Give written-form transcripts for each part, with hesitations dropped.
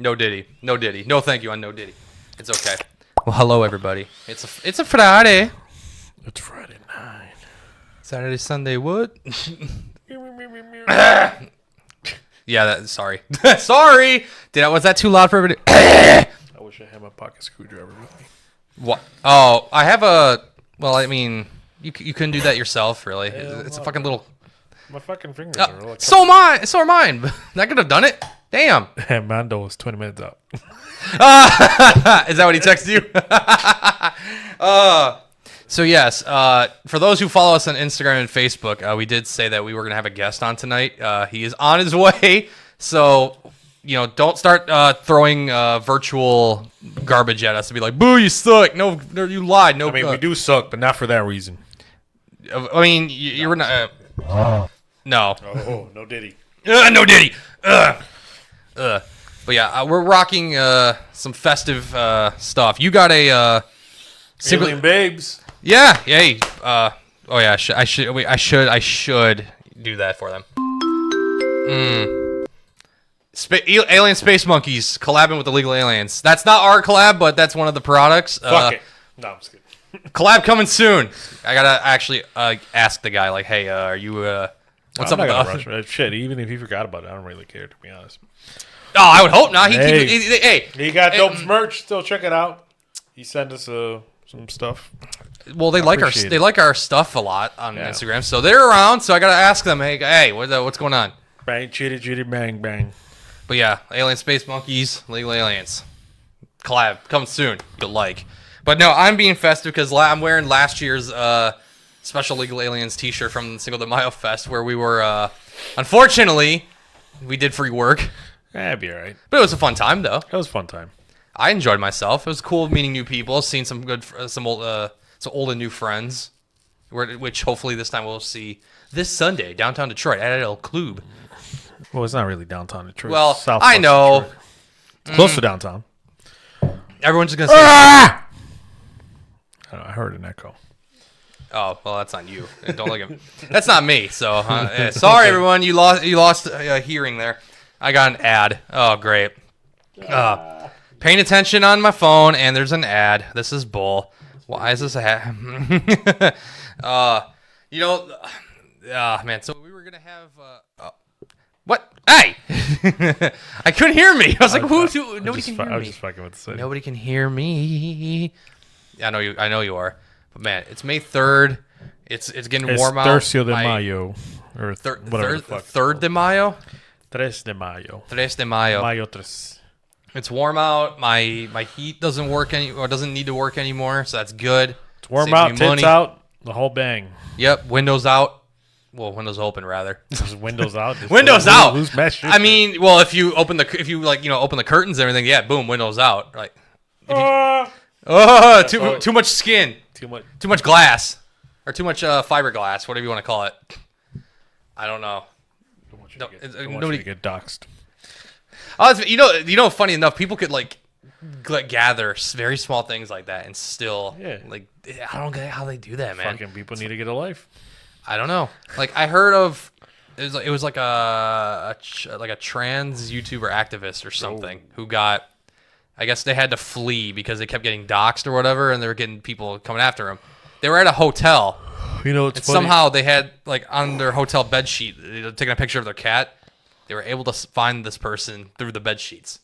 No Diddy. No Diddy. No thank you on No Diddy. It's okay. Well, hello everybody. It's a Friday. It's Friday night. Saturday, Sunday, what? Yeah, sorry. Sorry. Was that too loud for everybody? I wish I had my pocket screwdriver with me. What? Oh, I have a. Well, I mean, you couldn't do that yourself, really. It's a fuking little. My fucking fingers are like. So am I. So are mine. I could have done it. Damn. Mando was 20 minutes out. Is that what he texted you? So yes, for those who follow us on Instagram and Facebook, we did say that we were gonna have a guest on tonight. He is on his way, so don't start throwing virtual garbage at us and be like, "Boo, you suck! No, you lied." No, I mean we do suck, but not for that reason. I mean, you're not. No. Oh, no Diddy. No Diddy. But yeah, we're rocking some festive stuff. You got a Alien Babes. Yeah. Hey. Oh yeah. I should do that for them. Alien Space Monkeys collabing with the Legal Aliens. That's not our collab, but that's one of the products. Fuck it. No, I'm just kidding. Collab coming soon. I gotta actually ask the guy, like, hey, are you? What's up with the shit? Even if he forgot about it, I don't really care, to be honest. Oh, I would hope not. He got dope merch. Still check it out. He sent us some stuff. Well, they like our stuff a lot on Instagram, so they're around. So I gotta ask them, hey, what's going on? Bang, chitty, bang, bang. But yeah, Alien Space Monkeys, Legal Aliens, collab coming soon. You'll like. But no, I'm being festive because I'm wearing last year's special Legal Aliens T-shirt from Cinco de Mayo Fest, where we were unfortunately we did free work. That'd be all right. But it was a fun time, though. It was a fun time. I enjoyed myself. It was cool meeting new people, seeing some old and new friends, which hopefully this time we'll see this Sunday downtown Detroit at El Club. Well, it's not really downtown Detroit. Well, I know. Detroit. It's close to downtown. Everyone's just gonna say. Ah! I heard an echo. Oh well, that's on you. Don't look at me. That's not me. So sorry, everyone. You lost hearing there. I got an ad. Oh, great. Paying attention on my phone, and there's an ad. This is bull. Why is this a hat? Man. So we were gonna have. What? Hey! I couldn't hear me. I was like, nobody can hear me. I was just fucking with the city. Nobody can hear me. I know you are. But man, it's May 3rd. It's getting warm out. Tercio de Mayo. Or whatever the fuck. 3rd de Mayo? Tres de Mayo. Tres de Mayo. Mayo tres. It's warm out. My heat doesn't work doesn't need to work anymore, so that's good. It's warm out, tits out, the whole bang. Yep, windows out. Well, windows open rather. Windows out. Windows out. I mean, well, if you open the curtains and everything, yeah, boom, windows out. Like, too much skin. Too much glass, or too much fiberglass, whatever you want to call it. I don't know. Nobody get doxxed. Funny enough, people could like gather very small things like that and still like I don't get how they do that, man. Fucking people need to get a life. I don't know. Like I heard of it was like a trans YouTuber activist or something who got. I guess they had to flee because they kept getting doxxed or whatever, and they were getting people coming after them. They were at a hotel. It's funny. Somehow they had like on their hotel bed sheet, taking a picture of their cat. They were able to find this person through the bed sheets.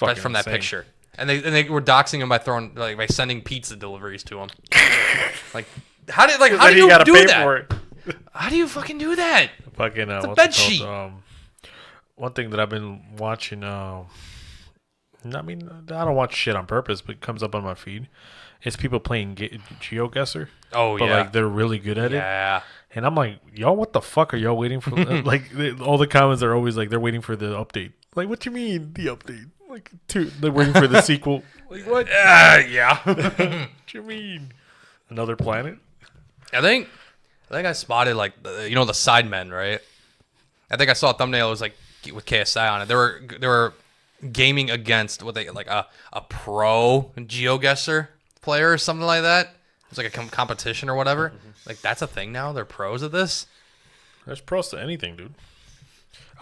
Right from that picture, and they were doxing him by sending pizza deliveries to him. Like how do you do that? How do you fucking do that? Fucking it's a bed sheet. One thing that I've been watching. I mean, I don't watch shit on purpose, but it comes up on my feed. It's people playing GeoGuessr. Oh, but like they're really good at it. Yeah. And I'm like, y'all, what the fuck are y'all waiting for? All the comments are always like, they're waiting for the update. Like, what you mean the update? Like, they're waiting for the sequel. Like, what? Yeah. What you mean? Another planet? I think I spotted like the Sidemen, right? I think I saw a thumbnail. It was like with KSI on it. They were gaming against a pro GeoGuessr player or something like that. It's like a competition or whatever. Like that's a thing now. They're pros at this. There's pros to anything, dude.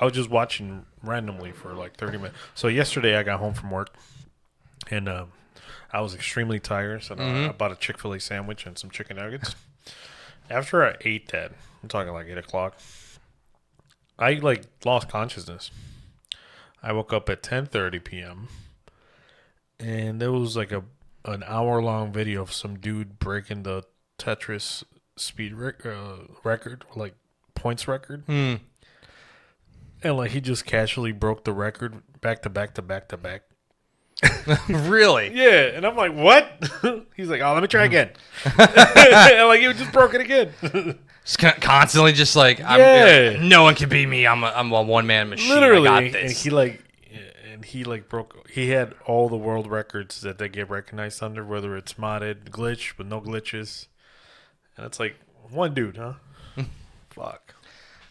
I was just watching randomly for like 30 minutes. So yesterday I got home from work, and I was extremely tired, so I bought a Chick-fil-A sandwich and some chicken nuggets. After I ate that, I'm talking like 8 o'clock, I like lost consciousness. I woke up at 10:30 p.m. and there was like an hour-long video of some dude breaking the Tetris speed record, like points record. Mm. And like he just casually broke the record back to back to back to back. Really? Yeah, and I'm like, what? He's like, oh, let me try again. And like he just broke it again. Just constantly, just like, Yeah. no one can beat me. I'm a one man machine. Literally, I got this. and he broke. He had all the world records that they get recognized under, whether it's modded, glitch with no glitches, and it's like one dude, huh? Fuck.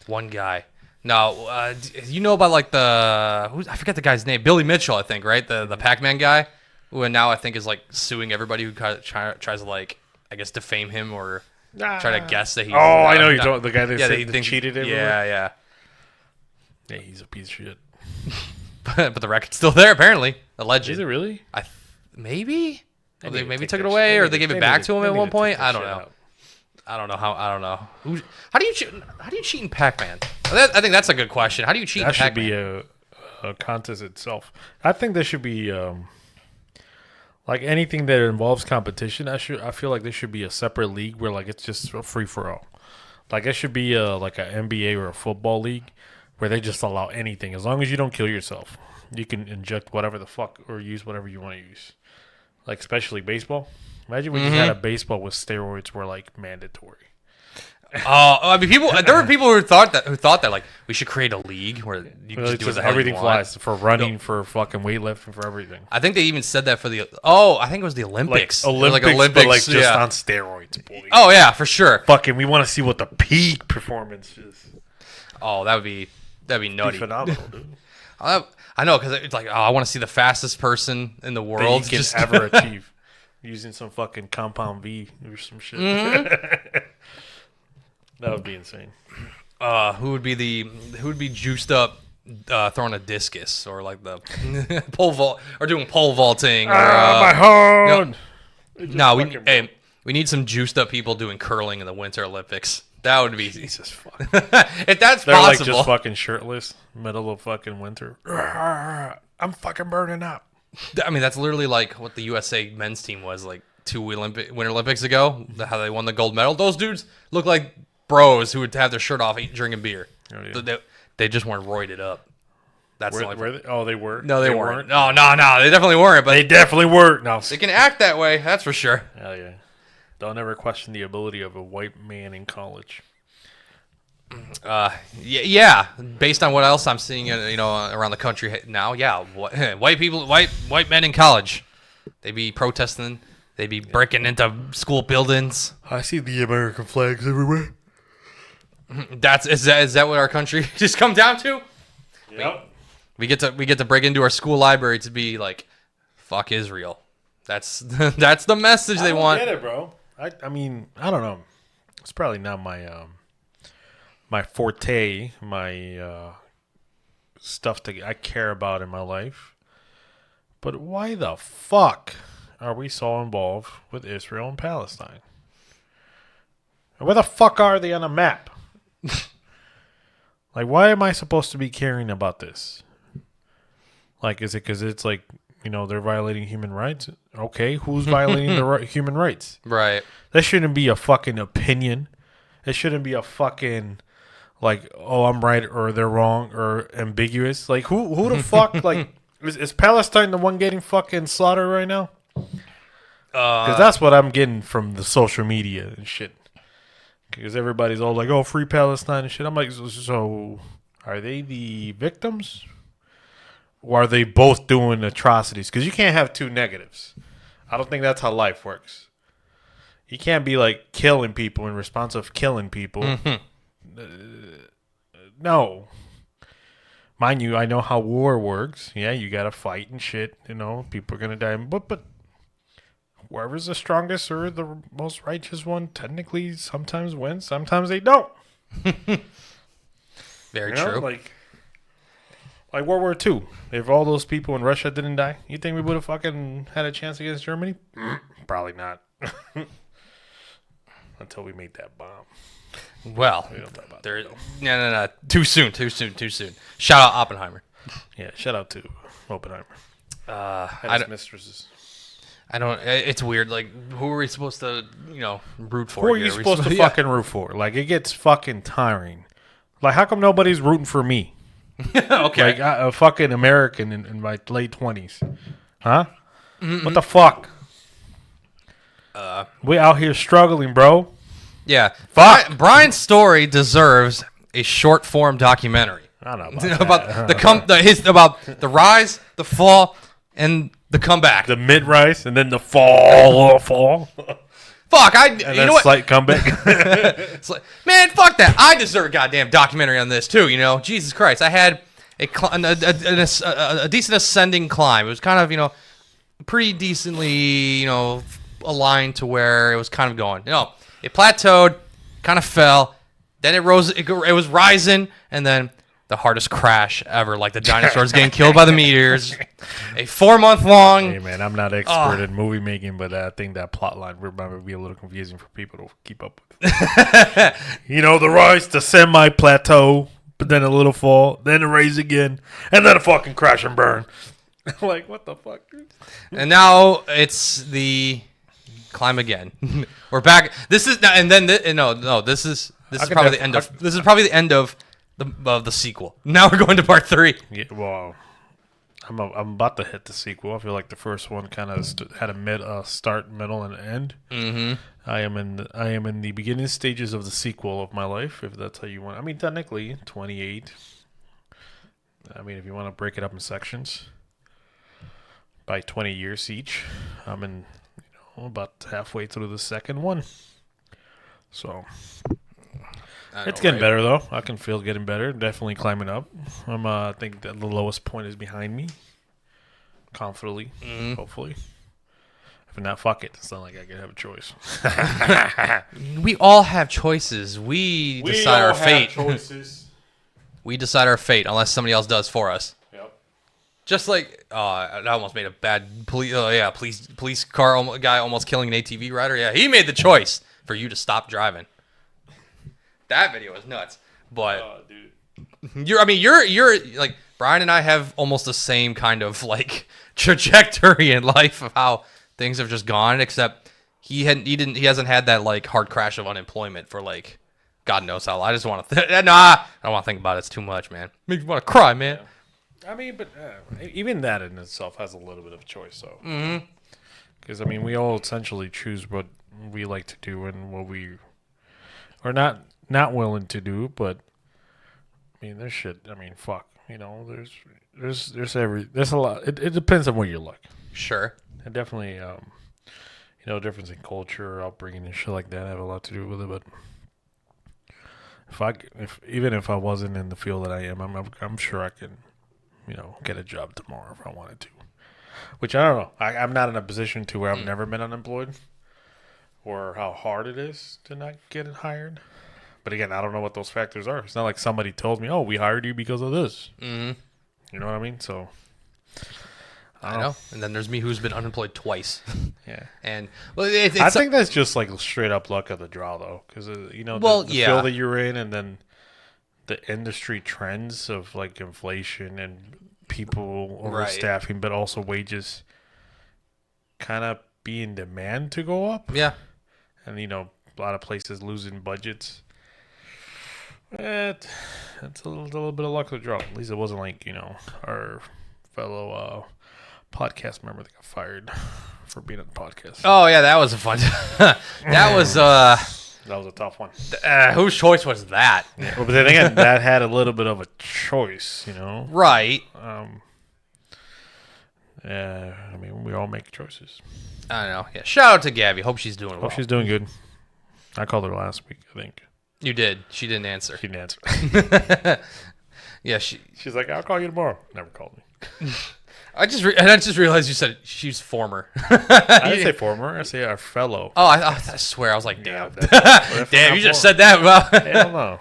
One guy. No, you know about like I forget the guy's name, Billy Mitchell, I think, right? The Pac-Man guy, who now I think is like suing everybody who tries to like, I guess, defame him or try to guess that he's. I know you don't. The guy that said they cheated everywhere. Yeah. Yeah, he's a piece of shit. but the record's still there apparently. Alleged. Is it really? Maybe. They maybe took it that away, shit. or they gave it back to him at one point. I don't know. Out. I don't know how. I don't know. How do you cheat in Pac-Man? I think that's a good question. How do you cheat in That Pac-Man? should be a contest itself. I think there should be like anything that involves competition. I feel like there should be a separate league where like it's just a free for all. Like it should be like an NBA or a football league where they just allow anything as long as you don't kill yourself. You can inject whatever the fuck or use whatever you want to use. Like especially baseball. Imagine we just had a baseball with steroids were like mandatory. I mean, there were people who thought that like we should create a league where you can just do whatever everything you want. flies for running, for fucking weightlifting, for everything. I think they even said that for I think it was the Olympics. Olympics, but like just on steroids, boy. Oh yeah, for sure. Fucking, we want to see what the peak performance is. Oh, that'd be nutty. Phenomenal, dude. I know, because it's like, I want to see the fastest person in the world that you can ever achieve using some fucking compound V or some shit. That would be insane. Who would be juiced up throwing a discus or like the pole vault or doing pole vaulting? Or, my heart. No, we need some juiced up people doing curling in the Winter Olympics. That would be Jesus fuck. If that's They're possible. Like just fucking shirtless, middle of fucking winter. I'm fucking burning up. I mean, that's literally like what the USA men's team was like 2 Winter Olympics ago. How they won the gold medal. Those dudes look like bros who would have their shirt off drinking beer. Oh, yeah. They just weren't roided up. That's were they? Oh, they were. No, they weren't. No, they definitely weren't. But they definitely were. No, they can act that way. That's for sure. Hell yeah. Don't ever question the ability of a white man in college. Yeah. Based on what else I'm seeing, around the country now, yeah, white men in college, they be protesting, they be breaking into school buildings. I see the American flags everywhere. Is that what our country just come down to? Yep. We get to break into our school library to be like, fuck Israel. That's the message they want. I get it, bro. I mean, I don't know. It's probably not my forte, my stuff that I care about in my life. But why the fuck are we so involved with Israel and Palestine? And where the fuck are they on a map? Like, why am I supposed to be caring about this? Like, is it because it's like, they're violating human rights? Okay, who's violating the human rights? Right. That shouldn't be a fucking opinion. It shouldn't be a fucking, like, oh, I'm right or they're wrong or ambiguous. Like, who the fuck, like, is Palestine the one getting fucking slaughtered right now? Because that's what I'm getting from the social media and shit. Because everybody's all like, oh, free Palestine and shit. I'm like, so are they the victims? Or are they both doing atrocities? Because you can't have two negatives. I don't think that's how life works. You can't be like killing people in response of killing people. Mm-hmm. No. Mind you, I know how war works. Yeah, you got to fight and shit. People are going to die. But whoever's the strongest or the most righteous one technically sometimes wins. Sometimes they don't. Very true. Like, Like World War II. If all those people in Russia didn't die, you think we would have fucking had a chance against Germany? Probably not. Until we made that bomb. Well, no. Too soon. Shout out Oppenheimer. Yeah, shout out to Oppenheimer. And his mistresses. I don't. It's weird. Like, who are we supposed to, root for? Who are you supposed to fucking root for? Like, it gets fucking tiring. Like, how come nobody's rooting for me? Okay. Like, a fucking American in my late 20s. Huh? Mm-mm. What the fuck? We out here struggling, bro. Yeah. Fuck. Brian's story deserves a short form documentary. I don't know about the rise, the fall, and the comeback. The mid-rise and then the fall. Fuck, you know what? Slight comeback. Man, fuck that. I deserve a goddamn documentary on this too. Jesus Christ. I had a decent ascending climb. It was kind of pretty decently aligned to where it was kind of going. It plateaued, kind of fell, then it rose. It was rising, and then the hardest crash ever, like the dinosaurs getting killed by the meteors. A 4-month long. Hey man, I'm not expert in movie making, but I think that plot line would be a little confusing for people to keep up with. The rise, the semi-plateau, but then a little fall, then a raise again, and then a fucking crash and burn. Like, what the fuck? And now it's the climb again. We're back. This is and then This is probably the end of. This is probably the end of the sequel. Now we're going to part 3. Yeah, well, I'm about to hit the sequel. I feel like the first one kind of had a start, middle, and end. Mm-hmm. I am in the beginning stages of the sequel of my life, if that's how you want. I mean, technically, 28. I mean, if you want to break it up in sections, by 20 years each, I'm in about halfway through the second one. So it's getting better though. I can feel getting better. Definitely climbing up. I think that the lowest point is behind me. Confidently, hopefully. If not, fuck it. It's not like I can have a choice. We all have choices. We decide our fate. We decide our fate unless somebody else does for us. Yep. Just like I almost made a bad police car guy almost killing an ATV rider. Yeah, he made the choice for you to stop driving. That video is nuts. But dude. You're like Brian and I have almost the same kind of like trajectory in life of how things have just gone, except he hasn't had that like hard crash of unemployment for like God knows how. I just want to I don't want to think about it. It's too much, man. Makes me want to cry, man. Yeah. I mean, but even that in itself has a little bit of a choice, though. Because we all essentially choose what we like to do and what we are not willing to do. But there's shit. Fuck. There's a lot. It depends on where you look. Sure. And definitely, difference in culture, upbringing, and shit like that have a lot to do with it. But even if I wasn't in the field that I am, I'm sure I can, get a job tomorrow if I wanted to. Which I don't know. I'm not in a position to where I've never been unemployed, or how hard it is to not get hired. But again, I don't know what those factors are. It's not like somebody told me, "Oh, we hired you because of this." Mm-hmm. You know what I mean? So I know. And then there's me who's been unemployed twice. Yeah. And I think that's just like straight up luck of the draw, though, because the field that you're in, and then the industry trends of like inflation and people overstaffing, but also wages kind of be in demand to go up. Yeah. And a lot of places losing budgets. It's a little bit of luck of the draw. At least it wasn't like our fellow podcast member that got fired for being on the podcast. Oh yeah, that was a fun. That was a tough one. Whose choice was that? Yeah. Well, but then again, that had a little bit of a choice, Right. Yeah, we all make choices. I don't know. Yeah. Shout out to Gabby. Hope she's doing well. Hope she's doing good. I called her last week, I think. You did. She didn't answer. She didn't answer. Yeah, she's like, I'll call you tomorrow. Never called me. I just realized you said she's former. I didn't say former. I say our fellow. Oh, I swear. I was like, damn. Damn, you just said that. Hell no.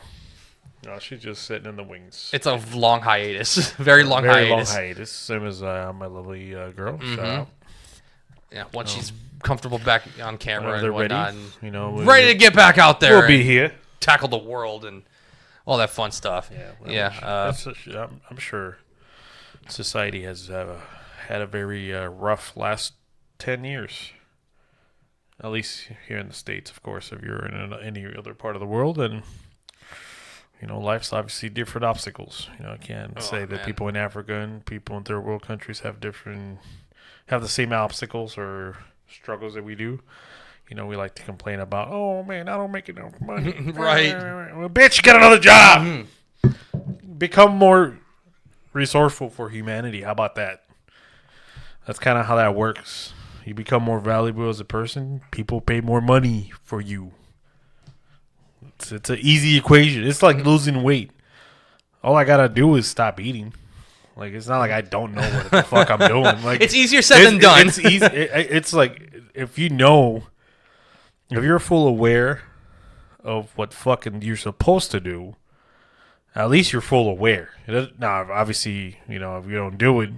No, she's just sitting in the wings. It's a long hiatus. Very long hiatus. Same as my lovely girl. Mm-hmm. Shout out. Yeah, once she's comfortable back on camera and whatnot, ready, ready to get back out there. We'll be here. Tackle the world and all that fun stuff. Yeah. I'm sure society has had a very rough last 10 years. At least here in the States, of course. If you're in any other part of the world, then life's obviously different obstacles. I can't say that people in Africa and people in third world countries have the same obstacles or struggles that we do. We like to complain about, oh man, I don't make enough money. Right. Well, bitch, get another job. Mm-hmm. Become more resourceful for humanity. How about that? That's kind of how that works. You become more valuable as a person. People pay more money for you. It's an easy equation. It's like losing weight. All I gotta do is stop eating. Like, it's not like I don't know what the fuck I'm doing. Like, it's easier said than done. It's easy. It's like if you're full aware of what fucking you're supposed to do, at least you're full aware. Now, obviously, if you don't do it,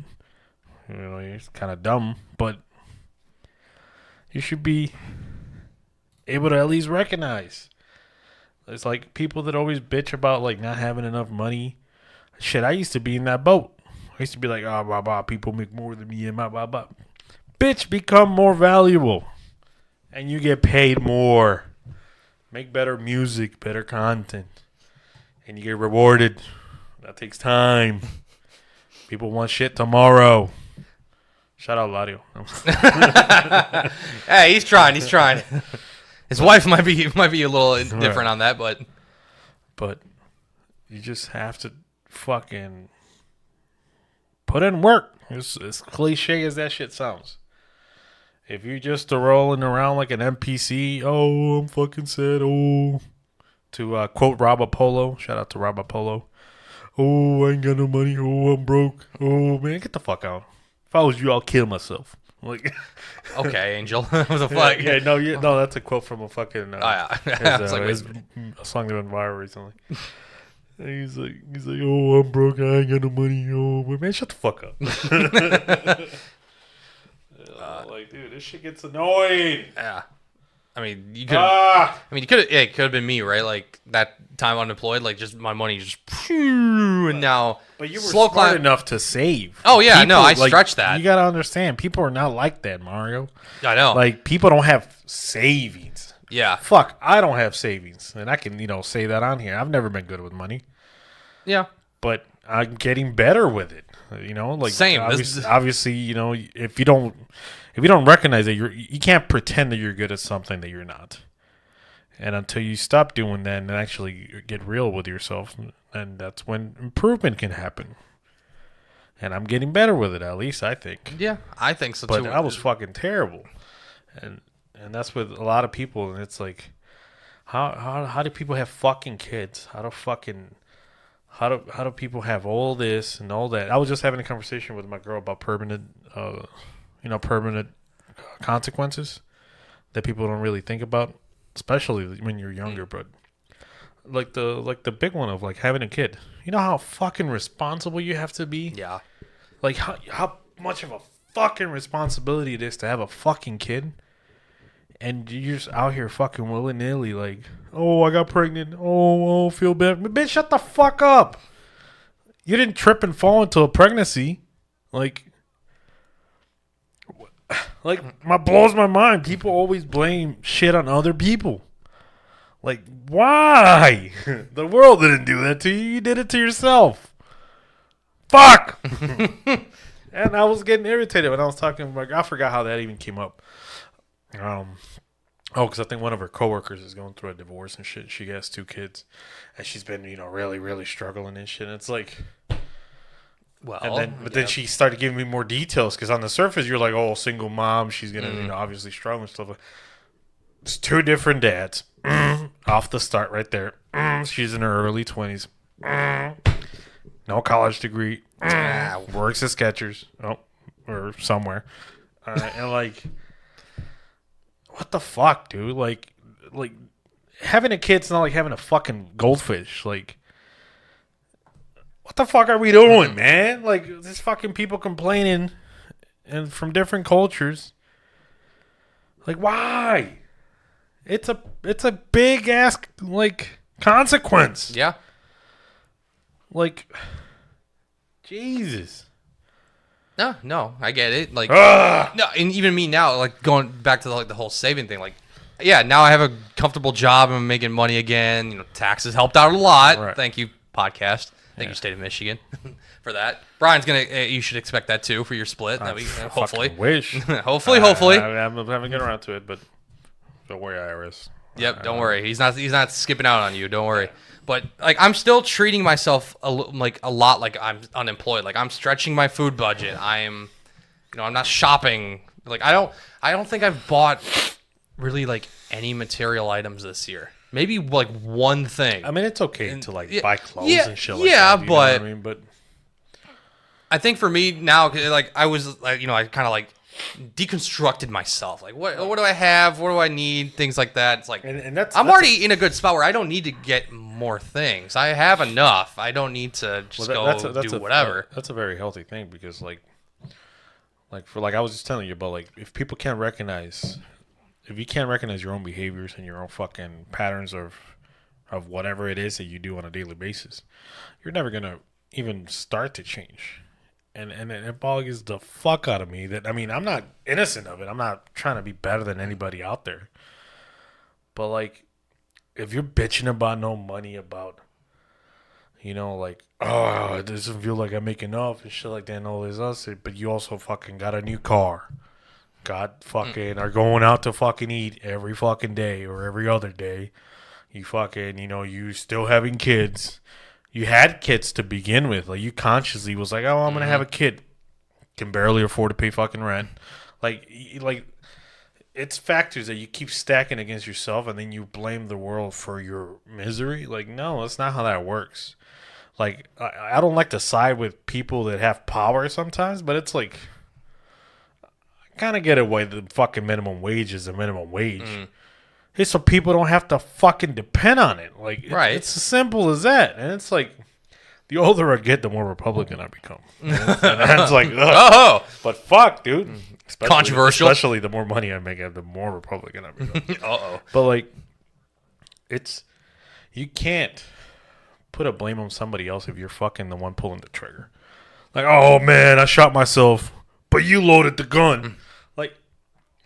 it's kind of dumb. But you should be able to at least recognize. It's like people that always bitch about like not having enough money. Shit, I used to be in that boat. I used to be like, people make more than me and blah, blah, blah. Bitch, become more valuable. And you get paid more. Make better music, better content. And you get rewarded. That takes time. People want shit tomorrow. Shout out Ladio. Hey, he's trying. His wife might be a little different on that, but you just have to fucking put in work. As cliche as that shit sounds. If you're just rolling around like an NPC, I'm fucking sad. To quote Rob Apollo, shout out to Rob Apollo. I ain't got no money. I'm broke. Man, get the fuck out. If I was you, I'll kill myself. Like, okay, Angel. What the fuck? Yeah, no, that's a quote from a fucking. His song that went viral recently. He's like, I'm broke. I ain't got no money. Man, shut the fuck up. Like, dude, this shit gets annoying. Yeah. I mean, you could. It could have been me, right? Like that time unemployed, like just my money just, and now. But you were smart enough to save. Oh yeah, no, I stretched that. You gotta understand, people are not like that, Mario. I know. Like people don't have savings. Yeah. Fuck, I don't have savings, and I can say that on here. I've never been good with money. Yeah. But I'm getting better with it. Like same. Obviously, if you don't recognize that you can't pretend that you're good at something that you're not. And until you stop doing that and actually get real with yourself, and that's when improvement can happen. And I'm getting better with it, at least I think. Yeah, I think so too. But I was fucking terrible. And that's with a lot of people, and it's like how do people have fucking kids? How do people have all this and all that? I was just having a conversation with my girl about permanent consequences that people don't really think about, especially when you're younger. But like the big one of like having a kid. You know how fucking responsible you have to be? Yeah. Like how much of a fucking responsibility it is to have a fucking kid. And you're just out here fucking willy-nilly like, I got pregnant. Feel bad. Bitch, shut the fuck up. You didn't trip and fall into a pregnancy. Like, blows my mind. People always blame shit on other people. Like, why? The world didn't do that to you. You did it to yourself. Fuck. And I was getting irritated when I was talking. Like, I forgot how that even came up. Because I think one of her coworkers is going through a divorce and shit. She has 2 kids, and she's been, really, really struggling and shit. And it's like, then she started giving me more details because on the surface you're like, single mom, she's gonna, obviously struggle and stuff. It's 2 different dads off the start right there. She's in her early 20s. No college degree. Works at Skechers. Or somewhere. And like. What the fuck, dude? Like having a kid's not like having a fucking goldfish. Like, what the fuck are we doing, man? Like, this fucking people complaining and from different cultures. Like, why? It's a big ass like consequence. Yeah. Like, Jesus. No, I get it. Like, no, and even me now, like going back to the whole saving thing. Like, yeah, now I have a comfortable job and I'm making money again. You know, taxes helped out a lot. Right. Thank you, podcast. Thank you, State of Michigan, for that. Brian's gonna. You should expect that too for your split. Hopefully, wish. hopefully. I haven't get around to it, but don't worry, IRS. Yep, don't worry. He's not skipping out on you. Don't worry. But like, I'm still treating myself a lot like I'm unemployed. Like, I'm stretching my food budget. I'm not shopping. Like, I don't think I've bought really like any material items this year. Maybe like one thing. I mean, it's okay to like buy clothes and shit like yeah, that. but I mean, but I think for me now, like I was like, I kind of like deconstructed myself. Like, what do I have? What do I need? Things like that. It's like, and that's already in a good spot where I don't need to get more things. I have enough. I don't need to just do whatever. That's a very healthy thing because like I was just telling you about, like, if you can't recognize your own behaviors and your own fucking patterns of whatever it is that you do on a daily basis, you're never gonna even start to change. And it boggles the fuck out of me that, I mean, I'm not innocent of it. I'm not trying to be better than anybody out there. But, like, if you're bitching about no money, about, like, oh, it doesn't feel like I make enough and shit like that and all this other, but you also fucking got a new car. Are going out to fucking eat every fucking day or every other day. You fucking, you still having kids. You had kids to begin with. Like, you consciously was like, oh, I'm going to have a kid. Can barely afford to pay fucking rent. Like, it's factors that you keep stacking against yourself and then you blame the world for your misery. Like, no, that's not how that works. Like, I don't like to side with people that have power sometimes, but it's like, I kind of get it why the fucking minimum wage is the minimum wage. It's so people don't have to fucking depend on it. Like, right. It's as simple as that. And it's like, the older I get, the more Republican I become. And it's like, ugh. Oh, But fuck, dude. Controversial. Especially the more money I make, the more Republican I become. But like, you can't put a blame on somebody else if you're fucking the one pulling the trigger. Like, oh man, I shot myself, but you loaded the gun. Like,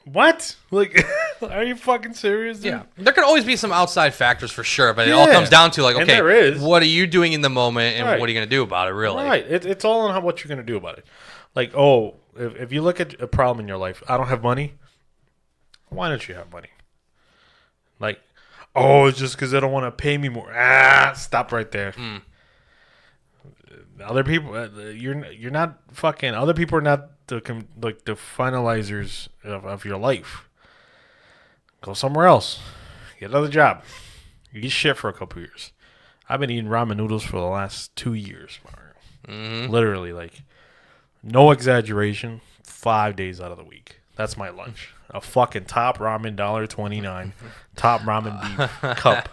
what? Like, are you fucking serious, dude? yeah. There could always be some outside factors for sure, but it all comes down to, like, okay, there is. what are you doing in the moment and Right. what are you going to do about it, really? Right. It's all on what you're going to do about it. Like, oh, if you look at a problem in your life, I don't have money. Why don't you have money? Like, oh, it's just because they don't want to pay me more. Stop right there. Other people, you're not fucking. Other people are not the finalizers of your life. Go somewhere else. Get another job. You get shit for a couple years. I've been eating ramen noodles for the last 2 years, Mario. Literally, like, no exaggeration. 5 days out of the week. That's my lunch. A fucking top ramen $1.29. Top ramen beef cup.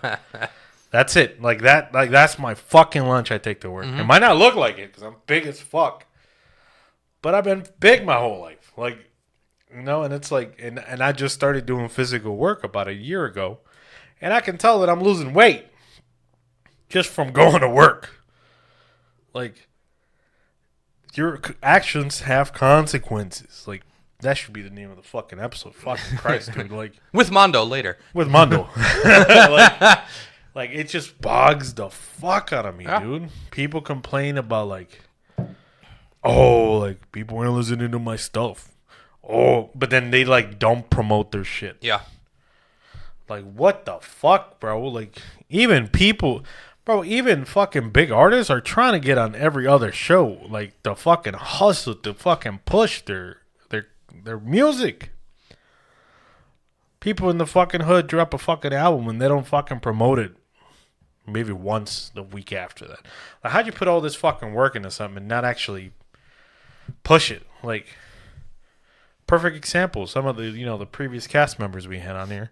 That's it. Like that. Like, that's my fucking lunch I take to work. It might not look like it because I'm big as fuck, but I've been big my whole life. Like, and it's like, and I just started doing physical work about a year ago, and I can tell that I'm losing weight just from going to work. Like, your actions have consequences. Like, that should be the name of the fucking episode. Fucking Christ, dude. Like, With Mando later. with Mando. Like, it just bogs the fuck out of me, dude. People complain about, like, oh, like, people weren't listening to my stuff. Oh, but then they, like, don't promote their shit. Yeah. Like, what the fuck, bro? Like, even fucking big artists are trying to get on every other show. Like, the fucking hustle to fucking push their music. People in the fucking hood drop a fucking album and they don't fucking promote it. Maybe once the week after that. Like, how'd you put all this fucking work into something and not actually push it? Like, perfect example. Some of the, the previous cast members we had on here,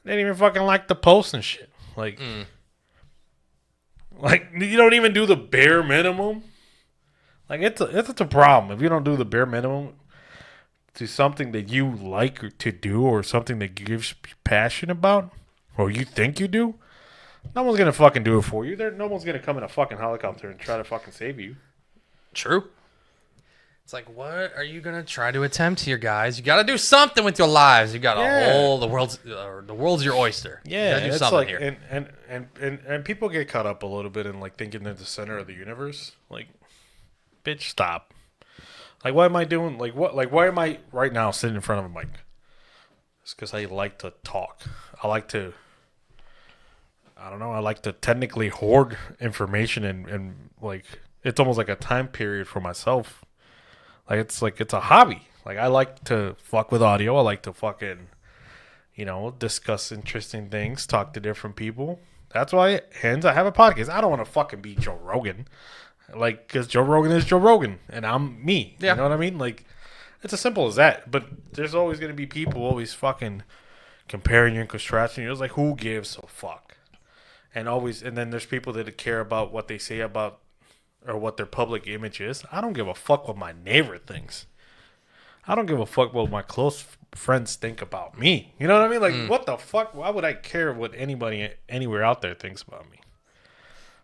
they didn't even fucking like the post and shit. Like, Like, you don't even do the bare minimum. Like, it's a problem if you don't do the bare minimum to something that you like to do or something that gives you passion about or you think you do. No one's gonna fucking do it for you. No one's gonna come in a fucking helicopter and try to fucking save you. True. It's like, what are you gonna try to attempt here, guys? You gotta do something with your lives. You got a whole the world's your oyster. Yeah, you gotta do it's something like, here. and people get caught up a little bit in like thinking they're the center of the universe. Like, bitch, stop. Like, what am I doing? Like, what? Like, why am I right now sitting in front of a mic? It's because I like to talk. I like to. I don't know. I like to technically hoard information and like it's almost like a time period for myself. Like it's a hobby. Like I like to fuck with audio. I like to fucking, discuss interesting things, talk to different people. That's why, hence, I have a podcast. I don't want to fucking be Joe Rogan. Like, because Joe Rogan is Joe Rogan, and I'm me. Yeah. You know what I mean? Like, it's as simple as that. But there's always going to be people always fucking comparing you and contrasting you. It's like, who gives a fuck? And then there's people that care about what they say about or what their public image is. I don't give a fuck what my neighbor thinks. I don't give a fuck what my close friends think about me. You know what I mean? Like, what the fuck? Why would I care what anybody anywhere out there thinks about me?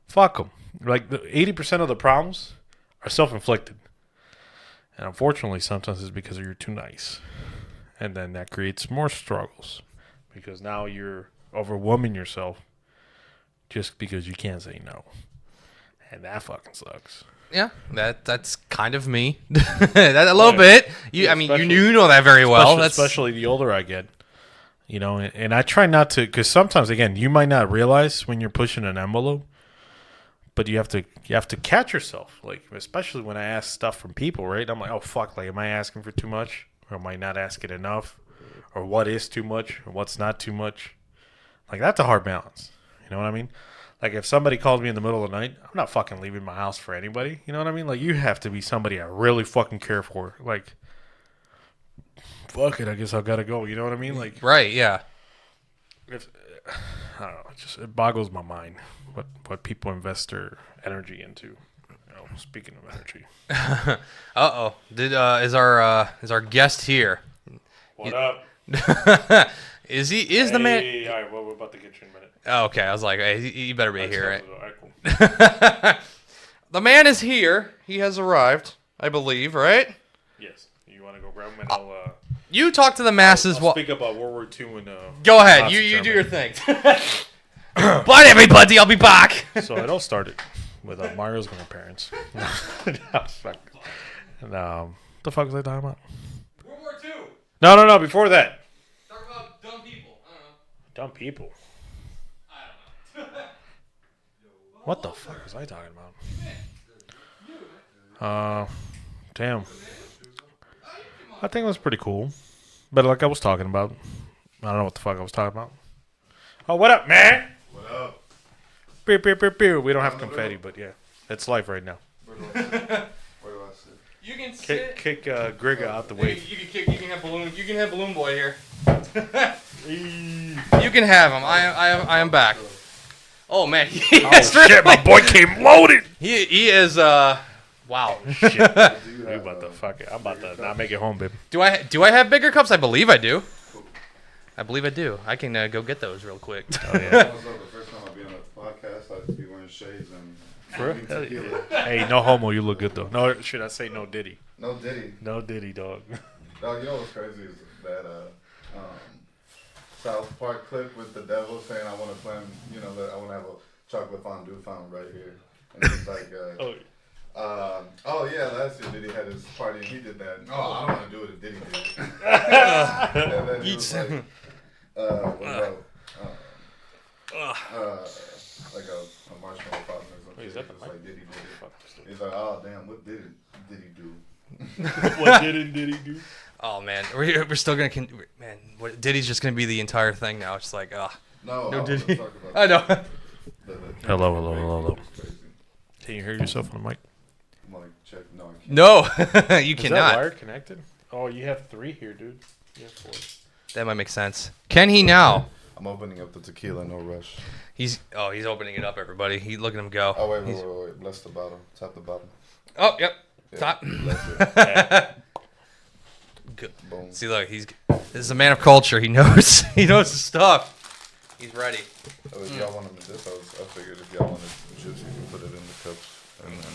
Fuck them. Like, 80% of the problems are self-inflicted. And unfortunately, sometimes it's because you're too nice. And then that creates more struggles. Because now you're overwhelming yourself just because you can't say no. And that fucking sucks. Yeah, that's kind of me. That a little bit. You know that very well. Especially the older I get. And I try not to, because sometimes, again, you might not realize when you're pushing an envelope, but you have to catch yourself. Like, especially when I ask stuff from people, right? I'm like, oh fuck, like, am I asking for too much, or am I not asking enough, or what is too much, or what's not too much? Like, that's a hard balance. You know what I mean? Like, if somebody calls me in the middle of the night, I'm not fucking leaving my house for anybody. You know what I mean? Like, you have to be somebody I really fucking care for. Like, fuck it, I guess I gotta go. You know what I mean? Like, right? Yeah. I don't know. It boggles my mind what people invest their energy into. Speaking of energy. Uh-oh. Is our guest here? What up? Is the man? All right, well, we're about to get you in a minute. Oh, okay, I was like, hey, you better be here, right? All right, cool. The man is here. He has arrived, I believe, right? Yes. You want to go grab him and I'll... You talk to the masses. I'll speak about World War II and... Go ahead. You do your thing. Bye, everybody. I'll be back. So it all started with Mario's grandparents. And, the fuck was I talking about? World War II. No. Before that. Talk about dumb people. I don't know. Dumb people. I don't know. What the fuck was I talking about? Damn. I think it was pretty cool. But like I was talking about, I don't know what the fuck I was talking about. Oh, what up, man? What up? Beer, beer, beer, beer. We don't have confetti, but yeah. It's live right now. Where do I sit? You can sit. Kick Grigga out the way. You can have balloon. You can have balloon boy here. You can have him. I am back. Oh man. Oh shit, my boy came loaded. He is wow. Shit. You about to fuck it. I'm about to not make it home, baby. Do I have bigger cups? I believe I do. I can go get those real quick. Oh yeah. The first time I'll be on a podcast, I'll just be wearing shades and Tequila. Hey, no homo. You look good though. No, should I say no Diddy? No Diddy. No Diddy, dog. Dog, you know what's crazy is that South Park clip with the devil saying I want to plan, that I want to have a chocolate fondue fountain right here, and it's like, last year Diddy had his party and he did that. Oh, I don't want to do it if Diddy did it. And then he was like, like a marshmallow fountain or something. Just like Diddy did it. He's like, oh damn, what did Diddy do? What didn't Diddy do? Oh man, we're still gonna Diddy's just gonna be the entire thing now. It's like no Diddy. I know. Hello. Can you hear yourself on the mic? Check. No, I can't. No, you Is cannot. that wire connected? Oh, you have 3 here, dude. You have 4. That might make sense. Can he now? I'm opening up the tequila, no rush. He's opening it up, everybody. Look at him go. Oh, wait. Bless the bottle. Tap the bottom. Oh, yep. Yeah, Top. bless it. Good. Boom. See, look, this is a man of culture. He knows his stuff. He's ready. Oh, if y'all wanted this, I figured if y'all wanted juice, you can put it in the cups. And then...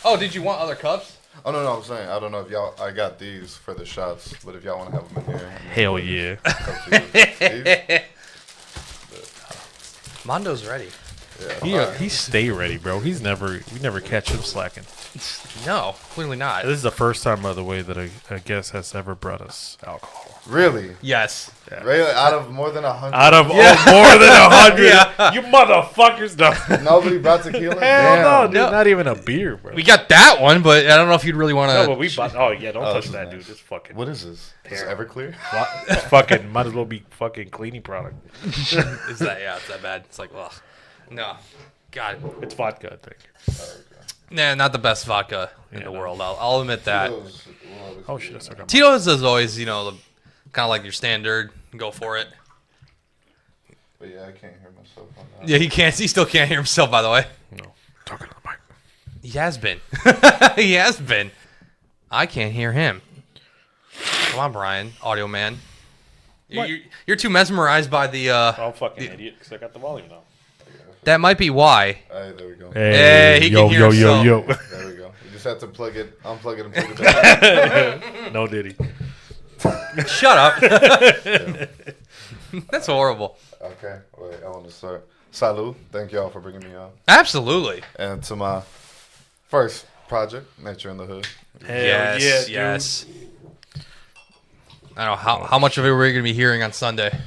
Oh, did you want other cups? Oh, no, I'm saying, I don't know if y'all, I got these for the shots, but if y'all want to have them in here. Hell yeah. Mondo's ready. Yeah, He stay ready, bro. We never catch him slacking. No, clearly not. This is the first time, by the way, that a guest has ever brought us alcohol. Really? Yes. Yeah. Really? Out of more than 100? Out of more than 100, you motherfuckers! No. Nobody brought tequila? Hell no, dude. No. Not even a beer, bro. We got that one, but I don't know if you'd really want to. No, but we bought. Oh yeah, don't touch this that, is dude. nice. It's fucking. What is this? Is it Everclear? It's fucking. Might as well be fucking cleaning product. It's that bad. It's like, ugh. No. God. It's vodka, I think. Nah, not the best vodka in the world. I'll admit that. Oh shit, that's okay. Tito's is always, kind of like your standard. Go for it. But yeah, I can't hear myself on that. Yeah, he still can't hear himself, by the way. No, talking to the mic. He has been. He has been. I can't hear him. Come on, Brian, audio man. You're too mesmerized by the. I'm fucking idiot because I got the volume now. That might be why. Alright, there we go. Hey, he can hear himself. There we go. You just have to unplug it, and plug it back. No Diddy. Shut up. That's horrible. Okay, wait, I want to start. Salud. Thank y'all for bringing me on. Absolutely. And to my first project, Nature in the Hood. Hell Yes. I don't know how much of it we're going to be hearing on Sunday.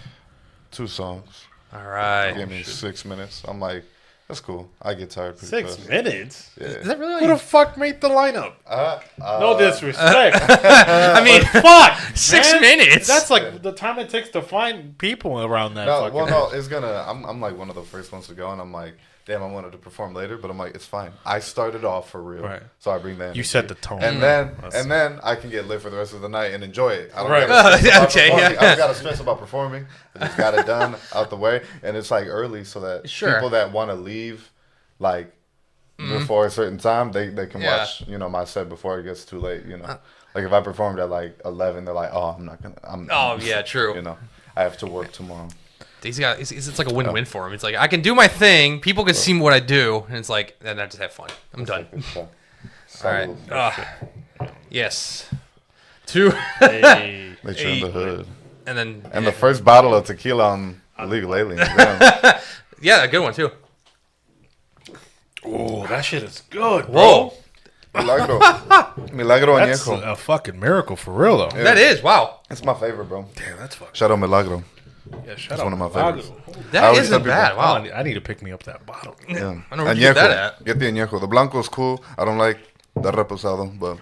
2 songs. All right. Give me 6 minutes. I'm like, that's cool. I get tired pretty 6 fast. minutes. Yeah. Is that really? Who the fuck made the lineup? No disrespect. I mean, fuck. 6 man. minutes. That's like the time it takes to find people around that. No, fucking well, no, it's gonna. I'm like one of the first ones to go, and I'm like, damn, I wanted to perform later, but I'm like, it's fine. I started off for real, Right. so I bring that. You set the tone, and then I can get lit for the rest of the night and enjoy it. I don't Right. gotta stress about Okay, performing. yeah. I don't gotta stress about performing. I just got it done out the way, and it's like early, so that people that want to leave, like before a certain time, they can watch my set before it gets too late. Like if I performed at like 11, they're like, oh, I'm not gonna. True. I have to work tomorrow. It's like a win-win for him. It's like I can do my thing. People can see what I do, and it's like, then I just have fun. I'm done. All right. Yes. 2. Hey. Nature in the Hood. And then And the first bottle of tequila on Legal Aliens. Damn. yeah, a good one too. Oh, that shit is good, Whoa. Milagro That's Añejo. a fucking miracle for real, though. Yeah. That is wow. It's my favorite, bro. Damn, that's fucking. Shout out Milagro. Yeah, shut That's up. one of my favorites. I That always isn't tell bad. people- Wow. I need to pick me up that bottle. Yeah. I don't know where you get that at. Get the Añejo. The Blanco is cool. I don't like the Reposado, but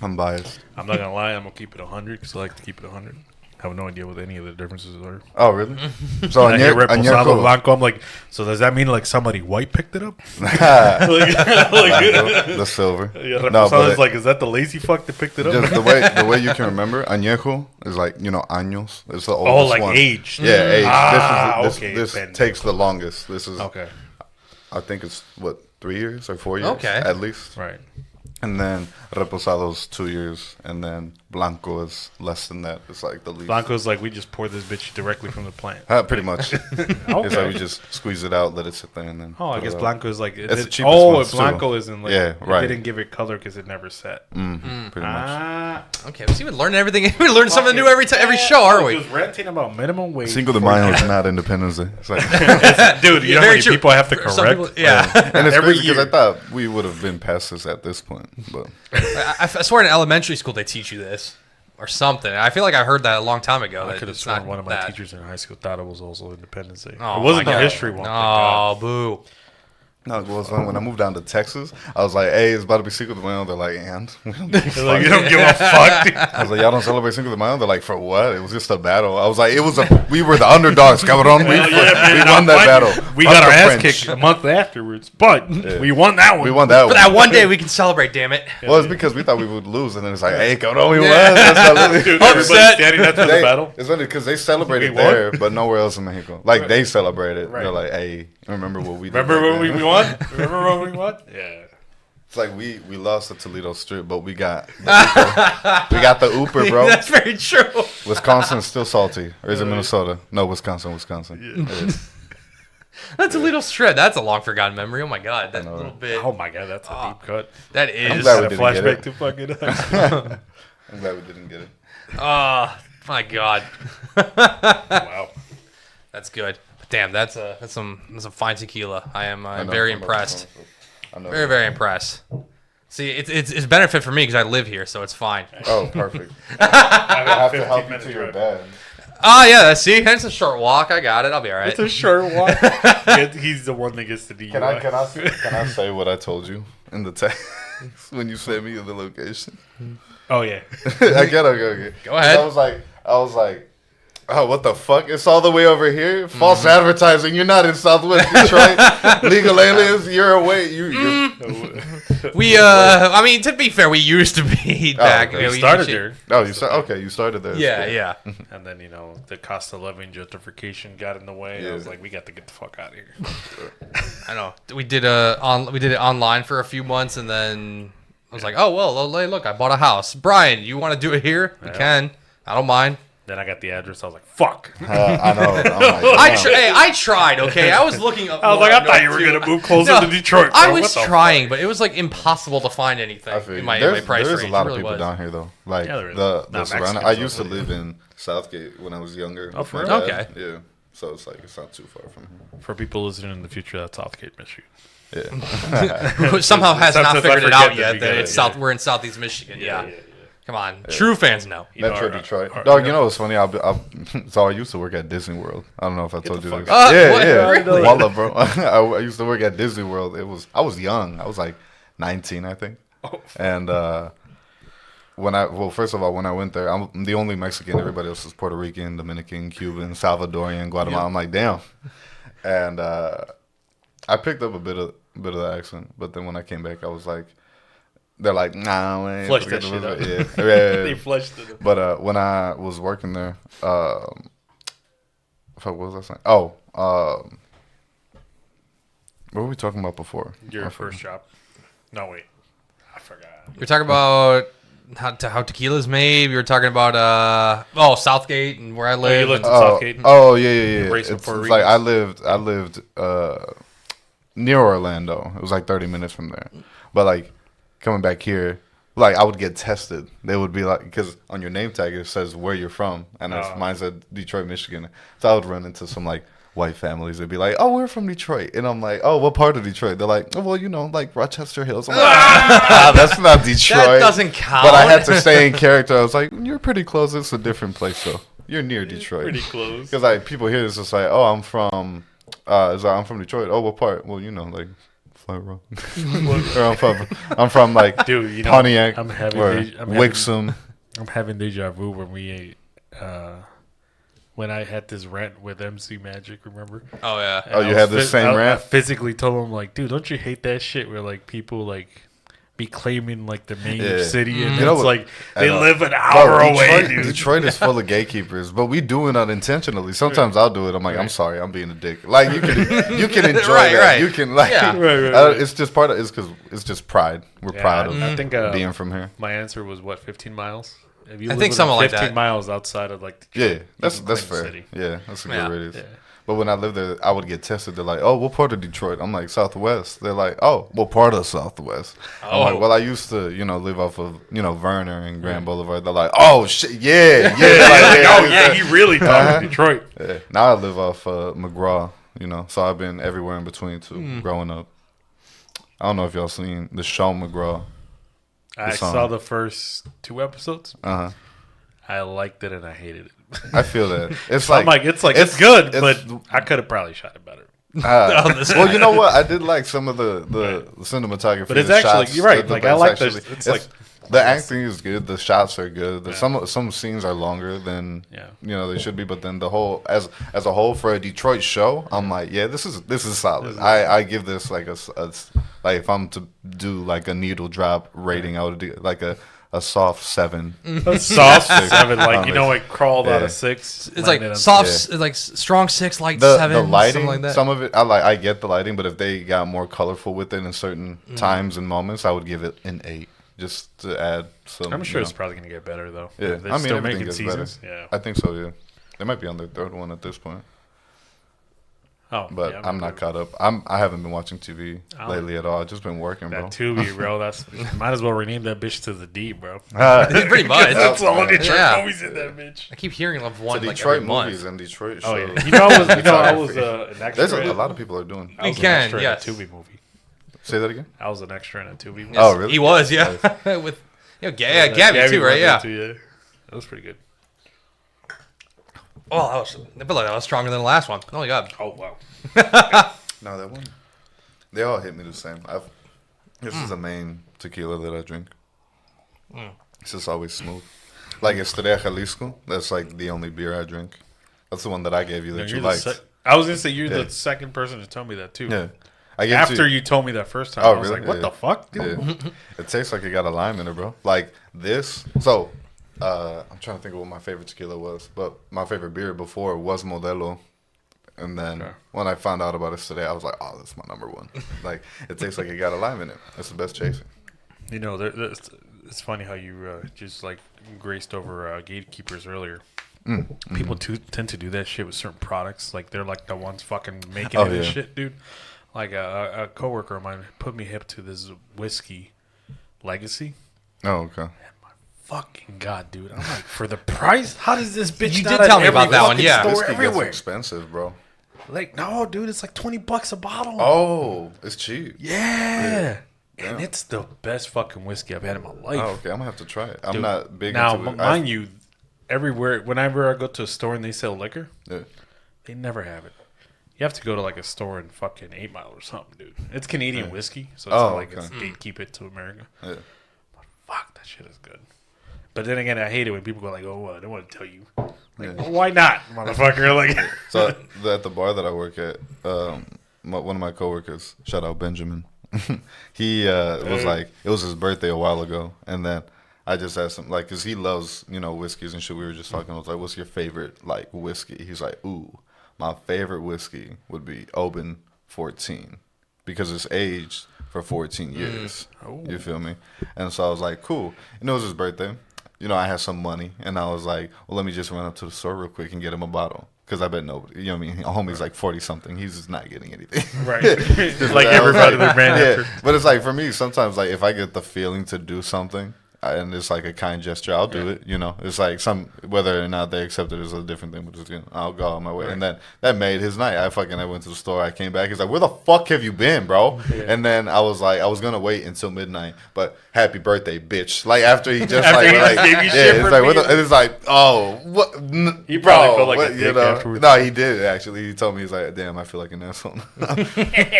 I'm biased. I'm not gonna lie, I'm gonna keep it 100 because I like to keep it 100. I have no idea what any of the differences are. Oh, really? So I hear Reposado Añejo. Blanco. I'm like, so does that mean like somebody white picked it up? The silver. Yeah, No, Reposado's but like, is that the lazy fuck that picked it up? just the way you can remember, Añejo is like, años. It's the oldest Oh, like one. aged. Yeah, age. Ah, This okay, this takes the longest. This is, Okay, I think it's, 3 years or 4 years? Okay. At least. right. And then Reposado's 2 years. And then Blanco is less than that. It's like the least. Blanco's like, we just pour this bitch directly from the plant. Pretty much. It's like we just squeeze it out, let it sit there, and then. Oh, I put guess it out. Blanco's like, It's the cheapest ones, too. Blanco isn't like, Yeah, right. It didn't give it color because it never set. Pretty much. Ah, Okay, we learn everything. We learn something new every show, aren't we? Just ranting about minimum wage. Cinco de Mayo is not Independence Day. It's like, Dude, you know how Very many true. people I have to For some correct? people- yeah. and it's Every crazy because year. I thought we would have been past this at this point, but I swear in elementary school they teach you this or something. I feel like I heard that a long time ago. I that could have it's sworn not one of my that. teachers in high school thought it was also Independence Day. Oh, it wasn't my the God. history one. thank No, God. boo. No, it was when I moved down to Texas. I was like, "Hey, it's about to be Cinco de Mayo." They're like, "And we don't give a fuck." You don't give a fuck. Dude. I was like, "Y'all don't celebrate Cinco de Mayo?" They're like, "For what? It was just a battle." I was like, we were the underdogs, cabrón. We won that battle. We got our ass kicked a month afterwards, but we won that one. We won that one. But that one day we can celebrate. Damn it! Well, it's because we thought we would lose, and then it's like, "Hey, cabrón, we won." That's Dude, everybody standing after the battle. It's funny because they celebrated there, but nowhere else in Mexico. Like they celebrated. They're like, "Hey, remember what we did? Remember when we won? Remember when we won? Yeah." It's like we lost the Toledo Strip, but we got the Uber, bro. That's very true. Wisconsin's still salty, or is it Minnesota? No, Wisconsin. Yeah. That's a little strip. That's a long forgotten memory. Oh my god, that little bit. Oh my god, that's a deep cut. That is. I'm glad we didn't flashback get it. to fucking. I'm glad we didn't get it. Oh my god. Wow, that's good. Damn, that's some fine tequila. I'm very impressed. Very, very impressed. See, it's benefit for me because I live here, so it's fine. Oh, perfect. I have to help you to your bed. Oh, yeah, see? It's a short walk. I got it. I'll be all right. it's a short walk. He's the one that gets the DUI. Can I say what I told you in the text when you sent me the location? Oh, yeah. Okay. Go ahead. I was like, oh, what the fuck? It's all the way over here. False advertising. You're not in Southwest Detroit. Legal aliens. You're away. I mean, to be fair, we used to be back. Okay. We started there. Oh, you started there. Yeah. And then, the cost of living gentrification got in the way. Yeah. I was like, we got to get the fuck out of here. I know. We did it online for a few months, and then I was like, oh, well, look, I bought a house. Brian, you want to do it here? We can. I don't mind. Then I got the address. I was like, fuck. I know. I tried, okay? I was looking up. I was like, I thought you were going to move closer to Detroit, bro. I was trying, but it was like impossible to find anything in my price range. There's a lot of people down here, though. Like, the surrounding. I used to live in Southgate when I was younger. Oh, for real? Okay. Yeah. So it's like, it's not too far from here. For people listening in the future, that's Southgate, Michigan. Yeah. Who somehow has not figured it out yet that it's we're in Southeast Michigan. Yeah. Come on. Yeah. True fans know. Metro Detroit. Dog, what's funny? So I used to work at Disney World. I don't know if I told you this. Really? Wallah, bro. I used to work at Disney World. I was young. I was like 19, I think. Oh. And first of all, when I went there, I'm the only Mexican. Everybody else is Puerto Rican, Dominican, Cuban, Salvadorian, Guatemala. Yeah. I'm like, damn. And I picked up a bit of the accent, but then when I came back, I was like, they're like, nah, man. Flush that shit up. Yeah. They flushed it up. But when I was working there, what was I saying? Oh, what were we talking about before? Your first job. No, wait. I forgot. You're talking about how tequila's made. We were talking about Southgate and where I live. Oh, you lived in Southgate? Oh, yeah. It's like I lived near Orlando. It was like 30 minutes from there. But like coming back here, like I would get tested. They would be like, because on your name tag it says where you're from, and mine said Detroit, Michigan. So I would run into some like white families. They'd be like, "Oh, we're from Detroit," and I'm like, "Oh, what part of Detroit?" They're like, "Oh, well, like Rochester Hills." I'm like, that's not Detroit. That doesn't count. But I had to stay in character. I was like, "You're pretty close. It's a different place, though. You're near Detroit." Pretty close. Because like people here, it's just like, "Oh, I'm from." It's like, I'm from Detroit. Oh, what part? Well, like. Or I'm from like Pontiac, Wixom. I'm having deja vu when we ate. When I had this rant with MC Magic, remember? Oh yeah. And you had the same rant. I physically told him like, dude, don't you hate that shit where like people like be claiming like the main city and it's like they live an hour away, dude. Detroit is full of gatekeepers, but we do it unintentionally. Sometimes I'll do it. I'm like, I'm sorry, I'm being a dick. Like you can enjoy that. Right. You can like, it's just part of it's because it's just pride. We're proud of I think, being from here. My answer was what, 15 miles. If you I think something like that. 15 miles outside of like Detroit, that's fair. City. Yeah, that's a good radius. Yeah. But when I lived there, I would get tested. They're like, "Oh, what part of Detroit?" I'm like, "Southwest." They're like, "Oh, what part of Southwest?" I'm like, "Well, I used to, live off of, Verner and Grand Boulevard." They're like, "Oh shit, yeah." He really thought Detroit. Yeah. Now I live off McGraw, so I've been everywhere in between too, growing up. I don't know if y'all seen the show McGraw. I saw the first 2 episodes. I liked it and I hated it. I feel that. It's good, but I could have probably shot it better. Well, you know what? I did like some of the cinematography. But it's actually, you're right. Like I like this. It's like the acting is good. The shots are good. Some scenes are longer than they should be. But then the whole as a whole for a Detroit show, I'm like, this is solid. I give this like a like if I'm to do like a needle drop rating, I would do like a soft 7. A soft 7, like it crawled out of 6. It's like soft, it's like strong 6, light 7. The lighting, like that. some of it, I get the lighting, but if they got more colorful with it in certain times and moments, I would give it an 8, just to add some. I'm sure it's probably gonna get better though. Yeah, they're still making seasons. Better. Yeah, I think so. Yeah, they might be on their 3rd one at this point. Oh, but I'm not caught up. I haven't been watching TV lately at all. I've just been working, bro. That Tubi, bro. Might as well rename that bitch to the D, bro. Pretty much. That's all Detroit movies in that bitch. I keep hearing of one like Detroit every movies and Detroit shows. Oh yeah, I was an extra. There's a lot of people are doing. I was an extra in a Tubi movie. Say that again. I was an extra in a Tubi movie. Oh really? He was, yeah. With Gabby too, right? Yeah. That was pretty good. Oh, I feel like that was stronger than the last one. Oh my god. Oh wow. No, that one. They all hit me the same. This is the main tequila that I drink. It's just always smooth. Like Estrella Jalisco. That's like the only beer I drink. That's the one that I gave you that you liked. I was gonna say you're the second person to tell me that too. Yeah. After you told me that first time, I was like, "What the fuck, dude?" Yeah. It tastes like it got a lime in it, bro. Like this. So, I'm trying to think of what my favorite tequila was, but my favorite beer before was Modelo. And then when I found out about it today, I was like, "Oh, that's my number one." Like it tastes like it got a lime in it. That's the best chaser. It's funny how you just like graced over gatekeepers earlier. People tend to do that shit with certain products. Like they're like the ones fucking making it and shit, dude. Like a coworker of mine put me hip to this whiskey Legacy. Oh, okay. Fucking god, dude! I'm like, for the price, how does this bitch? You did tell me about that one, yeah. Store everywhere. Gets expensive, bro. Like, no, dude, it's like $20 a bottle. Oh, it's cheap. Yeah. And it's the best fucking whiskey I've had in my life. Oh, okay, I'm gonna have to try it. I'm not big now, into it. Mind you, everywhere, whenever I go to a store and they sell liquor, they never have it. You have to go to like a store in fucking 8 Mile or something, dude. It's Canadian whiskey, so it's not like it's gatekeep it to America. Yeah. But fuck, that shit is good. But then again, I hate it when people go like, "Oh, I don't want to tell you." Like, well, why not, motherfucker? Like, so at the bar that I work at, one of my coworkers, shout out Benjamin, he was like, it was his birthday a while ago, and then I just asked him, like, cause he loves whiskeys and shit. We were just talking. I was like, "What's your favorite like whiskey?" He's like, "Ooh, my favorite whiskey would be Oban 14 because it's aged for 14 years." You feel me? And so I was like, "Cool." And it was his birthday. I had some money, and I was like, "Well, let me just run up to the store real quick and get him a bottle." Because I bet nobody, a homie's like 40-something. He's just not getting anything. Right. Just like everybody that ran after. But it's like, for me, sometimes, like, if I get the feeling to do something, and it's like a kind gesture, I'll do it. It's like whether or not they accept it is a different thing, but just, I'll go on my way. Right. And then that made his night. I went to the store. I came back. He's like, "Where the fuck have you been, bro?" Yeah. And then I was like, I was gonna wait until midnight, but happy birthday, bitch! Like after he just gave you shit for me. It's like, oh, what? He probably felt like a dick afterwards. No, he did actually. He told me, he's like, "Damn, I feel like an asshole."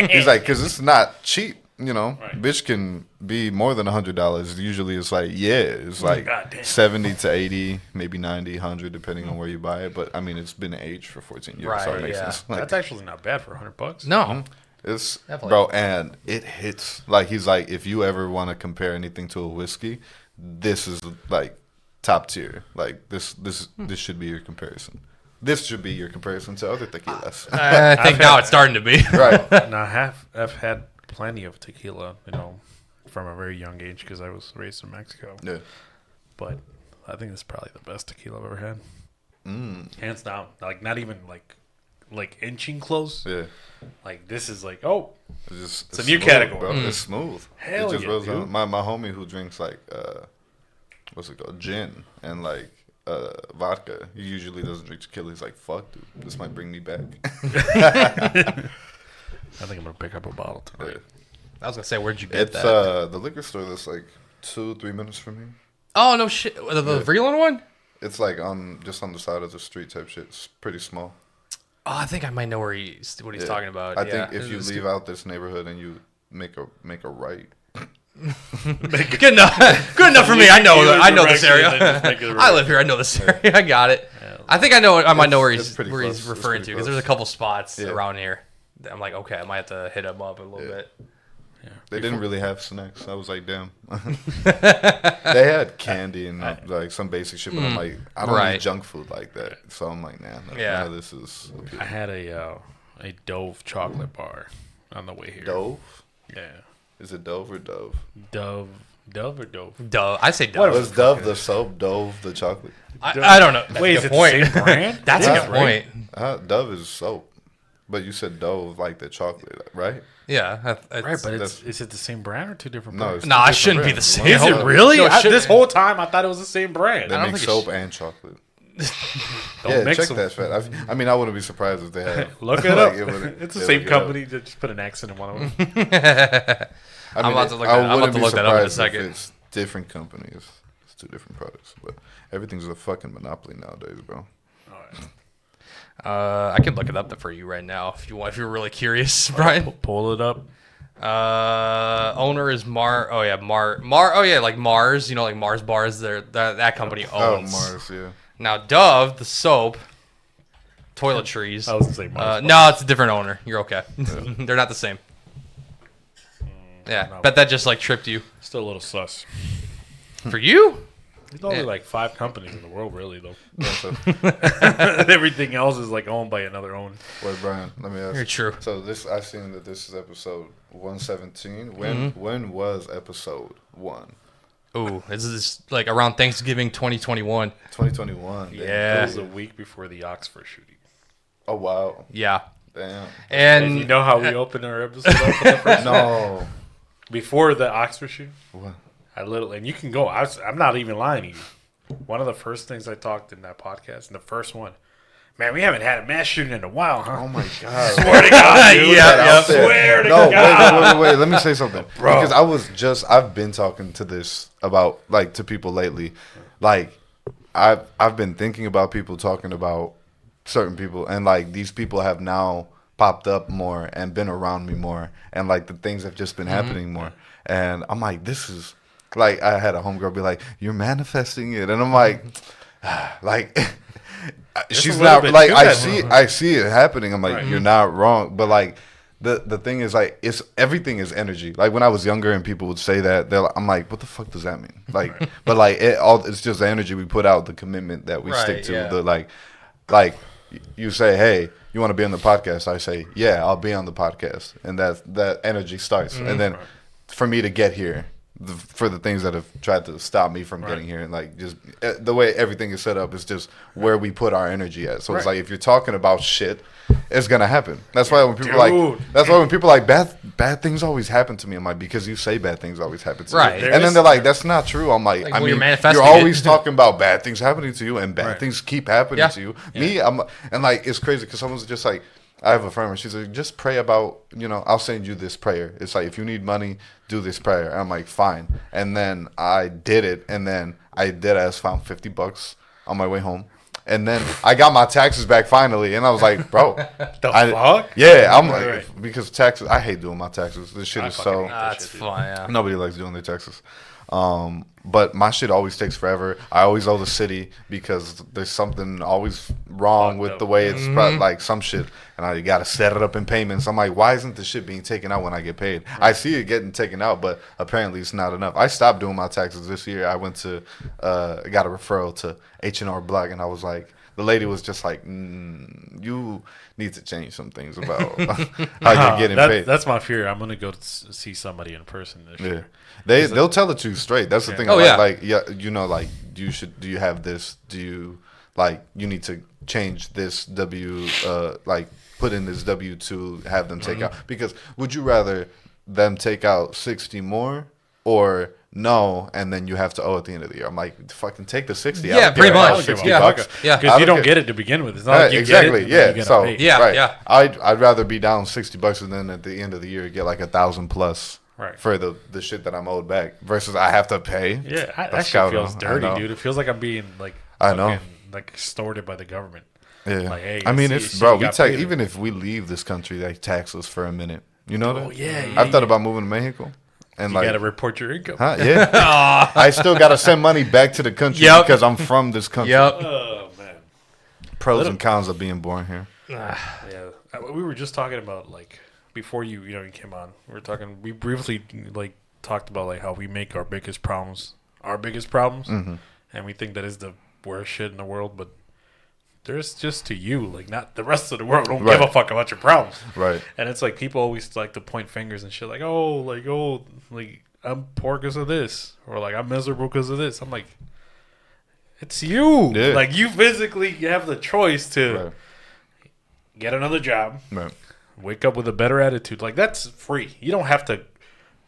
He's like, "Cause it's not cheap." Bitch can be more than $100. Usually it's like, it's like 70 to 80, maybe 90, 100, depending on where you buy it. But I mean, it's been aged for 14 years, so it makes sense. Like, that's actually not bad for $100. No, it's definitely. Bro, and it hits. Like he's like, if you ever want to compare anything to a whiskey, this is like top tier. Like this should be your comparison. This should be your comparison to other tequilas. I think now it's starting to be. Right. Now I've had plenty of tequila, from a very young age because I was raised in Mexico. Yeah. But I think it's probably the best tequila I've ever had. Hands down. Like not even like inching close. Yeah. Like this is like it's a new category. Bro. It's smooth. Hell it just yeah, dude. My homie who drinks like what's it called? Gin and like vodka. He usually doesn't drink tequila. He's like, "Fuck, dude, this might bring me back." I think I'm gonna pick up a bottle tonight. I was gonna say, where'd you get that? It's the liquor store that's like 2-3 minutes from me. Oh no shit! The Vreeland one? It's like just on the side of the street type shit. It's pretty small. Oh, I think I might know what he's talking about. I think if you leave out this neighborhood and you make a right. Good enough for me. I know this area. I live here. I know this area. I got it. I think I know. I might know where he's referring to because there's a couple spots around here. I'm like, okay, I might have to hit him up a little bit. Yeah. They didn't really have snacks. I was like, damn. They had candy and like some basic shit, but I'm like, I don't eat junk food like that. So I'm like, nah, none of this is appealing. I had a Dove chocolate bar on the way here. Dove? Yeah. Is it Dove or Dove? Dove or Dove? Dove. I say Dove. Was Dove the soap? Dove the chocolate? I don't know. Wait, is it the same brand? That's a good point. Dove is soap. But you said Dove like the chocolate, right? Yeah. Right, but is it the same brand or two different brands? No, it shouldn't be the same. Is it really? This whole time I thought it was the same brand. They make soap and chocolate. Check that fact. I mean, I wouldn't be surprised if they had. Look it up. It's the same company. Just put an accent in one of them. I'm about to look that up in a second. It's different companies. It's two different products, but everything's a fucking monopoly nowadays, bro. All right. I can look it up for you right now if you want. If you're really curious, Brian. Pull it up. Owner is Mar. Oh yeah, Mar. Oh yeah, like Mars. You know, like Mars bars. That company owns. Oh, Mars. Yeah. Now Dove, the soap, toiletries. I was gonna say Mars. No, it's a different owner. You're okay. They're not the same. Yeah, bet that just like tripped you. Still a little sus. For you? There's only like 5 companies in the world, really, though. Everything else is like owned by another owner. Wait, Brian, let me ask. Very true. So I've seen that this is episode 117. When was episode 1? Ooh, this is like around Thanksgiving 2021. 2021. Yeah. It was a week before the Oxford shooting. Oh, wow. Yeah. Damn. And you know how we opened our episode up for the first No. Before the Oxford shooting? What? And you can go. I'm not even lying to you. One of the first things I talked in that podcast, and the first one, man, we haven't had a mass shooting in a while, huh? Oh my god! Swear to God, dude. Swear to God. Wait. Let me say something, bro. Because I've been talking to this about to people lately. Like, I've been thinking about people talking about certain people, and these people have now popped up more and been around me more, and the things have just been happening more, and I'm like, this is. I had a homegirl be like, "You're manifesting it," and I'm like, she's not I see it happening. I'm like, you're not wrong, but the thing is it's everything is energy. When I was younger and people would say that, I'm like, what the fuck does that mean? But it's just the energy we put out, the commitment that we stick to. Yeah. You say, hey, you want to be on the podcast? I say, yeah, I'll be on the podcast, and that energy starts, and then for me to get here. For the things that have tried to stop me from getting here, and just the way everything is set up is just where we put our energy at. So it's if you're talking about shit, it's gonna happen. That's why when people bad things always happen to me. I'm like, because you say bad things always happen to me, and then they're like, that's not true. I'm like, I mean, you're always talking about bad things happening to you, and bad things keep happening to you. Me, it's crazy because someone's just like. I have a friend where she's like, just pray about, I'll send you this prayer. It's if you need money, do this prayer. And I'm like, fine. And then I did it. And then I found $50 on my way home. And then I got my taxes back finally. And I was like, bro. Fuck? Yeah. I'm like, because taxes, I hate doing my taxes. This shit is so. That's fun, yeah. Nobody likes doing their taxes. But my shit always takes forever. I always owe the city because there's something always wrong with the way it's some shit. And I got to set it up in payments. I'm like, why isn't this shit being taken out when I get paid? I see it getting taken out, but apparently it's not enough. I stopped doing my taxes this year. I went to, got a referral to H&R Block, and I was like, the lady was just like, you need to change some things about how you're getting paid. That's my fear. I'm going to go see somebody in person this year. They'll tell it to you straight. That's the thing. Oh, do you have this? Do you you need to change this put in this W to have them take out? Because would you rather them take out 60 more or no, and then you have to owe at the end of the year? I'm like, fucking take the 60. Yeah, pretty much. $60. Yeah, because you don't get it to begin with. It's not like you exactly. Get it, so yeah. I'd rather be down $60 and then at the end of the year get $1,000 plus. Right. For the shit that I'm owed back versus I have to pay. Yeah, that shit feels dirty, dude. It feels like I'm being I know. Extorted by the government. Yeah. Like, hey, I mean, it's bro. We take even if we leave this country, they tax us for a minute. You know that? Oh yeah. I've thought about moving to Mexico, and you like gotta report your income. Huh? Yeah. I still gotta send money back to the country because I'm from this country. Oh man. Pros and cons of being born here. Yeah. We were just talking about like before you came on. We briefly like talked about like how we make our biggest problems, Mm-hmm. and we think that is the worst shit in the world, but there's just to you, like not the rest of the world don't give a fuck about your problems. Right. And it's like people always like to point fingers and shit like, like I'm poor because of this, or like I'm miserable because of this. I'm like, it's you. Yeah. Like you physically have the choice to get another job, wake up with a better attitude. Like that's free. You don't have to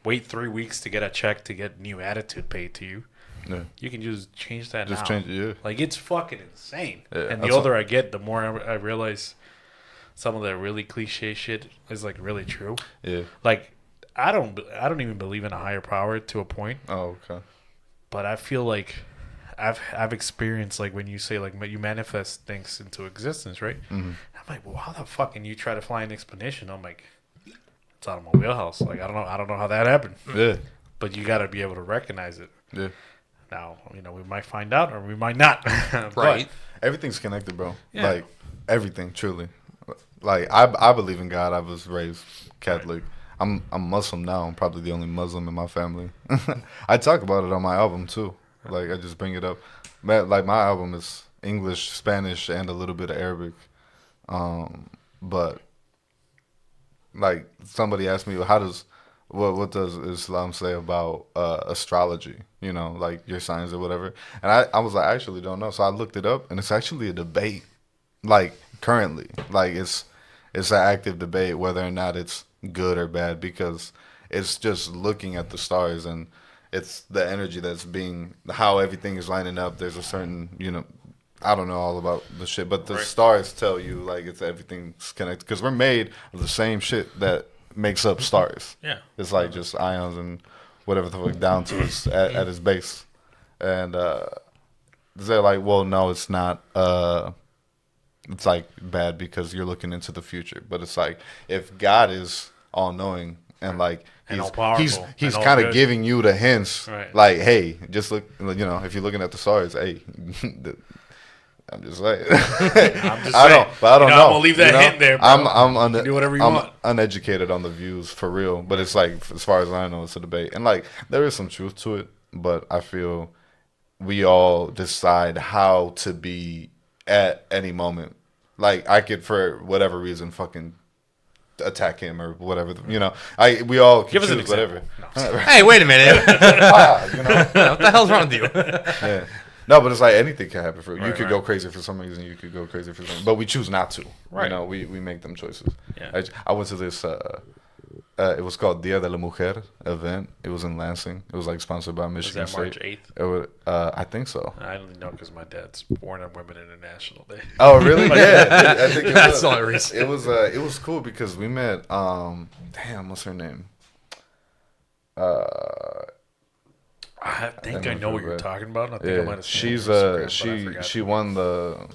wait 3 weeks to get a check to get new attitude paid to you. Yeah. You can just change that Just now. change it, yeah. Like, it's fucking insane. Yeah, and the older I get, the more I realize some of that really cliche shit is, like, really true. Yeah. Like, I don't even believe in a higher power to a point. Oh, okay. But I feel like I've experienced, like, when you say, like, you manifest things into existence, right? Mm-hmm. I'm like, well, how the fuck can you try to fly an expedition? I'm like, it's out of my wheelhouse. Like, I don't know how that happened. Yeah. But you got to be able to recognize it. Yeah. Now, we might find out or we might not. Right. Everything's connected, bro. Yeah. Like, everything, truly. Like, I believe in God. I was raised Catholic. Right. I'm Muslim now. I'm probably the only Muslim in my family. I talk about it on my album, too. Like, I just bring it up. Like, my album is English, Spanish, and a little bit of Arabic. But, like, somebody asked me, what does Islam say about astrology? You know, like your signs or whatever. And I was like, I actually don't know. So I looked it up, and it's actually a debate. Like currently, like it's an active debate whether or not it's good or bad, because it's just looking at the stars and it's the energy that's being how everything is lining up. There's a certain I don't know all about the shit, but the stars tell you like it's everything's connected because we're made of the same shit that makes up stars. Yeah. It's like just ions and whatever the fuck down to its at its base. And they're like, well, no, it's not. It's like bad because you're looking into the future. But it's like if God is all knowing and like he's kind of giving you the hints, right. Like, hey, just look. If you're looking at the stars, hey. I'm just saying. I don't know. I'm gonna leave that hint there, bro. I'm do whatever you want. Uneducated on the views for real, but it's like as far as I know, it's a debate, and like there is some truth to it. But I feel we all decide how to be at any moment. Like I could, for whatever reason, fucking attack him or whatever. We all can give us an choose whatever. No. Hey, wait a minute. What the hell's wrong with you? Yeah. No, but it's like anything can happen for you. Right, You could go crazy for some reason. You could go crazy for some, but we choose not to. Right. We make them choices. Yeah. I went to this. It was called Dia de la Mujer event. It was in Lansing. It was like sponsored by Michigan Was that March State. 8th? It was, I think so. I only know because my dad's born on Women International Day. Oh, really? Yeah, I think it That's was. the only reason. It was cool because we met. Damn, what's her name? I think I know what you're talking about. I think I might have seen she's it on she won the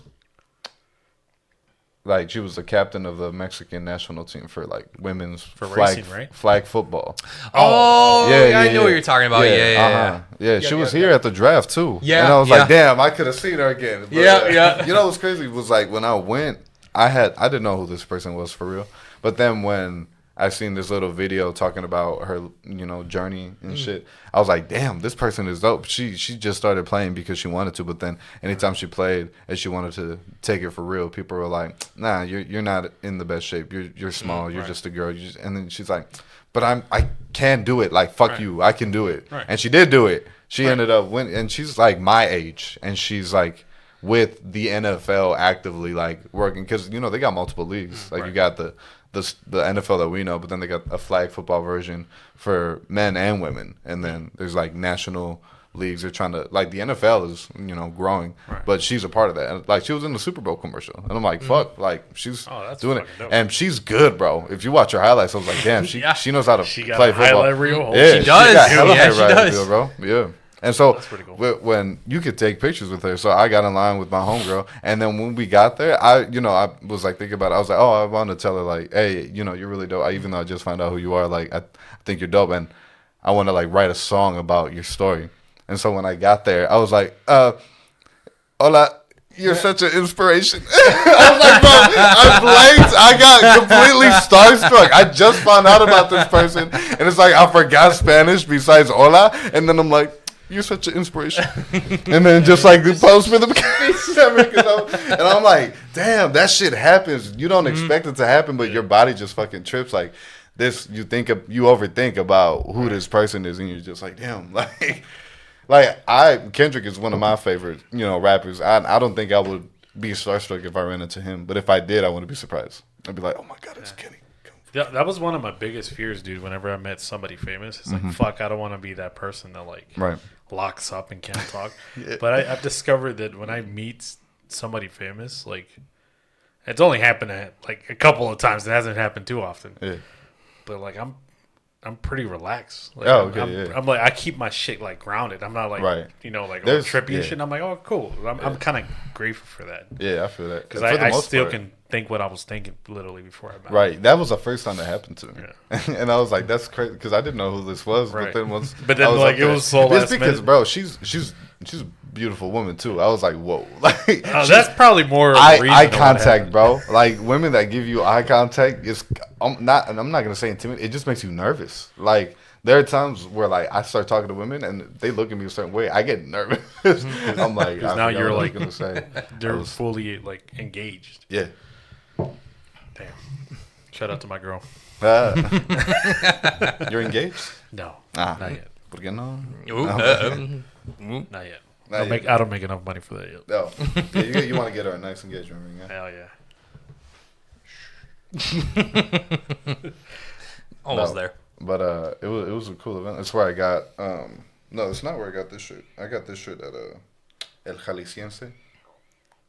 she was the captain of the Mexican national team for like women's racing, right? flag football. Oh, yeah, I know what you're talking about. Yeah. She was here at the draft too. Yeah, and I was like, damn, I could have seen her again. But, yeah. You know what's crazy was like when I went, I didn't know who this person was for real. But then when I seen this little video talking about her, journey and shit. I was like, damn, this person is dope. She just started playing because she wanted to, but then anytime she played and she wanted to take it for real, people were like, nah, you're not in the best shape. You're small. You're just a girl. And then she's like, but I can do it. Like, fuck you. I can do it. Right. And she did do it. She ended up winning, and she's like my age, and she's like with the NFL actively like working because they got multiple leagues. Like you got the NFL that we know, but then they got a flag football version for men and women, and then there's like national leagues. They're trying to the NFL is growing, but she's a part of that. And like she was in the Super Bowl commercial, and I'm like, fuck, like she's doing it, dope. And she's good, bro. If you watch her highlights, I was like, damn, she knows how to play football. Reel. Yeah, she does. She does, bro. Yeah. And so that's pretty cool. when you could take pictures with her, so I got in line with my homegirl, and then when we got there, I was like thinking about it. I was like, oh, I want to tell her like, hey, you're really dope. Even though I just found out who you are, like I think you're dope, and I want to like write a song about your story. And so when I got there, I was like, hola. You're such an inspiration. I was like, bro, I blanked. I got completely starstruck. I just found out about this person, and it's like I forgot Spanish besides hola, and then I'm like, you're such an inspiration. And then just like the post for the and I'm like, damn, that shit happens. You don't expect it to happen, but your body just fucking trips. Like this, you overthink about who this person is, and you're just like, damn, Kendrick is one of my favorite, rappers. I don't think I would be starstruck if I ran into him, but if I did, I wouldn't be surprised. I'd be like, oh my god, it's Kenny. That was one of my biggest fears, dude. Whenever I met somebody famous, it's like, fuck, I don't want to be that person that locks up and can't talk. Yeah. But I've discovered that when I meet somebody famous, like it's only happened like a couple of times. It hasn't happened too often. Yeah. But like I'm pretty relaxed. Like, I'm like I keep my shit like grounded. I'm not like all trippy and shit. I'm like, oh, cool. I'm kind of grateful for that. Yeah, I feel that because I still can think what I was thinking literally before I met. Right, that was the first time that happened to me, and I was like, that's crazy because I didn't know who this was. Right. But then it was so last because minute. Bro, she's a beautiful woman too. I was like, whoa, that's probably more eye contact, bro. Like women that give you eye contact is I'm not gonna say intimidating. It just makes you nervous. Like there are times where like I start talking to women and they look at me a certain way. I get nervous. I'm like, now you're like gonna say they're fully like engaged. Yeah. Damn. Shout out to my girl. You're engaged? No, not yet. ¿Por qué no? Not yet. I don't make enough money for that yet. No. Yeah, you want to get her a nice engagement ring, Hell yeah. Almost there. But it was a cool event. That's where I got no, it's not where I got this shirt. I got this shirt at El Jalisciense.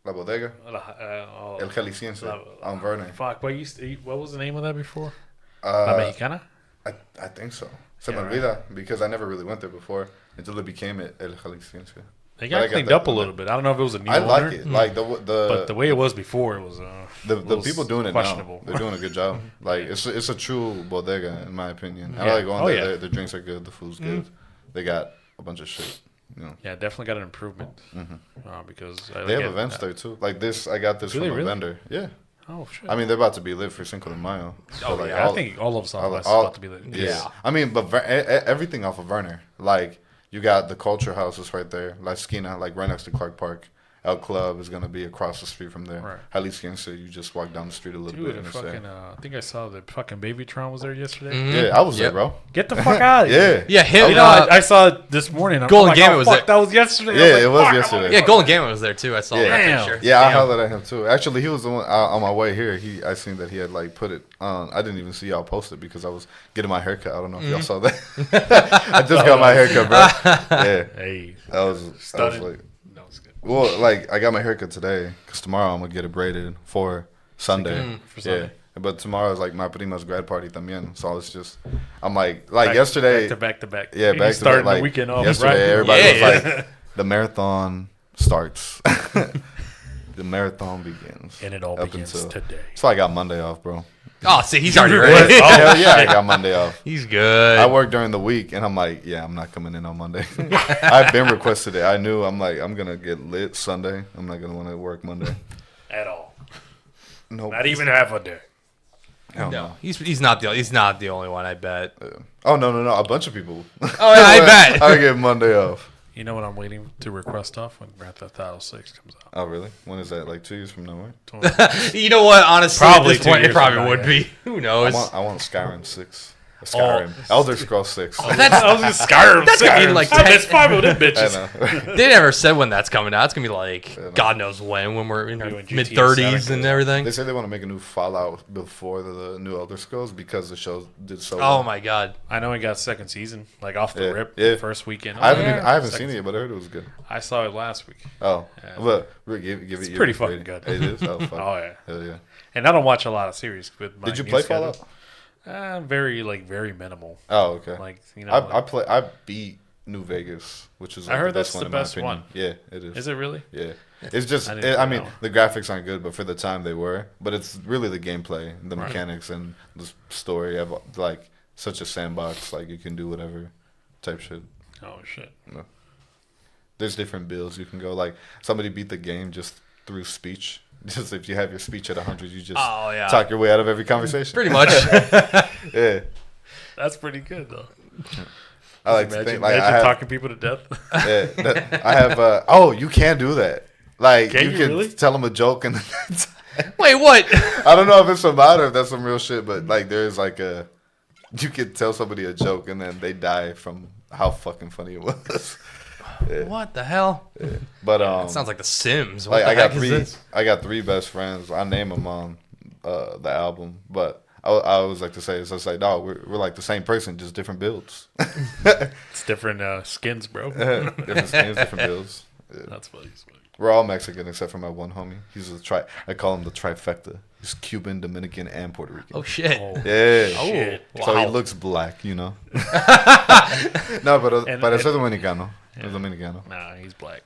La Bodega. El Jalisciense on Vernon. Fuck, what was the name of that before? La Mexicana? I think so. Se me olvida because I never really went there before until it became El Jalisciense. They got cleaned up a little bit. I don't know if it was a new owner. I like it. Like but the way it was before, it was the people doing it now. They're doing a good job. Like it's a true bodega in my opinion. I like going there. The drinks are good. The food's good. They got a bunch of shit. Yeah, definitely got an improvement. Because they have events there too. Like this, I got this from a vendor. Yeah. Oh shit. I mean, they're about to be lit for Cinco de Mayo. So I think all of South West is about to be lit. Yeah. I mean, but everything off of Werner. Like you got the Culture House is right there, La Esquina, like right next to Clark Park. El Club is gonna be across the street from there. Right. Jalisciense, you just walk down the street a little bit. And I think I saw the fucking Babytron was there yesterday. Mm-hmm. Yeah, I was there, bro. Get the fuck out of here. Yeah, him. I saw it this morning. Golden Gambit was there. That was yesterday. Yeah, it was yesterday. Yeah, Golden Gambit was there too. I saw that picture. Yeah, I hollered at him too. Actually, he was the one on my way here. I seen that he had like put it on. I didn't even see y'all post it because I was getting my haircut. I don't know if y'all saw that. I just got my haircut, bro. Yeah. Hey, that was like. Well, like I got my haircut today because tomorrow I'm gonna get it braided for Sunday. But tomorrow is like my prima's grad party también. So it's just I'm like yesterday back to back. Yeah, back to back. Like the weekend off. Yesterday, everybody was like, the marathon starts. The marathon begins, and it all begins today. So I got Monday off, bro. Oh, see, he's already ready. Hell yeah, I got Monday off. He's good. I work during the week, and I'm like, yeah, I'm not coming in on Monday. I've been requested it. I knew. I'm like, I'm gonna get lit Sunday. I'm not gonna want to work Monday at all. No, not even half a day. No, he's not the only one. I bet. Oh no, a bunch of people. Oh, yeah, I bet. I get Monday off. You know what I'm waiting to request off when Grand Theft Auto 6 comes out. Oh, really? When is that? Like 2 years from now, right? You know what? Honestly, probably at this point, it probably would be. Who knows? I want Skyrim 6. Elder Scrolls 6. Oh, that's Skyrim. That's gonna be like 10. That's 5 of them bitches. They never said when that's coming out. It's gonna be like God knows when we're in our mid-30s and everything. They say they want to make a new Fallout before the new Elder Scrolls because the show did so well. Oh my God! I know it got second season, like off the rip, the first weekend. I haven't seen it yet, but I heard it was good. I saw it last week. Oh, but give it. It's pretty fucking good. It is. Oh, fuck. Oh yeah. Hell yeah. And I don't watch a lot of series. Did you play Fallout? Very minimal. Oh, okay. Like I beat New Vegas, which is I heard that's the best one. Yeah, it is. Is it really? Yeah. It's just, I mean, the graphics aren't good, but for the time they were. But it's really the gameplay, the mechanics, and the story of like such a sandbox. Like you can do whatever type shit. Oh shit. No. There's different builds you can go. Like somebody beat the game just through speech. Just if you have your speech at 100, you just talk your way out of every conversation. Pretty much. Yeah. That's pretty good though. I like to think like I have, talking people to death. Yeah, I have. You can do that. Like you can really? tell them a joke and. Wait, what? I don't know if it's a mod or if that's some real shit, but like there's like you could tell somebody a joke and then they die from how fucking funny it was. Yeah. What the hell? Yeah. But it sounds like The Sims. What like the I got three best friends. I name them on the album, but I always like to say it's just like no, we're like the same person, just different builds. It's different skins, bro. Different skins, different builds. Yeah. That's funny. We're all Mexican except for my one homie. He's I call him the trifecta. He's Cuban, Dominican, and Puerto Rican. Oh shit! Yeah. Oh shit! So he looks black, you know. No, but parece dominicano. Yeah. Dominicano. Nah, he's black.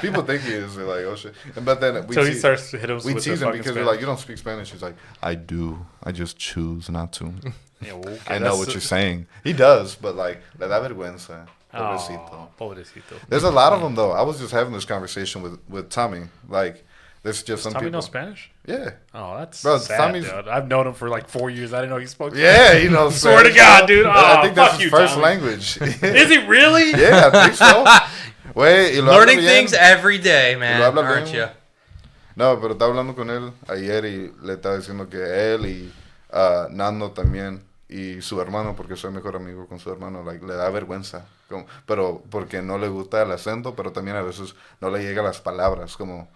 People think he is. They're like, oh shit. But then he starts to hit him. We with tease the him because Spanish. we're like, you don't speak Spanish. He's like, I do. I just choose not to. Yeah, well, okay, I know what you're saying. He does, but like, le da vergüenza. Pobrecito. Pobrecito. There's a lot of them though. I was just having this conversation with Tommy. Like, there's just some Tommy people. know Spanish? Yeah. Oh, that's Bro, sad, dude. I've known him for like 4 years. I didn't know he spoke. Yeah, he knows. Swear to God, dude. Oh, I think that's his you, first Tommy. language. Is he really? Yeah, I think so. Wait, learning things every day, man. Aren't you? No, pero estaba hablando con él ayer y le estaba diciendo que él y Nando también y su hermano, porque soy mejor amigo con su hermano, like, le da vergüenza. Pero porque no le gusta el acento, pero también a veces no le llega las palabras, como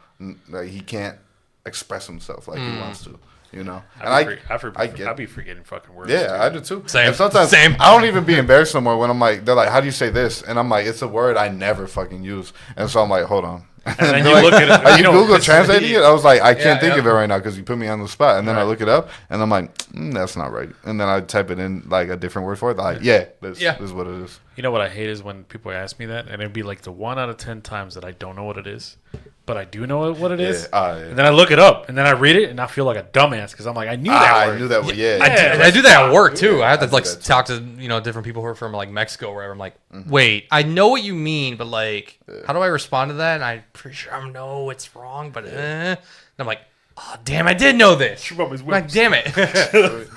like, he can't express himself like he wants to, you know. And I'd be forgetting fucking words. Yeah, dude. I do too. Same. And sometimes I don't even be embarrassed no more when I'm like, they're like, how do you say this? And I'm like, it's a word I never fucking use. And so I'm like, hold on. And then you look at it. Are you Google translating it? I was like, I can't think of it right now because you put me on the spot. And then I look it up, and I'm like, that's not right. And then I type it in like a different word for it. Like, this is what it is. You know what I hate is when people ask me that, and it'd be like the 1 out of 10 times that I don't know what it is, but I do know what it is. And then I look it up, and then I read it, and I feel like a dumbass because I'm like, I knew that word. I knew that word. Yeah. I do that at work too. I have to like talk to different people who are from like Mexico or wherever. I'm like, wait, I know what you mean, but like, how do I respond to that? And I'm pretty sure I know it's wrong, but and I'm like, oh damn, I did know this. Like, damn it.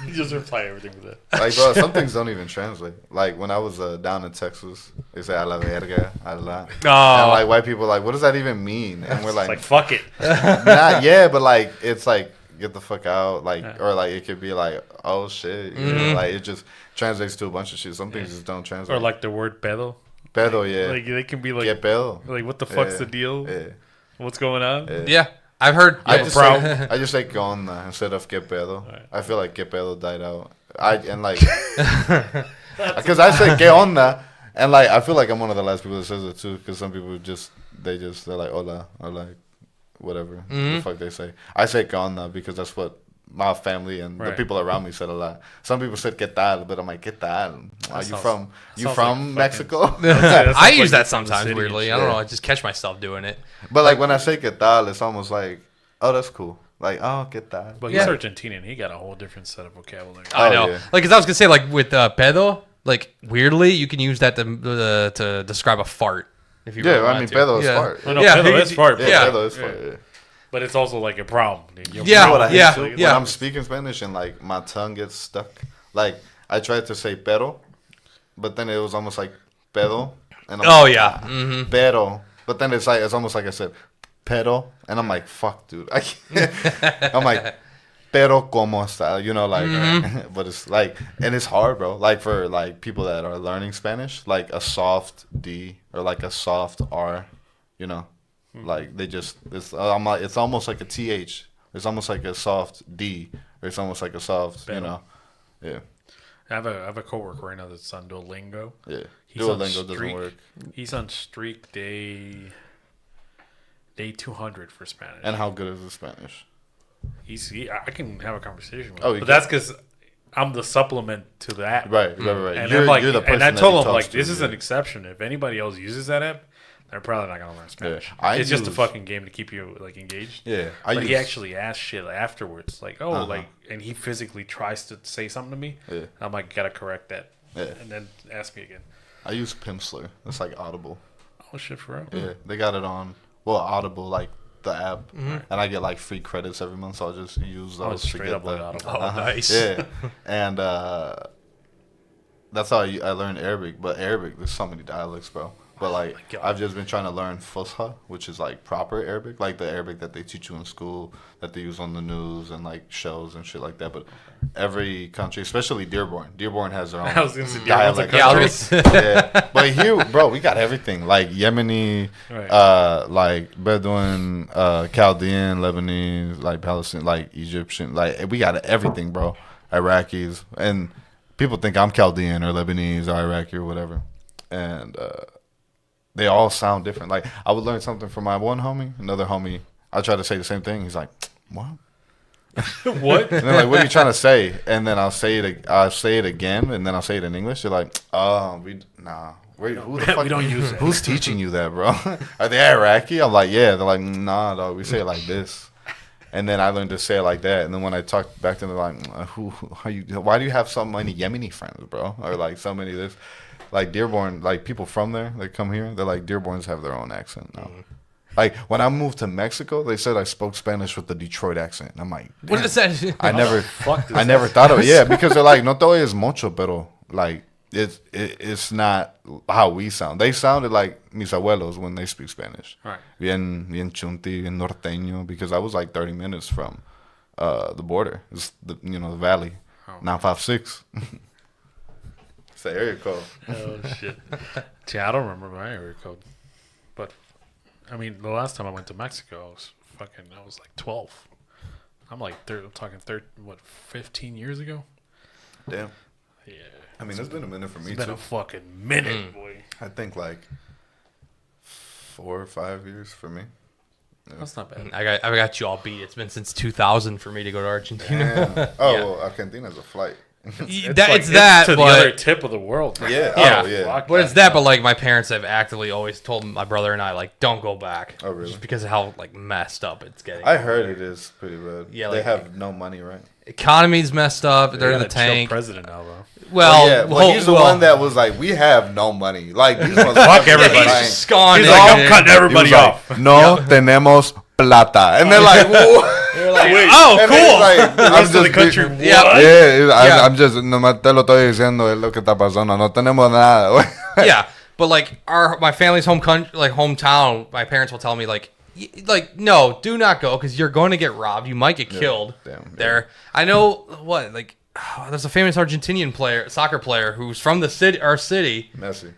You just reply everything with that. Like, bro, some things don't even translate. Like when I was down in Texas, they say "a la verga," "a la," and like white people are like, what does that even mean? And we're like, fuck it. But like it's like get the fuck out, like or like it could be like oh shit, you know, like it just translates to a bunch of shit. Some things just don't translate. Or like the word pedo. Pedo, yeah. Like they can be like, get pedo. Like what the fuck's the deal? Yeah. What's going on? Yeah. I've heard. I just say "que onda" instead of "que pedo." Right. I feel like "que pedo" died out. Because I say "que onda," and like I feel like I'm one of the last people that says it too. Because some people they're like "hola" or like whatever the fuck they say. I say "que onda" because that's what my family and the people around me said a lot. Some people said "que tal," but I'm like "que tal." Are you from like Mexico? I use that sometimes weirdly. I don't know. I just catch myself doing it. But like when I say "que tal," it's almost like, oh, that's cool. Like, oh, ¿qué tal? But he's Argentinian. He got a whole different set of vocabulary. I know. Yeah. Like, cause I was gonna say, like with pedo, like weirdly, you can use that to describe a fart. If you really I mean, pedo is fart. Oh, no, pedo is fart. Yeah, pedo is fart. Yeah. But it's also like a problem. You know what I hate too? When I'm speaking Spanish and like my tongue gets stuck. Like I tried to say pero, but then it was almost like pedo. And I'm pero. But then it's almost like I said pero, and I'm like, fuck, dude. I can't. I'm like, pero como está, you know, like, but it's like, and it's hard, bro. Like for like people that are learning Spanish, like a soft D or like a soft R, you know, like they just it's almost like a TH. It's almost like a soft D, or it's almost like a soft, you know, yeah. I have a coworker right now that's on Duolingo. Yeah, Duolingo doesn't work. He's on streak day 200 for Spanish. And how good is his Spanish? I can have a conversation with him. Oh, but that's because I'm the supplement to the app. Right. And You're like, the person and I told that him like, to, this is an exception. If anybody else uses that app, they're probably not gonna learn Spanish. Yeah. It's just a fucking game to keep you like engaged. Yeah, but he actually asked shit afterwards, like, like, and he physically tries to say something to me. Yeah. I'm like, gotta correct that. Yeah. And then ask me again. I use Pimsleur. It's like Audible. Oh shit, for real? Yeah, they got it on Audible, like the app, and I get like free credits every month, so I'll just use those to get that. Audible. Oh, nice. Yeah, and that's how I learned Arabic. But Arabic, there's so many dialects, bro. But like, I've just been trying to learn Fusha, which is like proper Arabic, like the Arabic that they teach you in school, that they use on the news and like shows and shit like that. But every country, especially Dearborn has their own dialect. Yeah, but here, bro, we got everything like Yemeni, like Bedouin, Chaldean, Lebanese, like Palestinian, like Egyptian, like we got everything, bro. Iraqis, and people think I'm Chaldean or Lebanese or Iraqi or whatever, and they all sound different. Like, I would learn something from my one homie, another homie. I try to say the same thing. He's like, "What? What?" And they're like, "What are you trying to say?" And then I'll say it again, and then I'll say it in English. They're like, "Oh, who the fuck? We don't use it. Who's teaching you that, bro? Are they Iraqi?" I'm like, "Yeah." They're like, "Nah, dog. We say it like this." And then I learned to say it like that. And then when I talk back to them, they're like, "Who are you? Why do you have so many Yemeni friends, bro? Or like so many this?" Like Dearborn, like people from there that come here, they're like Dearborns have their own accent now. Like when I moved to Mexico, they said I spoke Spanish with the Detroit accent. And I'm like, what is that? I never thought of it. Yeah, because they're like, no te oyes mucho, pero like it's not how we sound. They sounded like mis abuelos when they speak Spanish. Right. Bien chunti, bien norteño. Because I was like 30 minutes from the border. It's the valley. 956. The area code. Oh shit! See, I don't remember my area code, but I mean, the last time I went to Mexico, I was like 12. I'm like, I'm talking 15 years ago. Damn. Yeah. I mean, it's been a minute for me too. It's been a fucking minute, boy. I think like 4 or 5 years for me. Yeah. That's not bad. I got you all beat. It's been since 2000 for me to go to Argentina. Well, Argentina's a flight. It's that to the other tip of the world. Yeah. But it's that. But like my parents have actively always told my brother and I, like, don't go back. Oh really? Just because of how like messed up it's getting. I heard it is pretty bad. Yeah, they have no money, right? Economy's messed up. They're in the tank. President now, though. Well, he's the one that was like, we have no money. Like these ones fuck everybody. He's gone. He's like, I'm cutting everybody off. Like, no tenemos plata, and they're like, whoa. They're like, oh, and cool. Like, the rest of the country. I'm just, nomás te lo estoy diciendo, es lo que está pasando. No tenemos nada. Yeah, but like my family's hometown, my parents will tell me like, no, do not go because you're going to get robbed. You might get killed there. I know there's a famous Argentinian soccer player who's from our city. Messi.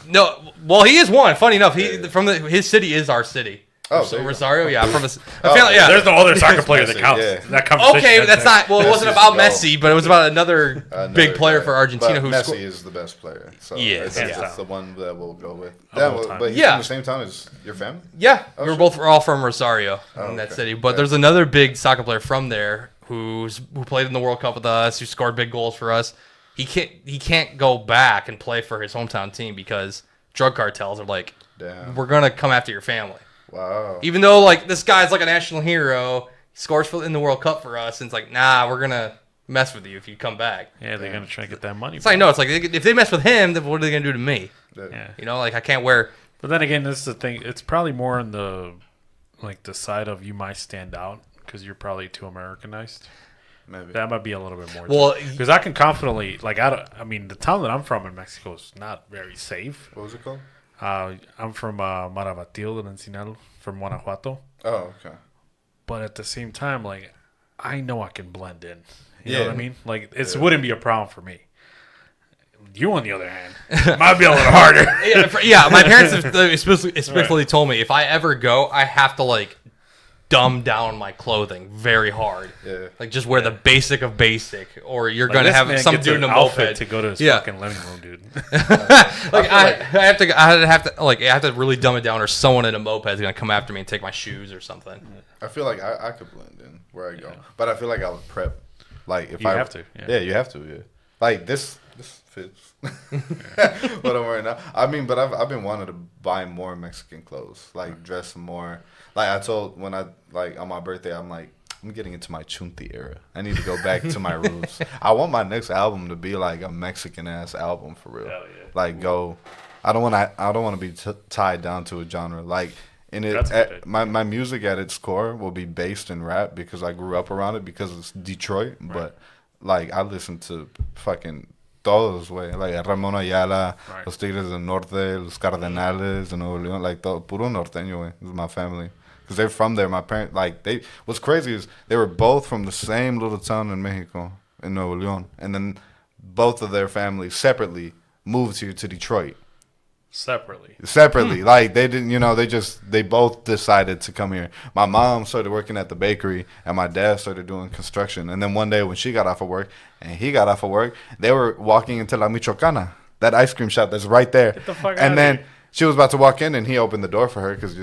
No, well, he is one. Funny enough, his city is our city. Oh, so Rosario, from There's no other soccer player that counts. Yeah. That conversation. Okay, that's not. Well, it wasn't about Messi, but it was about another big player for Argentina. But Messi is the best player. So it's the one that we'll go with. But he's from the same town as your family. Yeah, we're all from Rosario in that city. But there's another big soccer player from there who played in the World Cup with us, who scored big goals for us. He can't go back and play for his hometown team because drug cartels are like, we're gonna come after your family. Wow. Even though like this guy's like a national hero, he scores in the World Cup for us, and it's like, nah, we're gonna mess with you if you come back. Yeah, they're gonna try to get that money. It's like, no, it's like if they mess with him, then what are they gonna do to me? Yeah. Like I can't wear. But then again, this is the thing. It's probably more on the side of you might stand out because you're probably too Americanized. Maybe that might be a little bit more. Well, because I can confidently I mean, the town that I'm from in Mexico is not very safe. What was it called? I'm from Marabatil del Encinal, from Guanajuato. Oh, okay. But at the same time, like, I know I can blend in. You know what I mean? Like, it wouldn't be a problem for me. You, on the other hand, might be a little harder. My parents have especially told me if I ever go, I have to like dumb down my clothing very hard. Yeah. Like just wear the basic of basic, or you're gonna have some dude in a moped to go to his fucking living room, dude. I have to really dumb it down, or someone in a moped is gonna come after me and take my shoes or something. I feel like I could blend in where I go, but I feel like I would prep Like if you have to. Yeah, you have to. Yeah. Like this fits what I'm wearing now. I mean, but I've been wanting to buy more Mexican clothes, like dress more. Like I told when I like on my birthday, I'm like, I'm getting into my chunti era. I need to go back to my roots. I want my next album to be like a Mexican ass album for real. Hell yeah. Like go. I don't want to be tied down to a genre. Like in it, my music at its core will be based in rap because I grew up around it because it's Detroit. Right. But like I listen to fucking todos, güey. Like Ramon Ayala, Los Tigres del Norte, Los Cardenales, de Nuevo León. Like todo puro norteño, güey. This is my family. Because they're from there. My parents, like, what's crazy is they were both from the same little town in Mexico, in Nuevo León. And then both of their families separately moved here to Detroit. Separately. Like, they didn't, they both decided to come here. My mom started working at the bakery, and my dad started doing construction. And then one day when she got off of work, and he got off of work, they were walking into La Michoacana, that ice cream shop that's right there. Get the fuck out and of then here. She was about to walk in, and he opened the door for her because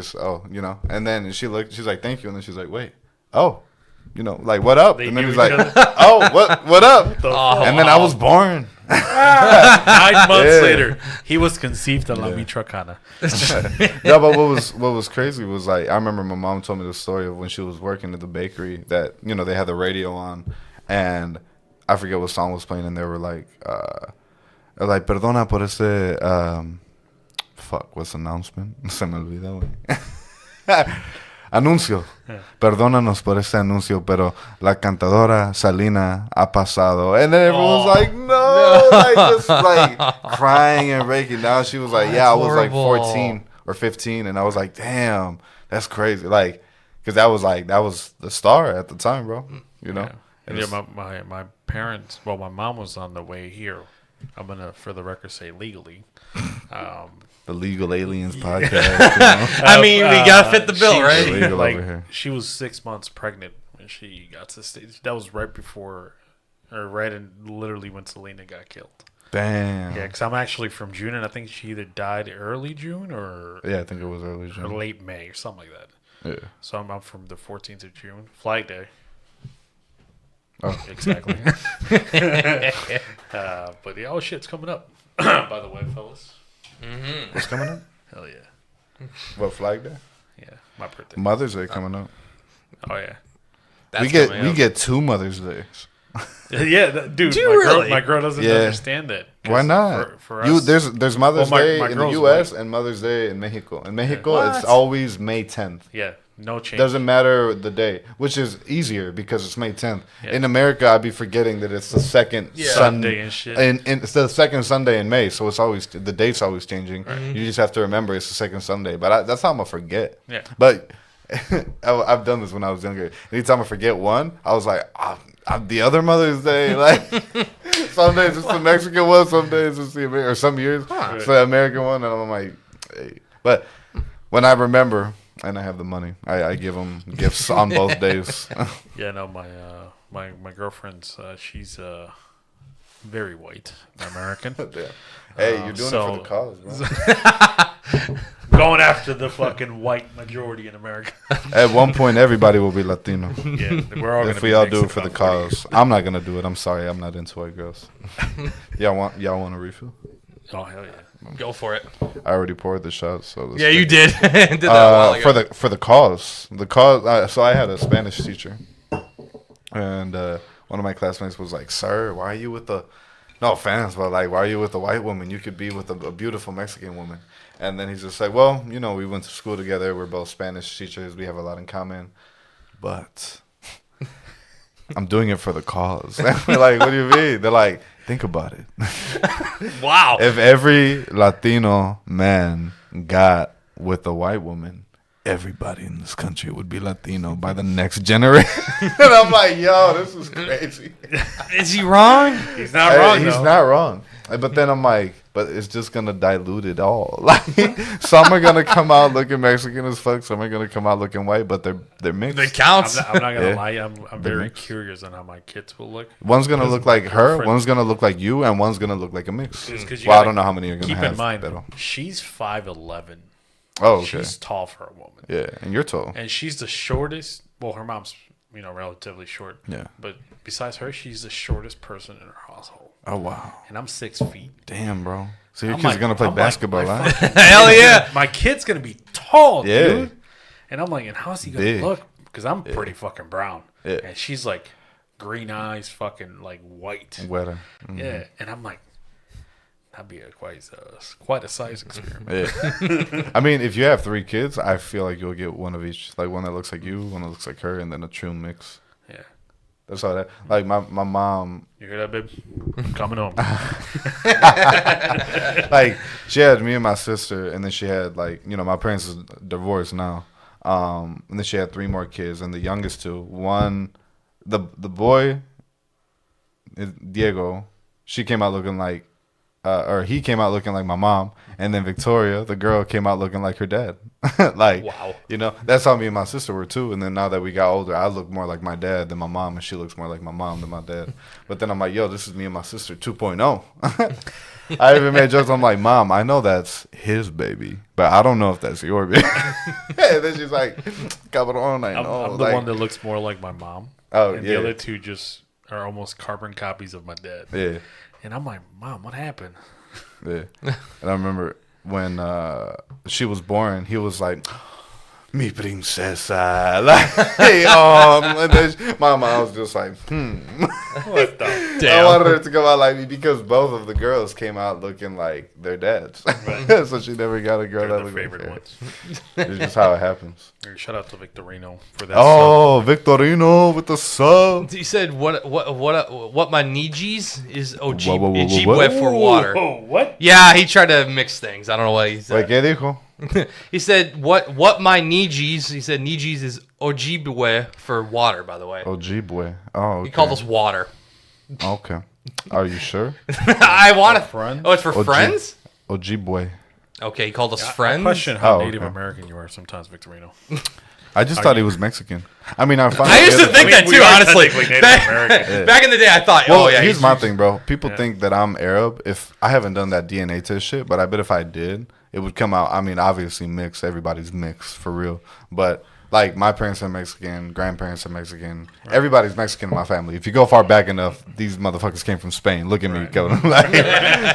And then she looked. She's like, "Thank you." And then she's like, "Wait, like what up?" And then he's like, "Oh, what up?" And then I was born. 9 months later, he was conceived in La Michoacana. No, but what was crazy was like I remember my mom told me the story of when she was working at the bakery that they had the radio on, and I forget what song was playing, and they were like "Perdona por este." Fuck, what's announcement? Se me olvida, güey. Anuncio. Perdónanos por este anuncio, pero la cantadora Salina ha pasado. And then everyone's like, no. Like, just like crying and breaking down. She was like, I was like 14 or 15. And I was like, damn, that's crazy. Like, because that was the star at the time, bro. Yeah, my parents, my mom was on the way here. I'm going to, for the record, say legally. The Legal Aliens podcast. I mean, we gotta fit the bill, right? She was 6 months pregnant when she got to the stage. That was right before, and literally when Selena got killed. Damn. Yeah, because I'm actually from June, and I think she either died early June or I think it was early June, or late May or something like that. Yeah. So I'm from the 14th of June, Flag Day. Oh, exactly. But shit's coming up. By the way, fellas. Mm-hmm. What's coming up? Hell yeah. What, Flag Day? Yeah, my birthday. Mother's Day coming up. Oh yeah. We get 2 Mother's Days. Yeah, dude. My girl doesn't understand that. Why not? For us, there's Mother's Day in the U.S. and Mother's Day in Mexico. In Mexico, it's always May 10th. Yeah, no change. Doesn't matter the day, which is easier because it's May 10th. Yeah. In America, I'd be forgetting that it's the second Sunday and shit. And it's the second Sunday in May, so it's always the date's always changing. Right. You just have to remember it's the second Sunday. But that's how I'm gonna forget. Yeah. But I've done this when I was younger. Anytime I forget one, I was like, the other Mother's Day. Like some days it's the Mexican one, some days it's the American, or some years it's the American one, and I'm like, hey. But when I remember and I have the money, I give them gifts on both days. Yeah, no, my girlfriend's she's very white American. Hey, you're doing it for the cause, bro. Going after the fucking white majority in America. At one point, everybody will be Latino. Yeah, we're all if we all do it for the cause. I'm not gonna do it. I'm sorry, I'm not into white girls. y'all want a refill? Oh hell yeah, go for it. I already poured the shots. So you did. Did that a while ago. For the cause. So I had a Spanish teacher, and one of my classmates was like, "Sir, why are you with the?" No offense, but like, why are you with a white woman? You could be with a beautiful Mexican woman. And then he's just like, well, we went to school together. We're both Spanish teachers. We have a lot in common. But I'm doing it for the cause. We're like, what do you mean? They're like, think about it. Wow. If every Latino man got with a white woman, everybody in this country would be Latino by the next generation. And I'm like, yo, this is crazy. Is he wrong? He's not wrong. He's not wrong. But then I'm like, but it's just gonna dilute it all. Like some are gonna come out looking Mexican as fuck, some are gonna come out looking white, but they're mixed. It counts. I'm not gonna lie. I'm very curious on how my kids will look. One's gonna look like her, one's gonna look like you, and one's gonna look like a mix. Well, I don't know how many you're gonna have. Keep in mind, she's 5'11". Oh, okay. She's tall for a woman. Yeah, and you're tall. And she's the shortest. Well, her mom's, relatively short. Yeah. But besides her, she's the shortest person in her household. Oh wow. And I'm 6 feet. Damn, bro. So your kid's gonna play basketball, like, huh? Hell yeah. My kid's gonna be tall, Yeah. dude. And I'm like, and how's he gonna Big. look? Because I'm pretty fucking brown. Yeah. And she's like green eyes, fucking like white. Weather. Yeah. And I'm like, that'd be quite a size experiment. Yeah. I mean, if you have 3 kids, I feel like you'll get one of each. Like one that looks like you, one that looks like her, and then a true mix. Yeah. That's all that. Like my mom. You hear that, babe? I'm coming home. Like she had me and my sister, and then she had like my parents is divorced now. And then she had 3 more kids, and the youngest 2, one, the boy, Diego, she came out looking like. Or he came out looking like my mom, and then Victoria, the girl, came out looking like her dad. Like, wow, that's how me and my sister were too. And then now that we got older, I look more like my dad than my mom, and she looks more like my mom than my dad. But then I'm like, yo, this is me and my sister 2.0. I even made jokes. I'm like, Mom, I know that's his baby, but I don't know if that's your baby. And then she's like, Cabron, I know. I'm the one that looks more like my mom. Oh, and yeah. the other 2 just are almost carbon copies of my dad. Yeah. And I'm like, Mom, what happened? Yeah. And I remember when she was born, he was like, mi princesa. Like, and then my mom was just like, What the I wanted her to come out like me because both of the girls came out looking like their dads. Right. So she never got a girl that looked like her. ones. It's just how it happens. Shout out to Victorino for that. Oh, Victorino with the sub. He said what my Nijis is What? Ojibwe for water. Oh, what? Yeah, he tried to mix things. I don't know what he said. Wait, ¿qué dijo? He said what my Nijis. He said Nijis is Ojibwe for water. By the way, Ojibwe. Oh, okay. he called us water. Okay. Are you sure? I want to. friends? Oh, it's for friends. Ojibwe. Okay, he called us I friends. question how Oh, Native okay. American you are sometimes, Victorino. I just thought he was Mexican. I mean, I used to think that we too, are honestly. technically Native Back, American. back in the day, I thought, Well, oh yeah. here's he's my thing, bro. People Yeah. think that I'm Arab. If I haven't done that DNA test shit, but I bet if I did, it would come out. I mean, obviously mixed. Everybody's mixed for real. But like my parents are Mexican, grandparents are Mexican. Right. Everybody's Mexican in my family. If you go far back enough, these motherfuckers came from Spain. Look at me, Kevin. Like,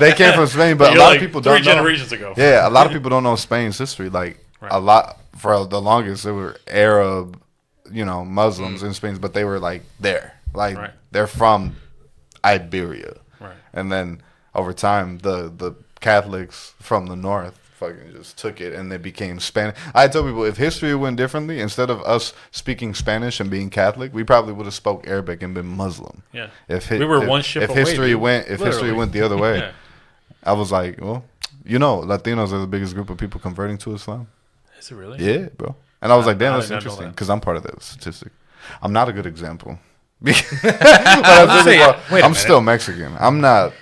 they came from Spain, but a lot of people don't know. 3 generations ago. Yeah, a lot of people don't know Spain's history. Like Right. a lot for the longest, they were Arab, Muslims in Spain, but they were like there, like Right. they're from Iberia, Right. and then over time, the Catholics from the north fucking just took it and they became Spanish. I tell people if history went differently, instead of us speaking Spanish and being Catholic, we probably would have spoke Arabic and been Muslim. Yeah. We were one ship If away, history dude. went, if history Literally. went the other way, Yeah. I was like, well, Latinos are the biggest group of people converting to Islam. Is it really? Yeah, bro. And I was like, damn, I that's did not know interesting that. because I'm part of that statistic. I'm not a good example. But I think, well, wait a I'm minute. still Mexican. I'm not.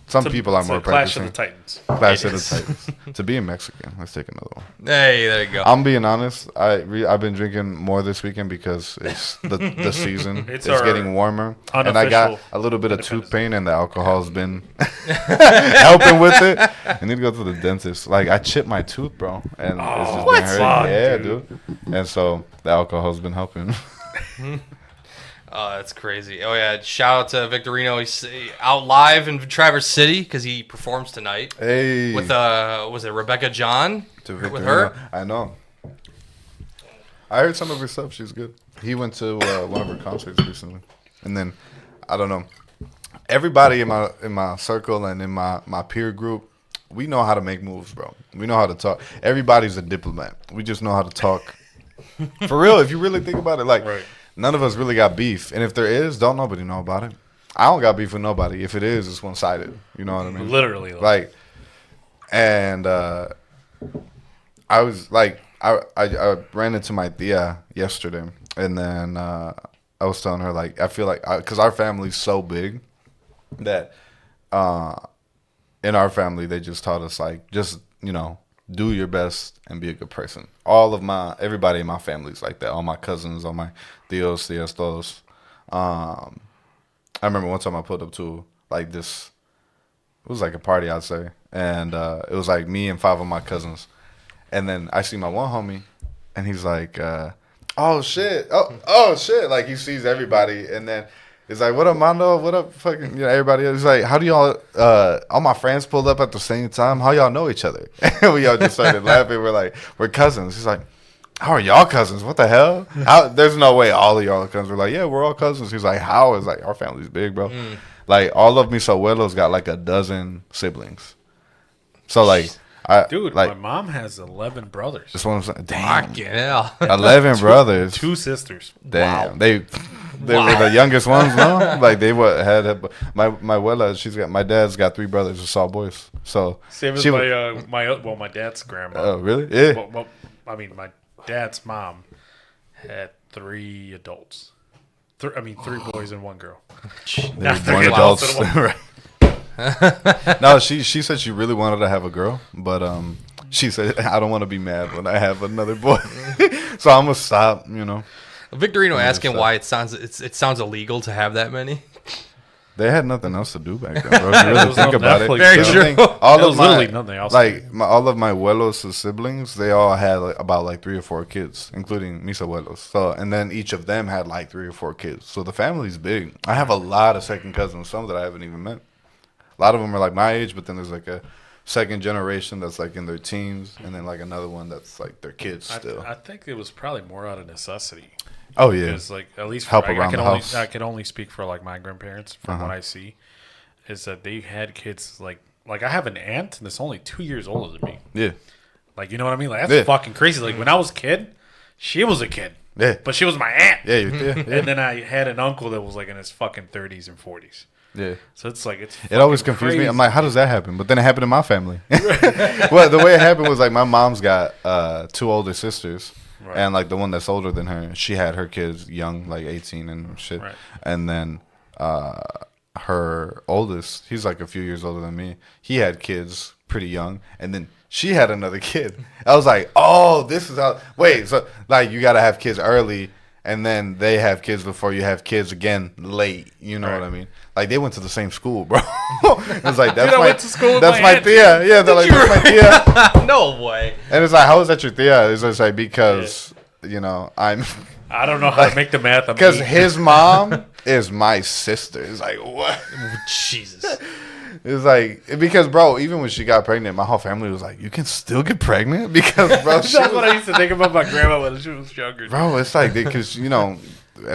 Some people are It's more a Clash of practicing. the Titans. Clash of It the is. Titans. To be a Mexican, let's take another one. Hey, there you go. I'm being honest. I've been drinking more this weekend because it's the season. It's It's our getting warmer, and I got unofficial a little bit of tooth Independence pain, and the alcohol's been helping with it. I need to go to the dentist. Like I chipped my tooth, bro, and it's just been hurting. Fuck, Yeah, dude. dude. And so the alcohol's been helping. Oh, that's crazy. Oh yeah, shout out to Victorino. He's out live in Traverse City because he performs tonight Hey, with was it Rebecca John to with Victorino. her? I know. I heard some of her stuff. She's good. He went to one of her concerts recently, and then I don't know. Everybody in my circle and in my peer group, we know how to make moves, bro. We know how to talk. Everybody's a diplomat. We just know how to talk. For real, if you really think about it, like Right. none of us really got beef, and if there is, don't nobody know about it. I don't got beef with nobody. If it is, it's one sided. You know what I mean? Literally. Like, and I was like, I ran into my tia yesterday, and then I was telling her like I feel like because our family's so big that in our family they just taught us like just do your best and be a good person. Everybody in my family's like that. All my cousins, all my tios, tias, todos. I remember one time I pulled up to like this. It was like a party, I'd say, and it was like me and 5 of my cousins. And then I see my one homie, and he's like, Oh shit! Oh shit! Like he sees everybody, and then it's like, "What up, Mando? What up, fucking everybody?" He's like, "How do y'all? All my friends pulled up at the same time. How y'all know each other?" And we all just started laughing. We're like, "We're cousins." He's like, "How are y'all cousins? What the hell? There's no way all of y'all are cousins." We're like, "Yeah, we're all cousins." He's like, "How?" It's like, our family's big, bro. Like all of mis abuelos got like a dozen siblings. So like. Dude, like, my mom has 11 brothers. That's what I'm saying. Damn. Fucking hell. 11 brothers. 2 sisters. Damn. Wow. They were the youngest ones, no? Like they had my abuela, my dad's got 3 brothers, it's all boys. So same as my dad's grandma. Oh, really? Yeah. Well, I mean, my dad's mom had 3 adults. 3 boys and 1 girl. They were born adults. Right. No, she said she really wanted to have a girl, but she said I don't want to be mad when I have another boy, so I'm gonna stop. Victorino asking why it sounds illegal to have that many. They had nothing else to do back then, bro. If you really think about it. Very true. Nothing else. All of my abuelos' siblings, they all had about 3 or 4 kids, including mis abuelos. So, and then each of them had 3 or 4 kids. So the family's big. I have a lot of second cousins, some that I haven't even met. A lot of them are my age, but then there's a second generation that's in their teens, and then another one that's their kids still. I think it was probably more out of necessity. Oh yeah, because at least help around the house. I can only speak for my grandparents from what I see, is that they had kids like I have an aunt that's only 2 years older than me. Yeah, you know what I mean? That's fucking crazy. When I was a kid, she was a kid. Yeah, but she was my aunt. Yeah. And then I had an uncle that was in his fucking 30s and 40s. Yeah. So it's it always confused me. I'm like, how does that happen? But then it happened in my family. Well, the way it happened was my mom's got 2 older sisters. Right. And the one that's older than her, she had her kids young, 18 and shit. Right. And then her oldest, he's a few years older than me. He had kids pretty young. And then she had another kid. I was like, oh, this is how. Wait, so you got to have kids early. And then they have kids before you have kids again late. You know what I mean? They went to the same school, bro. It's that's I went to school with that's my tia. Yeah, they're that's my tia. No way. And it's how is that your tia? It's just because I'm. I don't know how to make the math. Because his mom is my sister. It's what? Jesus. It's because, bro, even when she got pregnant, my whole family was you can still get pregnant? Because, bro, that's what I used to think about my grandma when she was younger. Bro, it's because,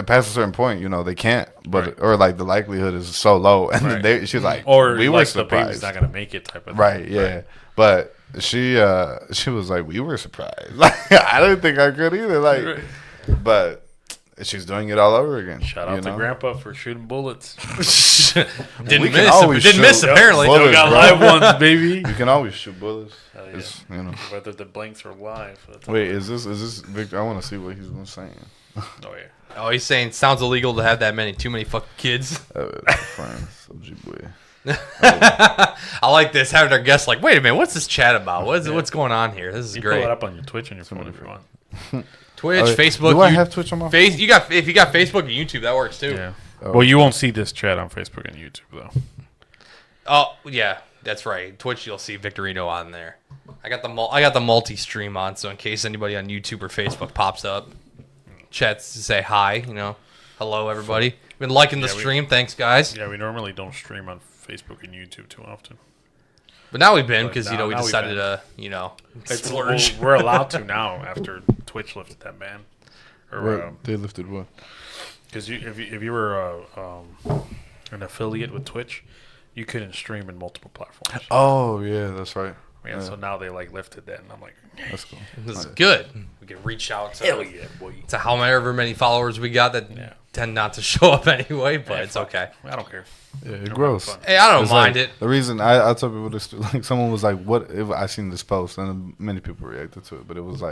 past a certain point, they can't. But, or the likelihood is so low. And she was or we were the surprised. baby's not going to make it type of thing. Right, yeah. Right. But she was we were surprised. I didn't think I could either. But she's doing it all over again. Shout out to Grandpa for shooting bullets. Didn't miss apparently. Bullets, got live ones, baby. You can always shoot bullets. Yeah. Whether the blanks are live. Wait, is this Victor? I want to see what he's been saying. Oh yeah. Oh, he's saying sounds illegal to have that many. Too many fucking kids. I like this. Having our guests wait a minute, what's this chat about? What's going on here? This is great. Pull it up on your Twitch and your phone if you want. Twitch, Facebook. Do I have Twitch on my phone? If you got Facebook and YouTube, that works too. Yeah. Well, you won't see this chat on Facebook and YouTube though. Oh yeah, that's right. Twitch, you'll see Victorino on there. I got the multi-stream on, so in case anybody on YouTube or Facebook pops up, chats to say hi. Hello everybody. Been liking the stream. Thanks guys. Yeah, we normally don't stream on Facebook and YouTube too often. But now we've been because we decided to splurge. We're allowed to now after Twitch lifted that ban. They lifted what? Because if you were an affiliate with Twitch, you couldn't stream in multiple platforms. Oh yeah, that's right. Yeah, so now they lifted that, and I'm like, that's cool. This is good. We can reach out to hell yeah, boy. To however many followers we got that tend not to show up anyway, but it's okay. I don't care. Yeah, it's gross. Hey, I don't mind it. The reason I tell people this, someone was what if I seen this post, and many people reacted to it, but it was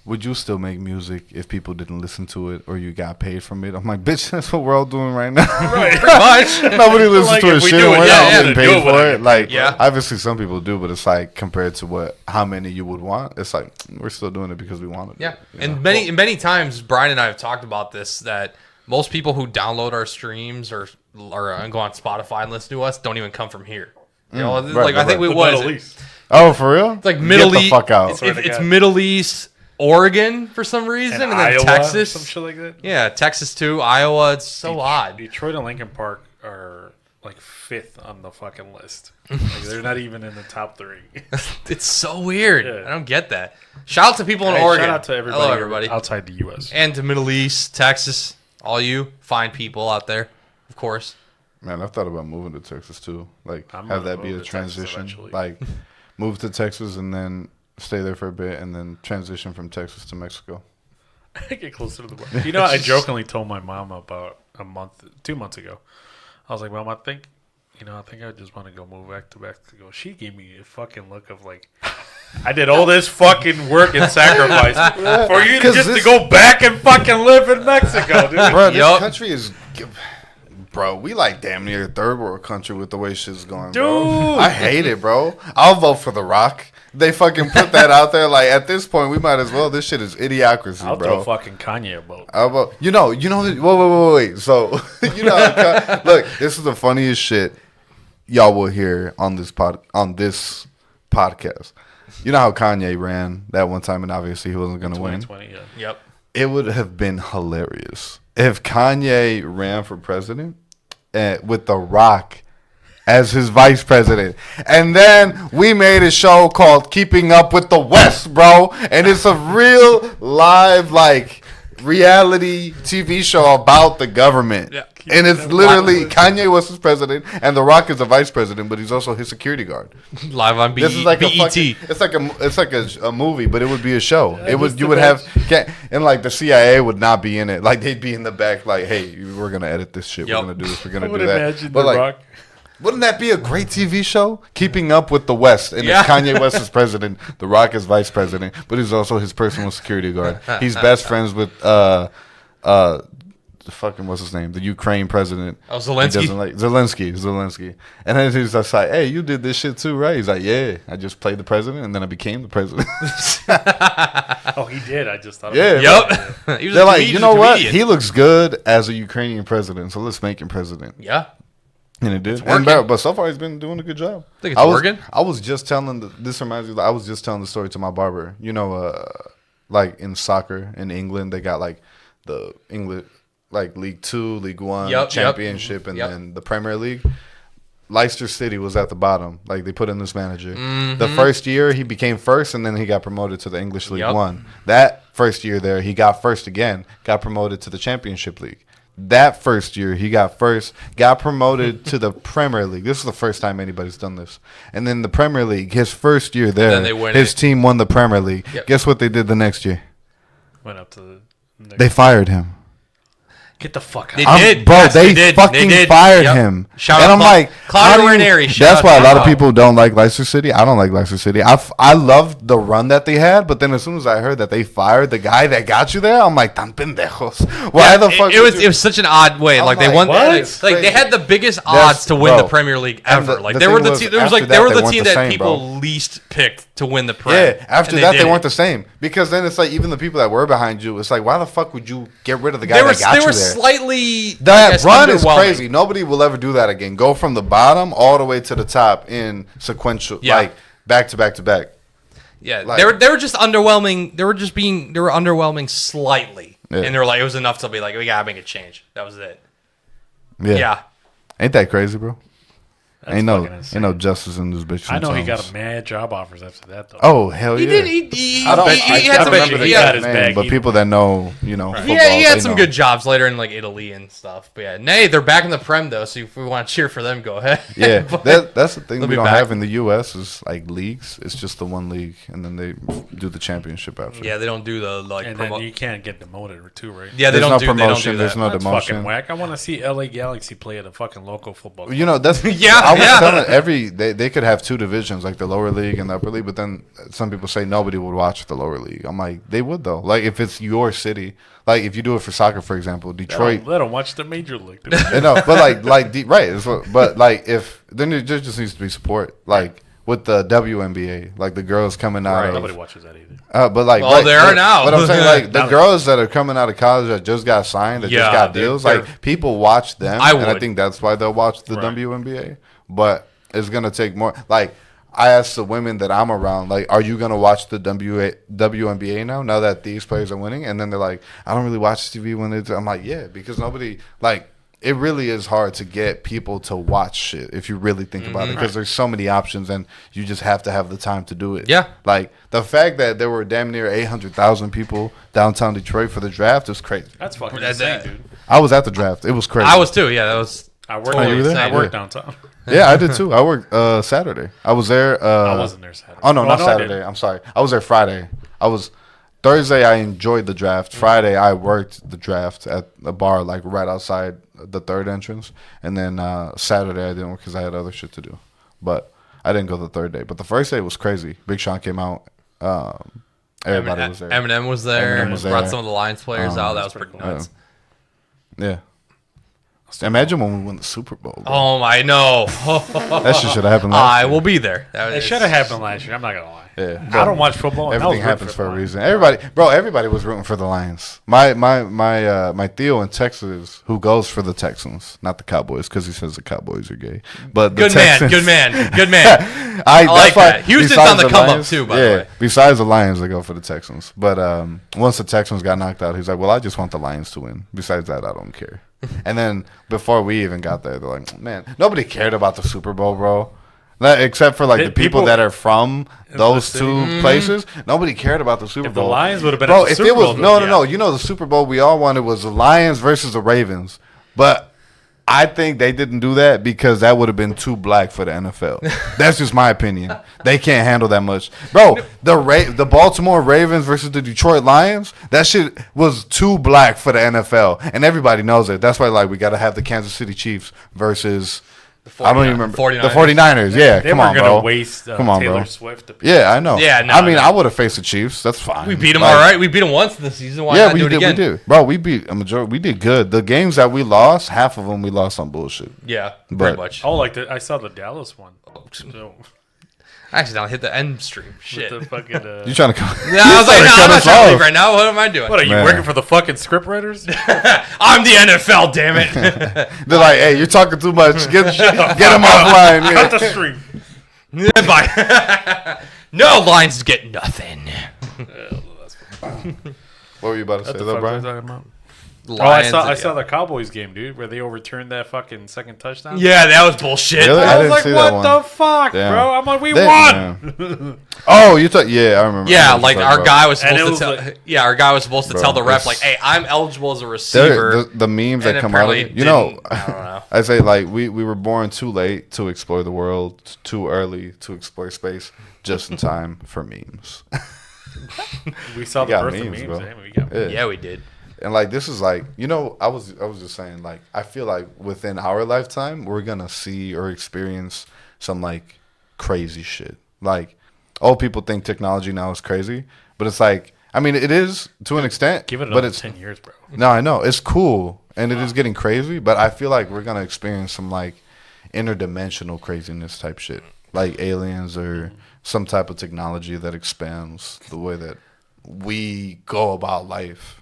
would you still make music if people didn't listen to it or you got paid from it? I'm like, bitch, that's what we're all doing right now. Right, pretty much. Nobody listens to a shit and we're not getting paid for it. Obviously some people do, but it's compared to how many you would want, it's we're still doing it because we want it. Yeah, and many times Brian and I have talked about this, that most people who download our streams or go on Spotify and listen to us don't even come from here. I think we was. Oh, for real? It's Middle East. Get the fuck out. It's Middle East, Oregon for some reason, and then Iowa, Texas. some shit like that. Yeah, Texas too. Iowa. It's so odd. Detroit and Lincoln Park are like 5th on the fucking list. Like, they're not even in the top 3. It's so weird. Yeah. I don't get that. Shout out to people in Oregon. Shout out to everybody, Hello, everybody outside the U.S. and to Middle East, Texas. All you fine people out there, of course. Man, I've thought about moving to Texas too. Like, have that be a transition. Like, move to Texas and then stay there for a bit and then transition from Texas to Mexico. Get closer to the border. You know, I jokingly told my mom about 2 months ago. I was like, Mom, I think I just want to go move back to Mexico. She gave me a fucking look of like, I did all this fucking work and sacrifice for you to go back and fucking live in Mexico, dude. Bro, this country is... Bro, we like damn near a third world country with the way shit's going, bro. Dude. I hate it, bro. I'll vote for The Rock. They fucking put that out there. Like, at this point, we might as well. This shit is idiocracy, I'll bro. throw fucking Kanye a vote. I'll vote. Wait. So, look, this is the funniest shit y'all will hear on this podcast. You know how Kanye ran that one time, and obviously he wasn't going to win? 2020, yeah. Yep. It would have been hilarious if Kanye ran for president with The Rock as his vice president. And then we made a show called Keeping Up with the West, bro. And it's a real live, like, reality TV show about the government. Yeah. And it's literally Kanye West is president and The Rock is a vice president, but he's also his security guard. Live on This is like BET. it's like a movie, but it would be a show. You would have and like the CIA would not be in it. Like they'd be in the back, like, hey, we're gonna edit this shit. Yep. We're gonna do this. We're gonna do that. But like, Rock. Wouldn't that be a great TV show? Keeping Up with the West. And it's Kanye West is president, The Rock is vice president, but he's also his personal security guard. He's best friends with what's his name? The Ukraine president. Oh, Zelensky. He doesn't like Zelensky. And then he's just like, hey, you did this shit too, right? He's like, yeah, I just played the president and then I became the president. Oh, he did. I just thought. Yeah. Yep. They're like, you know what? He looks good as a Ukrainian president, so let's make him president. Yeah. And it did. But so far, he's been doing a good job. I think it's working. I was just telling this reminds me. I was just telling the story to my barber. You know, like in soccer in England, they got like the English, like League 2, League 1, Championship, and then the Premier League. Leicester City was at the bottom. Like they put in this manager. Mm-hmm. The first year he became first, and then he got promoted to the English League 1. That first year there, he got first again, got promoted to the Championship League. That first year, he got first, got promoted to the Premier League. This is the first time anybody's done this. And then the Premier League, his first year there, his team won the Premier League. Yep. Guess what they did the next year? Went up to the next. They fired him. Get the fuck out. They did. Bro, yes, they fucking fired him. Shout and out I'm like, Claudio Ranieri. That's why a lot of people don't like Leicester City. I don't like Leicester City. I loved the run that they had, but then as soon as I heard that they fired the guy that got you there, I'm like, tan pendejos. Why the fuck? It was such an odd way. Like they won. Like they had the biggest odds to win the Premier League ever. Like they were the team. They were the team that people least picked to win the Premier. Yeah. After that, they weren't the same because then it's like even the people that were behind you, it's like, why the fuck would you get rid of the guy that got you there? They were slightly. That run is crazy. Nobody will ever do that again. Go from the bottom all the way to the top in sequential, like back to back to back. Yeah, like, they were just underwhelming. They were underwhelming slightly, and they were like, it was enough to be like, we gotta make a change. That was it. Yeah. Ain't that crazy, bro? Ain't no justice in this bitch. I know he got a mad job offers after that though. Oh hell yeah! He got his bag. But people that know, football, he had some good jobs later in like Italy and stuff. But yeah, they're back in the Prem though. So if we want to cheer for them, go ahead. Yeah, that's the thing we don't have in the U.S. is like leagues. It's just the one league, and then they do the championship after. Yeah, they don't do the like. And then you can't get demoted too, right? Yeah, there's no promotion. There's no demotion. That's fucking whack. I want to see LA Galaxy play at a fucking local football club. You know that's I was telling they could have two divisions, like the lower league and the upper league, but then some people say nobody would watch the lower league. I'm like, they would though. Like if it's your city, like if you do it for soccer, for example, Detroit. They don't watch the major league. No, but but like if then there just needs to be support, like with the WNBA, like the girls coming out. Right. Nobody watches that either. But like, they are now. But I'm saying like the girls that are coming out of college that just got signed, that just got deals, like people watch them, and I think that's why they'll watch the WNBA. But it's gonna take more. Like I asked the women that I'm around, like, are you going to watch the WNBA now that these players are winning? And then they're like, I don't really watch TV when it's... I'm like, yeah, because nobody, like, it really is hard to get people to watch shit if you really think about it, because there's so many options and you just have to have the time to do it. Yeah. Like, the fact that there were damn near 800,000 people downtown Detroit for the draft is crazy. That's fucking insane, dude. I was at the draft. It was crazy. I was too. Yeah, that was. I worked downtown. Yeah, I did too. I worked Saturday. I was there. I wasn't there Saturday. Oh no, not Saturday. I'm sorry. I was there Friday. Thursday. I enjoyed the draft. Friday, I worked the draft at a bar like right outside the third entrance, and then Saturday I didn't work because I had other shit to do. But I didn't go the third day. But the first day was crazy. Big Sean came out. Everybody was there. Eminem was there. Brought some of the Lions players out. That was pretty nuts. Yeah. Imagine when we won the Super Bowl. Bro. Oh, I know. That shit should have happened last year. I will be there. It should have happened last year. I'm not gonna lie. Yeah, I don't watch football. Everything happens for a reason. Everybody was rooting for the Lions. My Theo in Texas, who goes for the Texans, not the Cowboys, because he says the Cowboys are gay. But the good man. I like that. Houston's on the come up too, by the way. Besides the Lions, they go for the Texans. But once the Texans got knocked out, he's like, well, I just want the Lions to win. Besides that, I don't care. And then before we even got there, they're like, man, nobody cared about the Super Bowl, bro. Except for like the people that are from those two places, nobody cared about the Super Bowl. The Lions would have been at the Super Bowl. No. You know, the Super Bowl we all wanted was the Lions versus the Ravens. But I think they didn't do that because that would have been too black for the NFL. That's just my opinion. They can't handle that much. Bro, the Baltimore Ravens versus the Detroit Lions, that shit was too black for the NFL. And everybody knows it. That's why like we got to have the Kansas City Chiefs versus... I don't even remember. 49ers. The 49ers, yeah. They come weren't on, bro. going to waste Taylor Taylor Swift. Yeah, I know. Yeah, no, I mean, I would have faced the Chiefs. That's fine. We beat them all right. We beat them once this season. Why not do it again? We did. Bro, we beat a majority. We did good. The games that we lost, half of them we lost on bullshit. Yeah, pretty much. Oh, I saw the Dallas one. So. Actually, don't hit the end stream. Shit. The fucking, you trying to come? Yeah, I was like, no, I'm not trying to leave right now. What am I doing? What, are you working for the fucking scriptwriters? I'm the NFL, damn it. They're like, hey, you're talking too much. Get them offline. Cut the stream. Bye. No, Lions get nothing. What were you about to say, though, Brian? I saw the Cowboys game, dude, where they overturned that fucking second touchdown. Yeah, that was bullshit. Really? I was like, what the fuck, bro? I'm like, we won. Yeah. Oh, you thought? Yeah, I remember. Yeah, like our guy was supposed to tell. Our guy was supposed to tell the ref, like, "Hey, I'm eligible as a receiver." The memes that come out of it, I don't know. I say like we were born too late to explore the world, too early to explore space, just in time for memes. We saw the birth of memes, bro. Yeah, we did. And like this is like, I was just saying, like, I feel like within our lifetime we're gonna see or experience some like crazy shit. Like, people think technology now is crazy, but it's like, I mean, it is to an extent. Give it another 10 years, bro. No, I know it's cool and it is getting crazy, but I feel like we're gonna experience some like interdimensional craziness type shit, like aliens or some type of technology that expands the way that we go about life.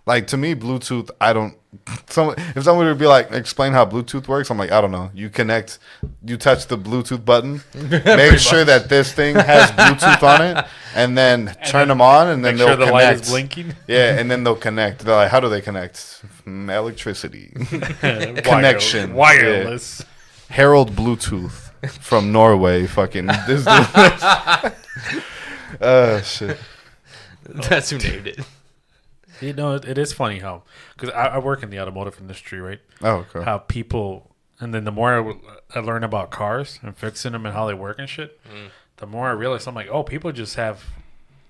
Like, to me, Bluetooth, if someone would be like, explain how Bluetooth works, I'm like, I don't know. You touch the Bluetooth button, make sure that this thing has Bluetooth on it, and then turn them on, and then they'll connect. Make sure the light is blinking. Yeah, and then they'll connect. They're like, how do they connect? Electricity. Connection. Wireless. Yeah. Harold Bluetooth from Norway, fucking. This dude. Shit. That's who named it. It is funny how, because I work in the automotive industry, right? Oh, okay. How people, and then the more I learn about cars and fixing them and how they work and shit, the more I realize I'm like, people just have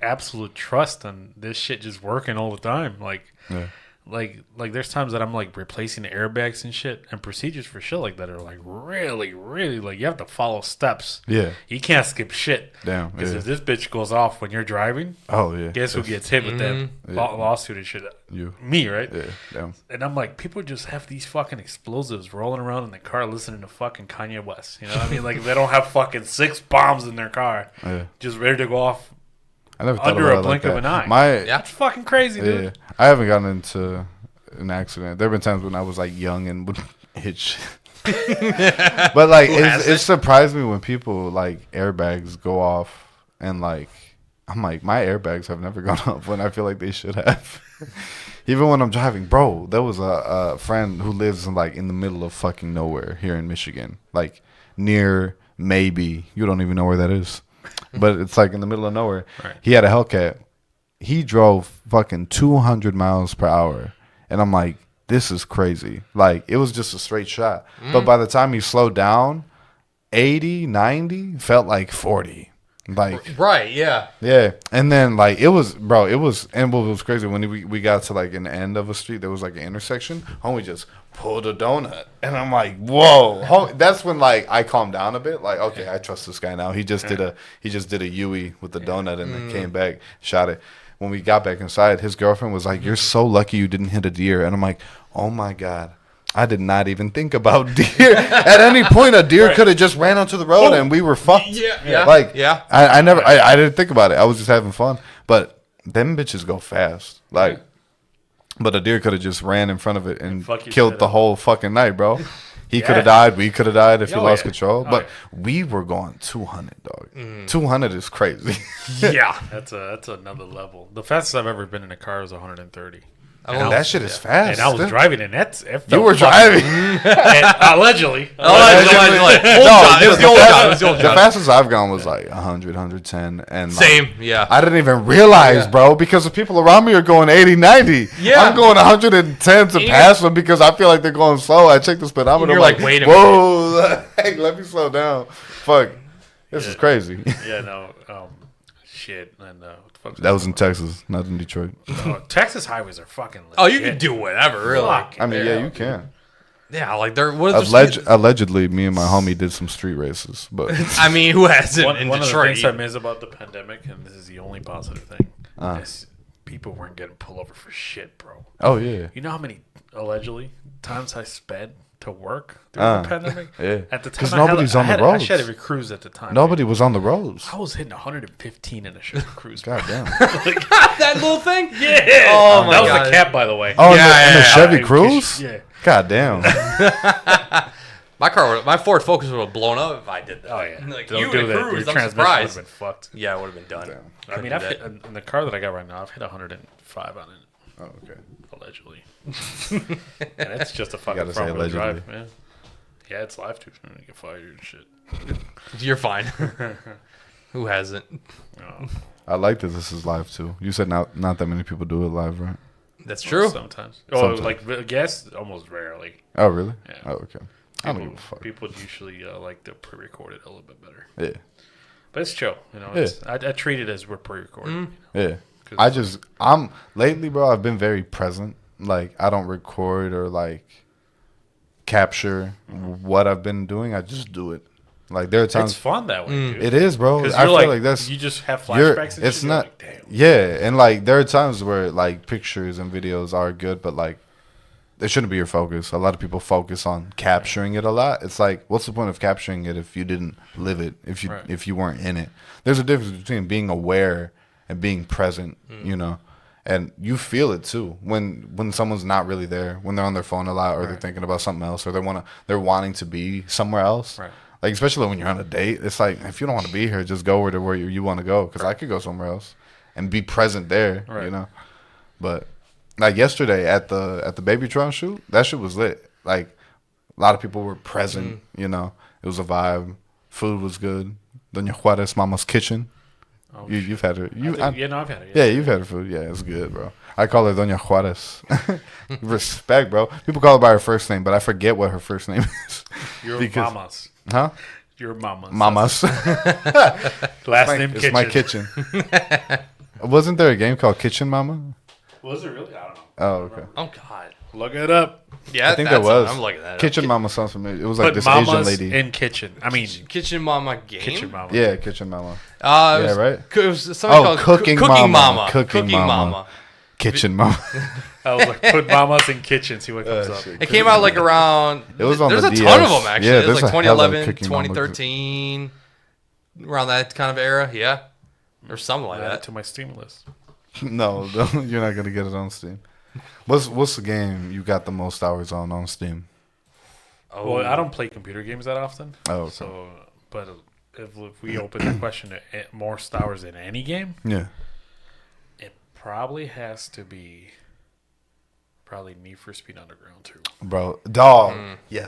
absolute trust on this shit just working all the time. Like there's times that I'm like replacing the airbags and shit, and procedures for shit like that are like really, really like you have to follow steps. Yeah, you can't skip shit. Damn, because if this bitch goes off when you're driving, guess who gets hit with that lawsuit and shit? You, me, right? Yeah, damn. And I'm like, people just have these fucking explosives rolling around in the car listening to fucking Kanye West. You know what I mean? Like they don't have fucking 6 bombs in their car, just ready to go off. I never thought under about a blink like of an eye. It's fucking crazy, dude. Yeah. I haven't gotten into an accident. There have been times when I was like young and would hit shit. But like, it surprised me when people like airbags go off, and like, I'm like, my airbags have never gone off when I feel like they should have. Even when I'm driving, bro. There was a friend who lives in the middle of fucking nowhere here in Michigan, like near maybe you don't even know where that is, but it's like in the middle of nowhere. Right. He had a Hellcat. He drove fucking 200 miles per hour, and I'm like, this is crazy. Like, it was just a straight shot. But by the time he slowed down, 80, 90 felt like 40. Like, right, yeah. Yeah. And then, like, and what was crazy, when we got to, like, an end of a street, there was, like, an intersection, homie just pulled a donut. And I'm like, whoa. That's when, like, I calmed down a bit. Like, okay, I trust this guy now. He just did a Yui with the donut and then came back, shot it. When we got back inside, his girlfriend was like, you're so lucky you didn't hit a deer. And I'm like, oh, my God. I did not even think about deer. At any point, a deer could have just ran onto the road and we were fucked. Yeah. Like, I didn't think about it. I was just having fun. But them bitches go fast. Like, but a deer could have just ran in front of it and killed the whole fucking night, bro. He could have died. We could have died if he lost control. But we were going 200, dog. 200 is crazy. Yeah. That's another level. The fastest I've ever been in a car was 130. That shit is fast. And I was driving, and you were driving. Allegedly. The fastest I've gone was like 100, 110. And same, yeah. I didn't even realize, bro, because the people around me are going 80, 90. Yeah. I'm going 110 to pass them because I feel like they're going slow. I check the speedometer. You're like, wait a minute. Whoa, hey, let me slow down. Fuck. This is crazy. Yeah, no. Shit. And that was in Texas, not in Detroit. Texas highways are fucking legit. Oh, you can do whatever, really. I mean, yeah, you can. Yeah, like they're allegedly, me and my homie did some street races, but I mean, who hasn't in Detroit? One of the things I miss about the pandemic, and this is the only positive thing, is people weren't getting pulled over for shit, bro. Oh yeah. You know how many allegedly times I sped to work during the pandemic? Yeah. At the time, because nobody's on the roads. I had every cruise at the time. Nobody was on the roads. I was hitting 115 in a Chevy Cruise. God damn. That little thing? Yeah. Oh my God. That was a cap, by the way. Oh, in the Chevy Cruise? Yeah. God damn. My Ford Focus would have blown up if I did that. Oh yeah. Like, Don't you do in a that. cruise, Your I'm transmission surprised. would have been fucked. Yeah, it would have been done. I mean, I've hit, in the car that I got right now, I've hit 105 on it. Oh, okay. Allegedly. And it's just a fucking front-wheel drive, man. Yeah, it's live too. You get fired and shit. You're fine. Who hasn't? Oh. I like that this is live too. You said not that many people do it live, right? That's true. Sometimes. Oh, like guests, almost rarely. Oh, really? Yeah. Oh, okay. I don't give a fuck. People usually like to pre-record it a little bit better. Yeah. But it's chill, you know. It's, I treat it as we're pre-recording. Yeah. I'm lately, bro. I've been very present. Like, I don't record or like capture what I've been doing. I just do it. Like, there are times it's fun that way. Dude. It is, bro. I feel like that's you just have flashbacks. And it's shit, not. like, damn. Yeah, and like there are times where like pictures and videos are good, but like they shouldn't be your focus. A lot of people focus on capturing it a lot. It's like, what's the point of capturing it if you didn't live it? If you weren't in it? There's a difference between being aware and being present. You know. And you feel it too when someone's not really there, when they're on their phone a lot, or they're thinking about something else, or they're wanting to be somewhere else. Right. Like, especially when you're on a date, it's like, if you don't want to be here, just go to where you want to go. Because I could go somewhere else and be present there, you know. But like yesterday at the Babytron shoot, that shit was lit. Like, a lot of people were present. You know, it was a vibe. Food was good. Doña Juarez Mama's Kitchen. Oh, you've had her. I've had it. Yeah, you've had her food. Yeah, it's good, bro. I call her Doña Juarez. Respect, bro. People call her by her first name, but I forget what her first name is. Your mamas. Huh? Your mamas. Mamas. Last name It's Kitchen. my kitchen. Wasn't there a game called Kitchen Mama? Was it really? I don't know. Oh, okay. Oh, God. Look it up. Yeah, I think there was. I'm looking at that. Kitchen Mama sounds familiar. It was like But this mamas Asian lady. in kitchen. I mean, Kitchen Mama game? Kitchen Mama. Yeah, Kitchen Mama. Yeah, right? It was something called Cooking Mama. Cooking Mama. Kitchen Mama. I was like, put mamas in kitchen, see what comes up. It came out like around. It was on There's the a DS. ton of them, actually. Yeah, it was there's like a hella 2011, Cooking Mama 2013, around that kind of era. Yeah. Or something like Add it that. to my Steam list. No, you're not gonna get it on Steam. What's the game you got the most hours on Steam? Oh. Well, I don't play computer games that often. Oh, okay. So, but if we open the question to more Star Wars in any game, Yeah. it probably has to be Need for Speed Underground 2. Bro, dog. Yeah.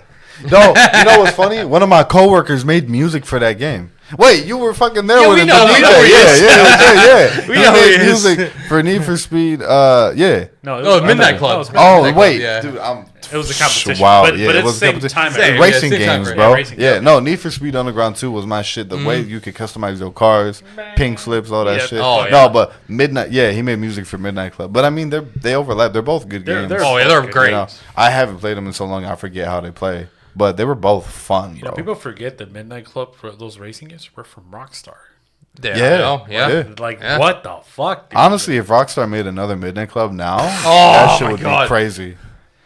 No, you know what's funny? One of my coworkers made music for that game. Wait, you were fucking there with him. We know Yeah. We He know made he is. music for Need for Speed. Yeah. No, it Oh, was Midnight Underground. Club. No, it was Oh, Midnight wait, Club, yeah. dude, It was a competition. Wow, but yeah, but it it's was the a same competition. time. Same, as yeah, Racing same time games, frame. bro. Yeah, racing Yeah, games. no, Need for Speed Underground 2 was my shit. The way you could customize your cars, pink slips, all that Yeah. shit. Oh, yeah. No, but Midnight, yeah, he made music for Midnight Club. But I mean, they overlap. They're both good games. they're Oh, yeah, they're both great. You know, I haven't played them in so long, I forget how they play. But they were both fun, You bro. know, people forget that Midnight Club for those racing games were from Rockstar. Yeah. Yeah. I know, yeah. Yeah. Like, Yeah. what the fuck? Dude? Honestly, if Rockstar made another Midnight Club now, Oh, that shit my would God. be crazy.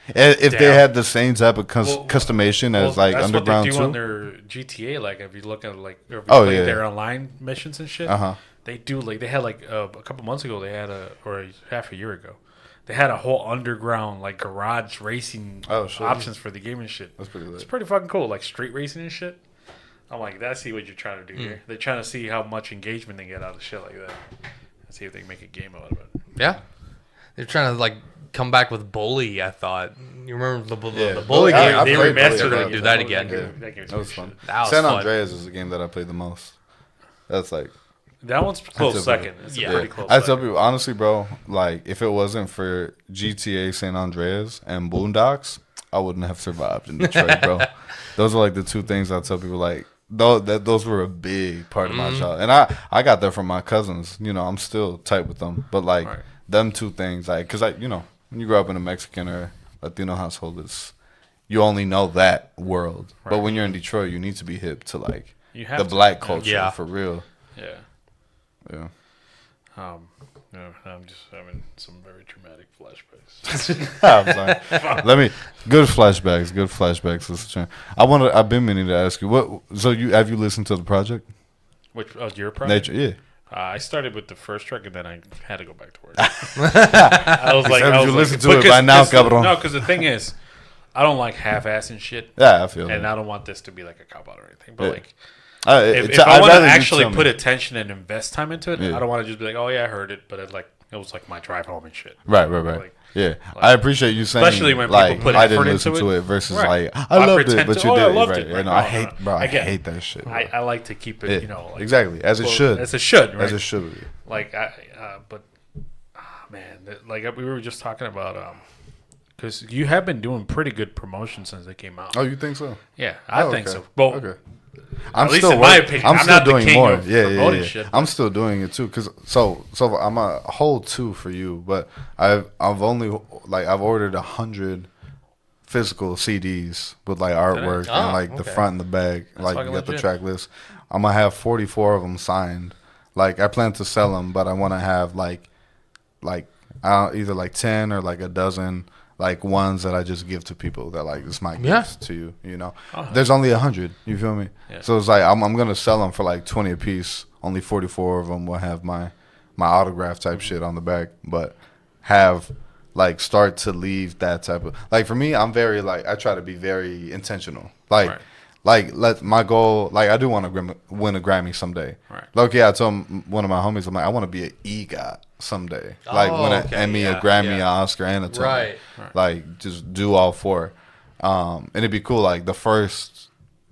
If they Damn. had the same type of Well, customization as like that's Underground what they do 2. on their GTA. Like, if you look at like, or if you Oh, play yeah. their online missions and shit, Uh-huh. they do like they had like a couple months ago. They had half a year ago, they had a whole underground like garage racing Oh, shit. options for the game and shit. That's pretty lit. It's pretty fucking cool, like street racing and shit. I'm like, that's see what you're trying to do here. They're trying to see how much engagement they get out of shit like that. And see if they can make a game out of it. Yeah. They're trying to like come back with Bully, I thought. You remember the Yeah. Bully I- game? I They played remastered Bully. it. Do that again. That game's That was good fun. shit. That was San fun. Andreas is the game that I played the most. That's like, That one's close That's a- second. It's Yeah. a pretty close I tell second. people honestly, bro. Like, if it wasn't for GTA San Andreas and Boondocks, I wouldn't have survived in Detroit, bro. Those are like the two things I tell people. Like, those were a big part of my childhood, and I got that from my cousins. You know, I'm still tight with them, but like Right. them two things, like, cause when you grow up in a Mexican or Latino household, you only know that world. But when you're in Detroit, you need to be hip to like You have the to. black culture Yeah. for real. Yeah. Yeah. No, I'm just having some very traumatic flashbacks. I'm sorry. Good flashbacks. Let's turn. I've been meaning to ask you have you listened to the project? Which your project? Nature, yeah. I started with the first track and then I had to go back to work. I was like, Have you listened to it by now, cabrón? No, because the thing is, I don't like half-assing shit, Yeah, I feel and that. I don't want this to be like a cop out or anything. But Yeah. like, If if I want to actually put attention and invest time into it, Yeah. I don't want to just be like, oh yeah, I heard it, but it was like my drive home and shit. Right. Like, Yeah, I appreciate you saying, especially when like, people put I didn't effort listen into to it. it versus Right. like I loved it, pretend but to, you I did. loved Right. it. You Right. know, No, I no. hate, bro. I Again, hate that shit. Bro. I like to keep it, Yeah, you know, like, exactly as it should. As it should, right? As it should be. Like man, like we were just talking about, because you have been doing pretty good promotion since it came out. Oh, you think so? Yeah, I Oh, think okay. so. Well, Okay. I'm at least still in my work- opinion, I'm I'm still not the doing king more. of Yeah. promoting shit, I'm still doing it too, cause so I'm a whole 2 for you, but I've only I've ordered 100 physical CDs with like artwork Oh, and like the okay. front and the back. Like you fucking got the legit. track list. I'm gonna have 44 of them signed. Like I plan to sell them, but I want to have like either like 10 or like a dozen like ones that I just give to people that like it's my gifts to you. You know, there's only 100. You feel me? Yeah. So it's like I'm gonna sell them for like 20 a piece. Only 44 of them will have my autograph type shit on the back, but have like start to leave that type of like for me. I'm very like I try to be very intentional. Like. Right. Like my goal, like I do want to win a Grammy someday. Right. Like I told one of my homies, I'm like, I want to be an EGOT someday. Like Oh, win okay, a Emmy, yeah, a Grammy, yeah. an Oscar, and a Tony. Right. Like just do all 4. And it'd be cool. Like the first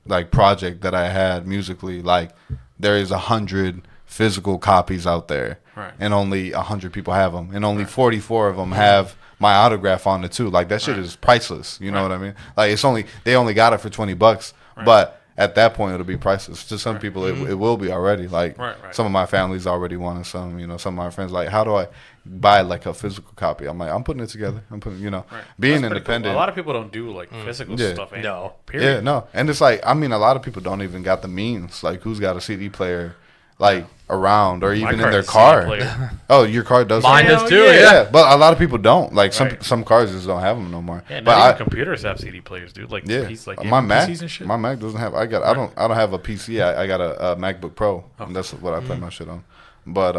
like project that I had musically, like there is 100 physical copies out there, Right. and only 100 people have them, and only 44 of them have my autograph on it too. Like that shit is priceless. You know what I mean? Like they only got it for $20, but at that point it'll be priceless. To some people it will be already. Like Right. some of my family's already wanted some. You know, some of my friends like, how do I buy like a physical copy? I'm like, I'm putting it together. I'm putting, being That's pretty cool. independent. A lot of people don't do like physical Yeah. stuff. No. Period. Yeah, no, and it's like a lot of people don't even got the means. Like, who's got a CD player like around or even in car their has a CD car? player. Oh, your car does. Mine have does that? too. Yeah, but a lot of people don't. Like Right. some cars just don't have them no more. Yeah, but not even computers have CD players, dude. Like yeah, PCs, like my Mac, PCs and shit. my Mac doesn't have. I don't have a PC. I got a MacBook Pro. And that's what I play my shit on. But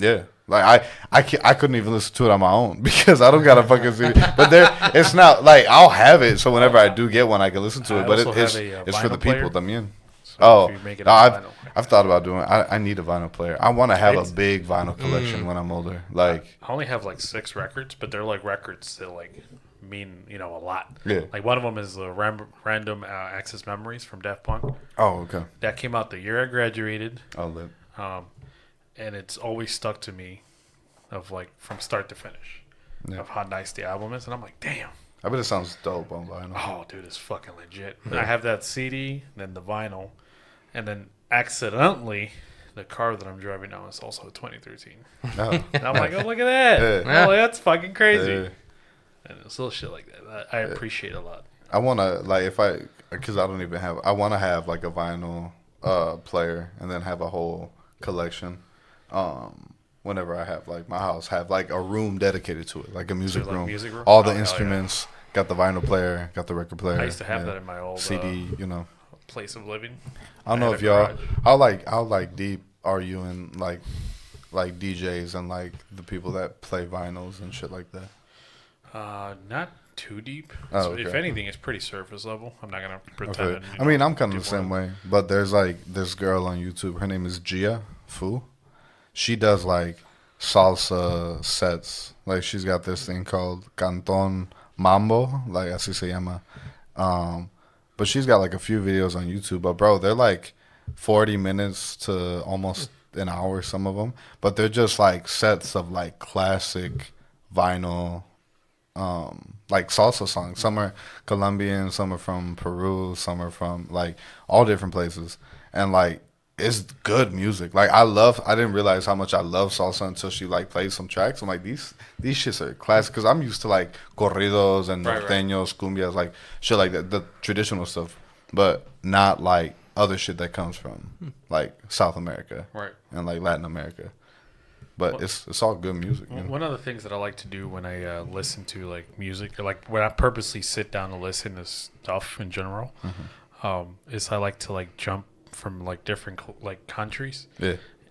Yeah. Like I couldn't even listen to it on my own because I don't got a fucking CD. But it's not like I'll have it, so whenever I do get one, I can listen to it. But it's for the people también. So I've thought about doing. I need a vinyl player. I want to have a big vinyl collection when I'm older. Like I only have like 6 records, but they're like records that like mean a lot. Yeah. Like one of them is the Random Access Memories from Daft Punk. Oh, okay. That came out the year I graduated. Oh, lit. And it's always stuck to me, of like from start to finish, of how nice the album is, and I'm like, damn. I bet it sounds dope on vinyl. Oh, dude, it's fucking legit. Yeah. I have that CD, then the vinyl, and then accidentally, the car that I'm driving now is also a 2013. Oh. And I'm like, oh, look at that. Yeah. Oh, that's fucking crazy. Yeah. And it's little shit like that. I appreciate a lot. I want to, like, because I don't even have, I want to have like a vinyl player and then have a whole collection. Whenever I have like my house, have like a room dedicated to it, like a music room. All the instruments, got the vinyl player, got the record player. I used to have that in my old CD, place of living. I don't know if y'all. How deep are you in like DJs and like the people that play vinyls and shit like that? Not too deep. Oh, so okay. If anything, it's pretty surface level. I'm not gonna pretend. Okay. I mean, I'm kind of the same way. But there's like this girl on YouTube. Her name is Gia Fu. She does like salsa sets. Like she's got this thing called Canton Mambo, like así se llama. But she's got like a few videos on YouTube. But bro, they're like 40 minutes to almost an hour, some of them. But they're just like sets of like classic vinyl, like salsa songs. Some are Colombian, some are from Peru, some are from like all different places. And like it's good music. Like I didn't realize how much I love salsa until she like played some tracks. I'm like, these shits are classic, because I'm used to like corridos and norteños, cumbias, like shit like that, the traditional stuff, but not like other shit that comes from like South America and like Latin America. But it's all good music. One of the things that I like to do when I listen to like music, or like when I purposely sit down to listen to stuff in general, is I like to like jump from like different like countries,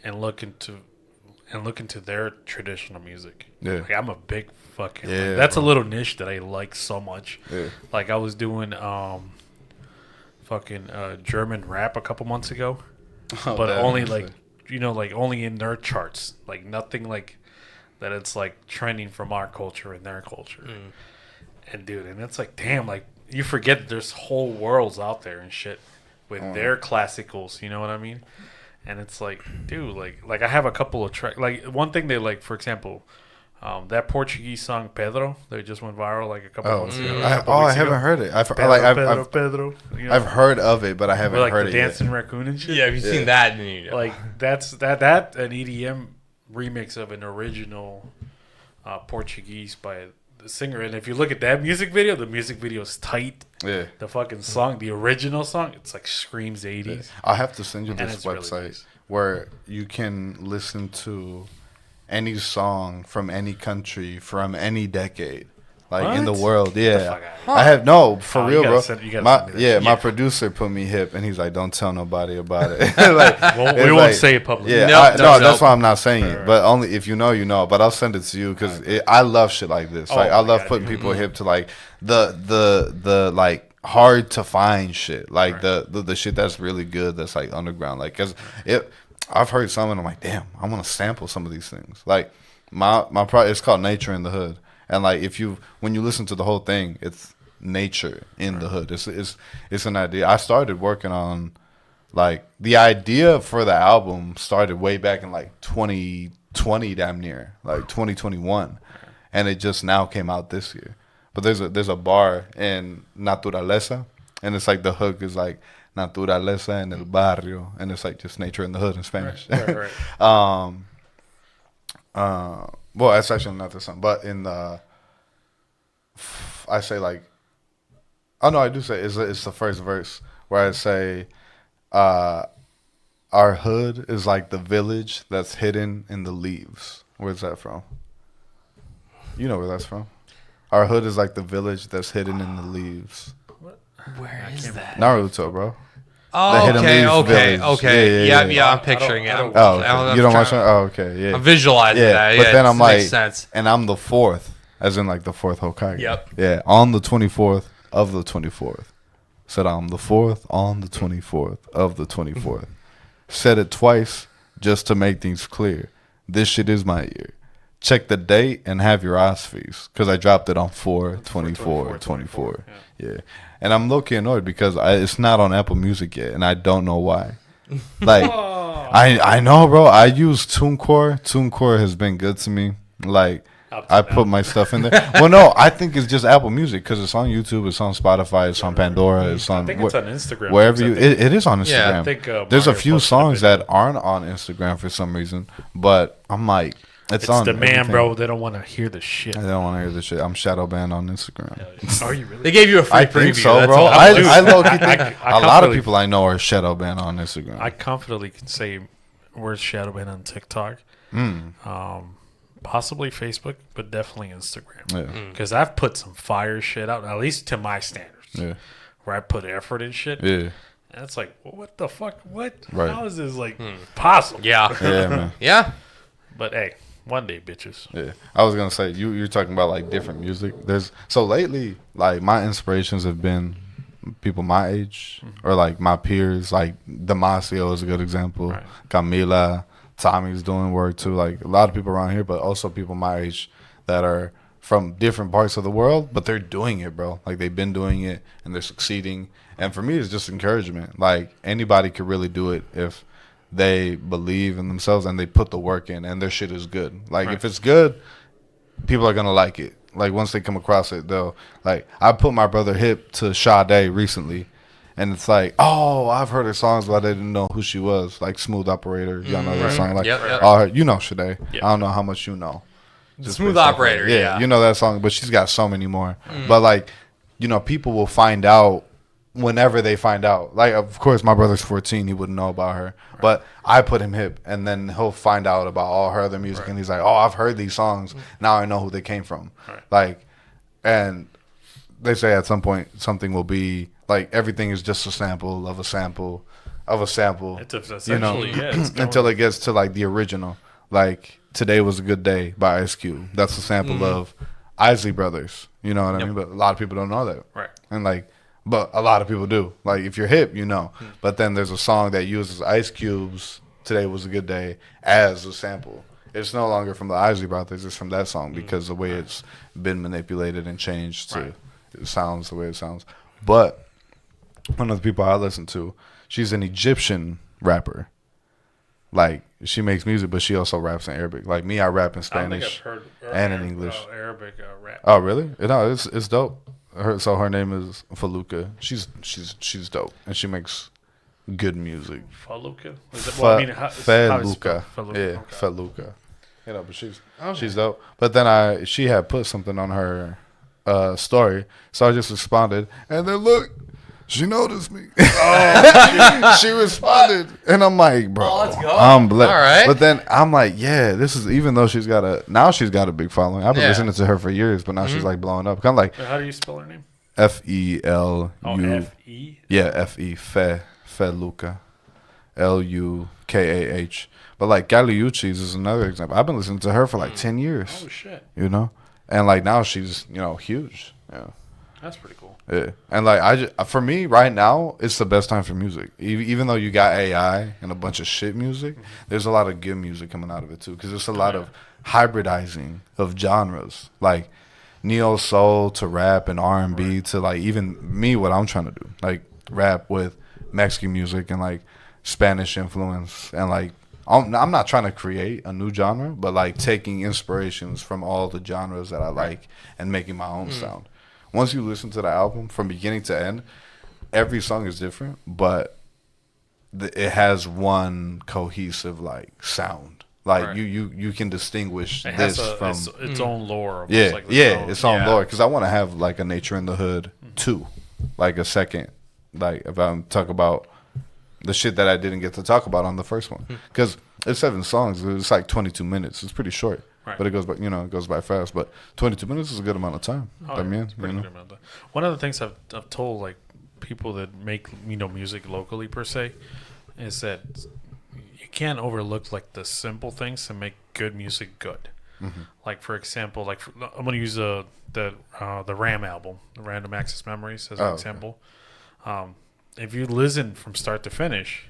and look into their traditional music. Like, I'm a big fucking that's a little niche that I like so much. Like I was doing fucking German rap a couple months ago, but only like like only in their charts, like nothing like that. It's like trending from our culture and their culture, and dude, and it's like, damn, like you forget there's whole worlds out there and shit with their classicals, you know what I mean? And it's like, dude, like I have a couple of tracks. Like one thing they like, for example, that Portuguese song Pedro that just went viral like a couple months ago. I haven't heard it. I've Pedro. I've heard of it, but I haven't heard it yet. Dancing Raccoon and shit. Yeah, have you seen that? Like that's that an EDM remix of an original Portuguese by the singer. And if you look at that music video, the music video is tight. Yeah. The fucking song, the original song, it's like screams 80s. Yeah. I'll have to send you this website really nice, where you can listen to any song from any country from any decade, like in the world. Yeah, I have for real, bro. My producer put me hip, and he's like, "Don't tell nobody about it." we won't say it publicly. Yeah, that's why I'm not saying it. But only if you know, you know. But I'll send it to you because I love shit like this. Like I love putting people hip to like the like hard to find shit, like the shit that's really good, that's like underground, like because I've heard some and I'm like, damn, I want to sample some of these things. Like my it's called Nature in the Hood, and like when you listen to the whole thing, it's nature in the hood. It's an idea. I started working on like the idea for the album started way back in like 2020, damn near like 2021, and it just now came out this year. But there's a bar in Naturaleza, and it's like the hook is like Naturaleza en el barrio, and it's like just nature in the hood in Spanish. Right. Well, that's actually not the song, but in the I say like, oh no, I do say it's the first verse where I say, our hood is like the village that's hidden in the leaves. Where's that from? You know where that's from. Our hood is like the village that's hidden in the leaves. Where is that? Naruto, bro. Oh, okay. Yeah. I'm picturing it. You don't watch it? Oh, okay. Yeah. I'm visualizing that. But then I'm like, makes sense. And I'm the fourth, as in like the fourth Hokage. Yep. Yeah. On the 24th of the 24th. Said I'm the fourth on the 24th of the 24th. Said it twice just to make things clear. This shit is my year. Check the date and have your eyes feast. Because I dropped it on 4/24/24. Yeah. And I'm low-key annoyed because it's not on Apple Music yet. And I don't know why. Like, I know, bro. I use TuneCore. TuneCore has been good to me. Like, I put my stuff in there. Well, no, I think it's just Apple Music because it's on YouTube, it's on Spotify, it's on Pandora, it's on. I think it's on Instagram. Wherever you, it is on Instagram. Yeah, I think, there's a few songs that aren't on Instagram for some reason, but I'm like, it's on demand, everything. bro. They don't want to hear the shit. They don't want to hear the shit. I'm shadow banned on Instagram. Are you really? They gave you a free I preview. think so, that's bro. all. I low-key think I a lot of people I know are shadow banned on Instagram. I confidently can say we're shadow banned on TikTok. Possibly Facebook, but definitely Instagram. Yeah. Because I've put some fire shit out, at least to my standards. Yeah. Where I put effort and shit. Yeah. And it's like, well, what the fuck? What? Right. How is this like possible? Yeah. Yeah, man. Yeah. But hey, one day, bitches. Yeah, I was gonna say you're talking about like different music. So lately, like my inspirations have been people my age or like my peers. Like Damasio is a good example. Right. Camila, Tommy's doing work too. Like a lot of people around here, but also people my age that are from different parts of the world, but they're doing it, bro. Like they've been doing it and they're succeeding. And for me, it's just encouragement. Like anybody could really do it if they believe in themselves and they put the work in and their shit is good. Like if it's good, people are gonna like it. Like once they come across it, they'll like. I put my brother Hip to Sade recently, and it's like, oh, I've heard her songs, but I didn't know who she was. Like Smooth Operator, y'all know that song. Like, you know Sade. Yep. I don't know how much you know. Just Smooth Operator, yeah, you know that song, but she's got so many more. But like, you know, people will find out whenever they find out. Like, of course, my brother's 14. He wouldn't know about her. Right. But I put him Hip, and then he'll find out about all her other music, and he's like, oh, I've heard these songs. Now I know who they came from. Right. Like, and they say at some point something will be, like, everything is just a sample of a sample of a sample. It's essentially, until it gets to, like, the original. Like, Today Was a Good Day by Ice Cube. That's a sample of Isley Brothers. You know what I mean? But a lot of people don't know that. Right. And, like, but a lot of people do. Like, if you're hip, you know. But then there's a song that uses Ice Cube's Today Was a Good Day as a sample. It's no longer from the Isley Brothers. It's from that song because the way it's been manipulated and changed to it sounds the way it sounds. But one of the people I listen to, she's an Egyptian rapper. Like, she makes music, but she also raps in Arabic. Like me, I rap in Spanish and in English. Arabic rap. Oh, really? No, it's dope. Her name is Faluka. She's dope, and she makes good music. Faluka? Faluka. Yeah, Faluka. You know, but she's dope. But then she had put something on her story, so I just responded, and then look, she noticed me. She responded, and I'm like, bro, let's go. I'm blessed. All right. But then I'm like, yeah, this is, even though she's got a big following. I've been listening to her for years, but now she's like blowing up. Kind of like, how do you spell her name? Felu. F-E? Yeah, F-E. Feluka. Lukah. But like Galiuchis is another example. I've been listening to her for like 10 years. Oh shit. You know, and like now she's, you know, huge. Yeah. That's pretty cool. Yeah, and like for me right now, it's the best time for music. Even though you got AI and a bunch of shit music, there's a lot of good music coming out of it too. Because it's a lot of hybridizing of genres, like neo soul to rap and R&B to like even me, what I'm trying to do, like rap with Mexican music and like Spanish influence, and like I'm not trying to create a new genre, but like taking inspirations from all the genres that I like and making my own sound. Once you listen to the album from beginning to end, every song is different, but it has one cohesive like sound. Like you can distinguish this from its own lore. Its own lore. Because I want to have like a Nature in the Hood 2, like a second. Like if I'm talk about the shit that I didn't get to talk about on the first one, because it's 7 songs. It's like 22 minutes. It's pretty short. Right. But it goes by fast. But 22 minutes is a good amount of time. One of the things I've told like people that make music locally per se is that you can't overlook like the simple things to make good music good. Mm-hmm. Like for example, I'm gonna use the Ram album, the Random Access Memories, as an example. Okay. If you listen from start to finish,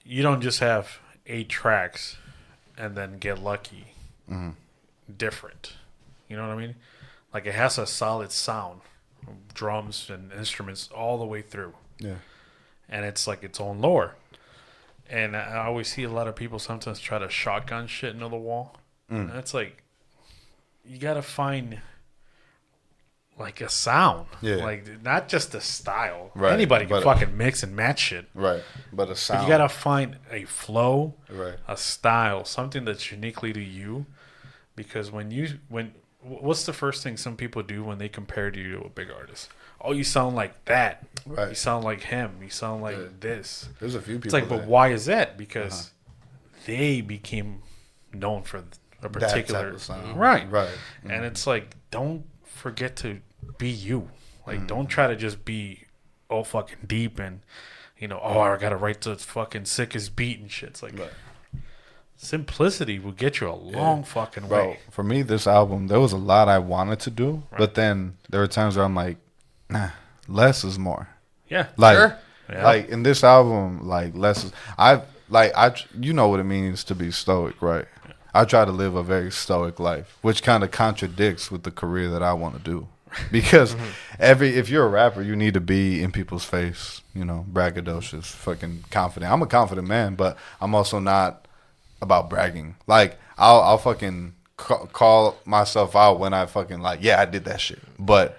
you don't just have 8 tracks and then get lucky. Mm-hmm. Different, you know what I mean? Like it has a solid sound, drums and instruments all the way through. Yeah, and it's like its own lore. And I always see a lot of people sometimes try to shotgun shit into the wall. And it's like, you gotta find like a sound, like not just a style. Right. Anybody can fucking mix and match shit, right? But a sound. But you gotta find a flow, right? A style, something that's uniquely to you. Because what's the first thing some people do when they compare you to a big artist? Oh, you sound like that. Right. You sound like him. You sound like this. There's a few people. It's like, but why is that? Because they became known for a particular sound. Right. Mm-hmm. And it's like, don't forget to be you. Like, don't try to just be all fucking deep and, I gotta write the fucking sickest beat and shit. It's like, simplicity will get you a long fucking way. Bro, for me, this album, there was a lot I wanted to do, but then there were times where I'm like, nah, less is more. Yeah. Like, like in this album, like less is. You know what it means to be stoic, right? Yeah. I try to live a very stoic life, which kind of contradicts with the career that I want to do. Because if you're a rapper, you need to be in people's face, braggadocious, fucking confident. I'm a confident man, but I'm also not about bragging. Like, I'll fucking call myself out when I fucking I did that shit. But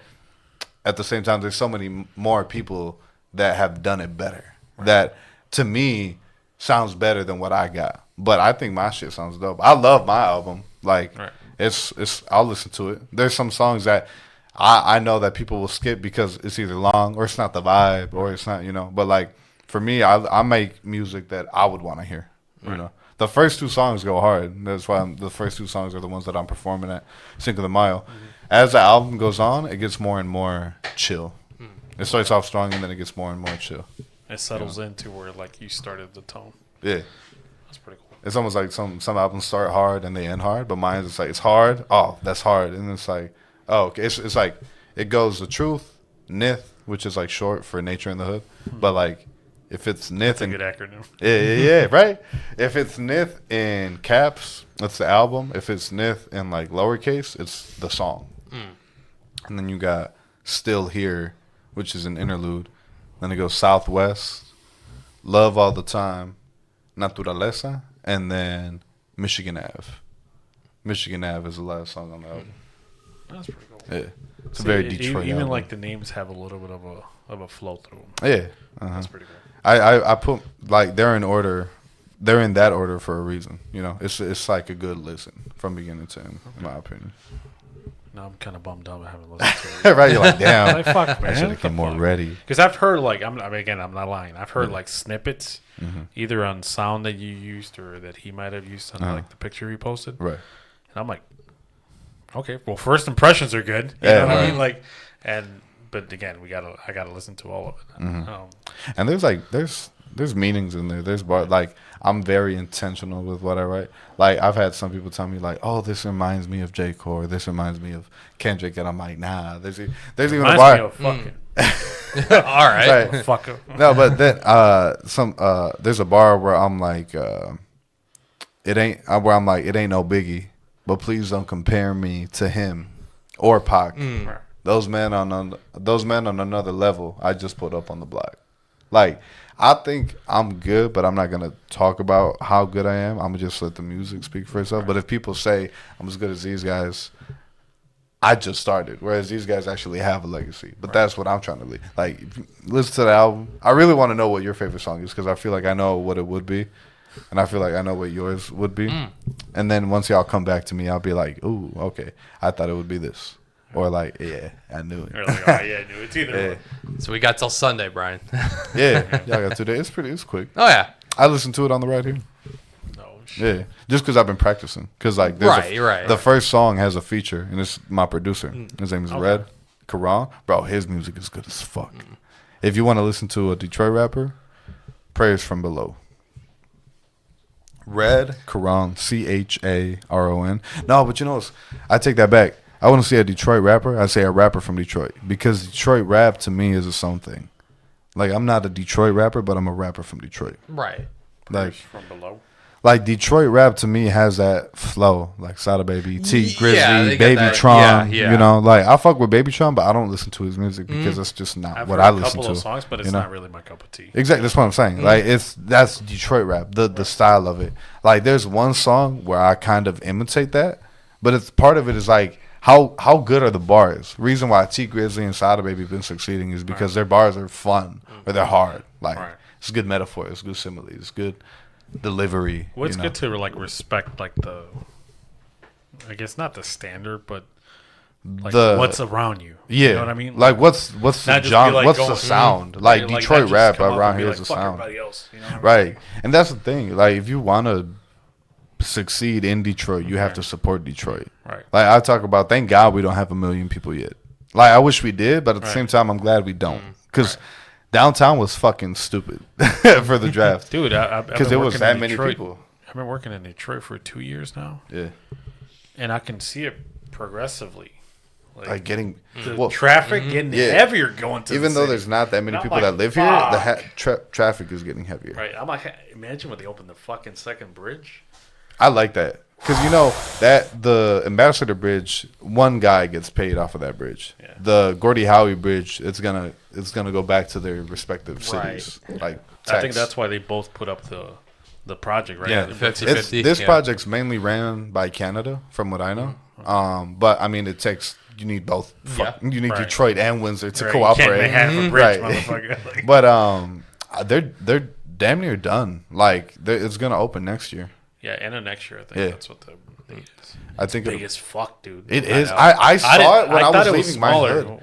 at the same time, there's so many more people that have done it better. Right. That, to me, sounds better than what I got. But I think my shit sounds dope. I love my album. Like, it's I'll listen to it. There's some songs that I know that people will skip because it's either long or it's not the vibe or it's not, But, like, for me, I make music that I would want to hear, The first 2 songs go hard. That's why the first 2 songs are the ones that I'm performing at Cinco de Mayo. Mm-hmm. As the album goes on, it gets more and more chill. It starts off strong and then it gets more and more chill. It settles into where you started the tone. Yeah. That's pretty cool. It's almost like some albums start hard and they end hard, but mine is like, it's hard. Oh, that's hard. And it's like, oh, okay. It's like, it goes the truth, nith, which is like short for nature in the hood. But like, if it's nith, that's a good acronym. Yeah, right. If it's nith in caps, that's the album. If it's nith in like lowercase, it's the song. And then you got Still Here, which is an interlude. Then it goes Southwest, Love All the Time, Naturaleza, and then Michigan Ave. Michigan Ave is the last song on the album. That's pretty cool. Yeah, it's a very Detroit even album. like the names have a little bit of a flow through them. Yeah, that's pretty cool. I put like they're in order. They're in that order for a reason. It's like a good listen from beginning to end, in my opinion. Now I'm kind of bummed out I haven't listened to it. Right, you're like, damn. Fuck, man. I should have come more ready. Because I've heard I'm not lying. I've heard snippets, either on sound that you used or that he might have used on like the picture he posted. Right. And I'm like, okay, well, first impressions are good. You know what I mean? But again, I gotta listen to all of it. And there's meanings in there. There's I'm very intentional with what I write. Like, I've had some people tell me like, oh, this reminds me of J. Cole. This reminds me of Kendrick, and I'm like, nah. There's even a bar. All right. Well, fuck it. No, but then there's a bar where I'm like, it ain't no biggie, but please don't compare me to him or Pac. Those men on another level. I just put up on the block. Like, I think I'm good, but I'm not going to talk about how good I am. I'm going to just let the music speak for itself. But if people say I'm as good as these guys, I just started, whereas these guys actually have a legacy. But that's what I'm trying to leave. Like, listen to the album. I really want to know what your favorite song is because I feel like I know what it would be. And I feel like I know what yours would be. And then once y'all come back to me, I'll be like, ooh, okay, I thought it would be this. Or like, yeah, I knew it. Or like, oh, yeah, I knew it. It's either one. So we got till Sunday, Brian. Yeah, y'all got 2 days. It's quick. Oh, yeah. I listened to it on the ride here. No shit. Yeah, just because I've been practicing. Because like, the first song has a feature, and it's my producer. His name is Red Karan. Bro, his music is good as fuck. If you want to listen to a Detroit rapper, Prayers from Below. Red Caron, Charon. No, but you know, I take that back. I want to say a Detroit rapper. I say a rapper from Detroit, because Detroit rap to me is its own thing. Like, I'm not a Detroit rapper, but I'm a rapper from Detroit. Right. Like from below. Like, Detroit rap to me has that flow, like Sada Baby, T Grizzly, yeah, Baby Tron. Yeah. You know, like, I fuck with Baby Tron, but I don't listen to his music because it's just not I've what heard I a listen couple to. of songs, but it's not really my cup of tea. Exactly, that's what I'm saying. Like, that's Detroit rap, the style of it. Like, there's one song where I kind of imitate that, but it's part of it is like, how good are the bars? Reason why T Grizzly and Sada Baby have been succeeding is because their bars are fun or they're hard. Like, it's good metaphor, it's good simile, it's good delivery. Well, it's good to like respect like the, I guess not the standard, but like what's around you. Yeah, you know what I mean. Like what's the genre? Like, what's the sound? Like Detroit rap around here is the sound. Else, you know right, and that's the thing. Like, if you want to succeed in Detroit, you have to support Detroit. Right. Like, I talk about, thank God we don't have 1 million people yet. Like, I wish we did, but at the same time, I'm glad we don't, because downtown was fucking stupid for the draft, dude. Because there was that many people. I've been working in Detroit for 2 years now. Yeah, and I can see it progressively. Like getting traffic getting heavier going to even the though city. there's not that many people that live here, the traffic is getting heavier. Right. I'm like, imagine when they open the fucking second bridge. I like that, because you know that the Ambassador Bridge, one guy gets paid off of that bridge. Yeah. The Gordie Howe Bridge, it's gonna go back to their respective cities. Like, I think that's why they both put up the project, right? Yeah, 50-50. This project's mainly ran by Canada, from what I know. But I mean, you need both. You need Detroit and Windsor to cooperate. They have a bridge, motherfucker. But they're damn near done. Like, it's gonna open next year. Yeah, end of next year. I think that's what the date is. I think big as fuck, dude. It is. I saw it when I was leaving my hood.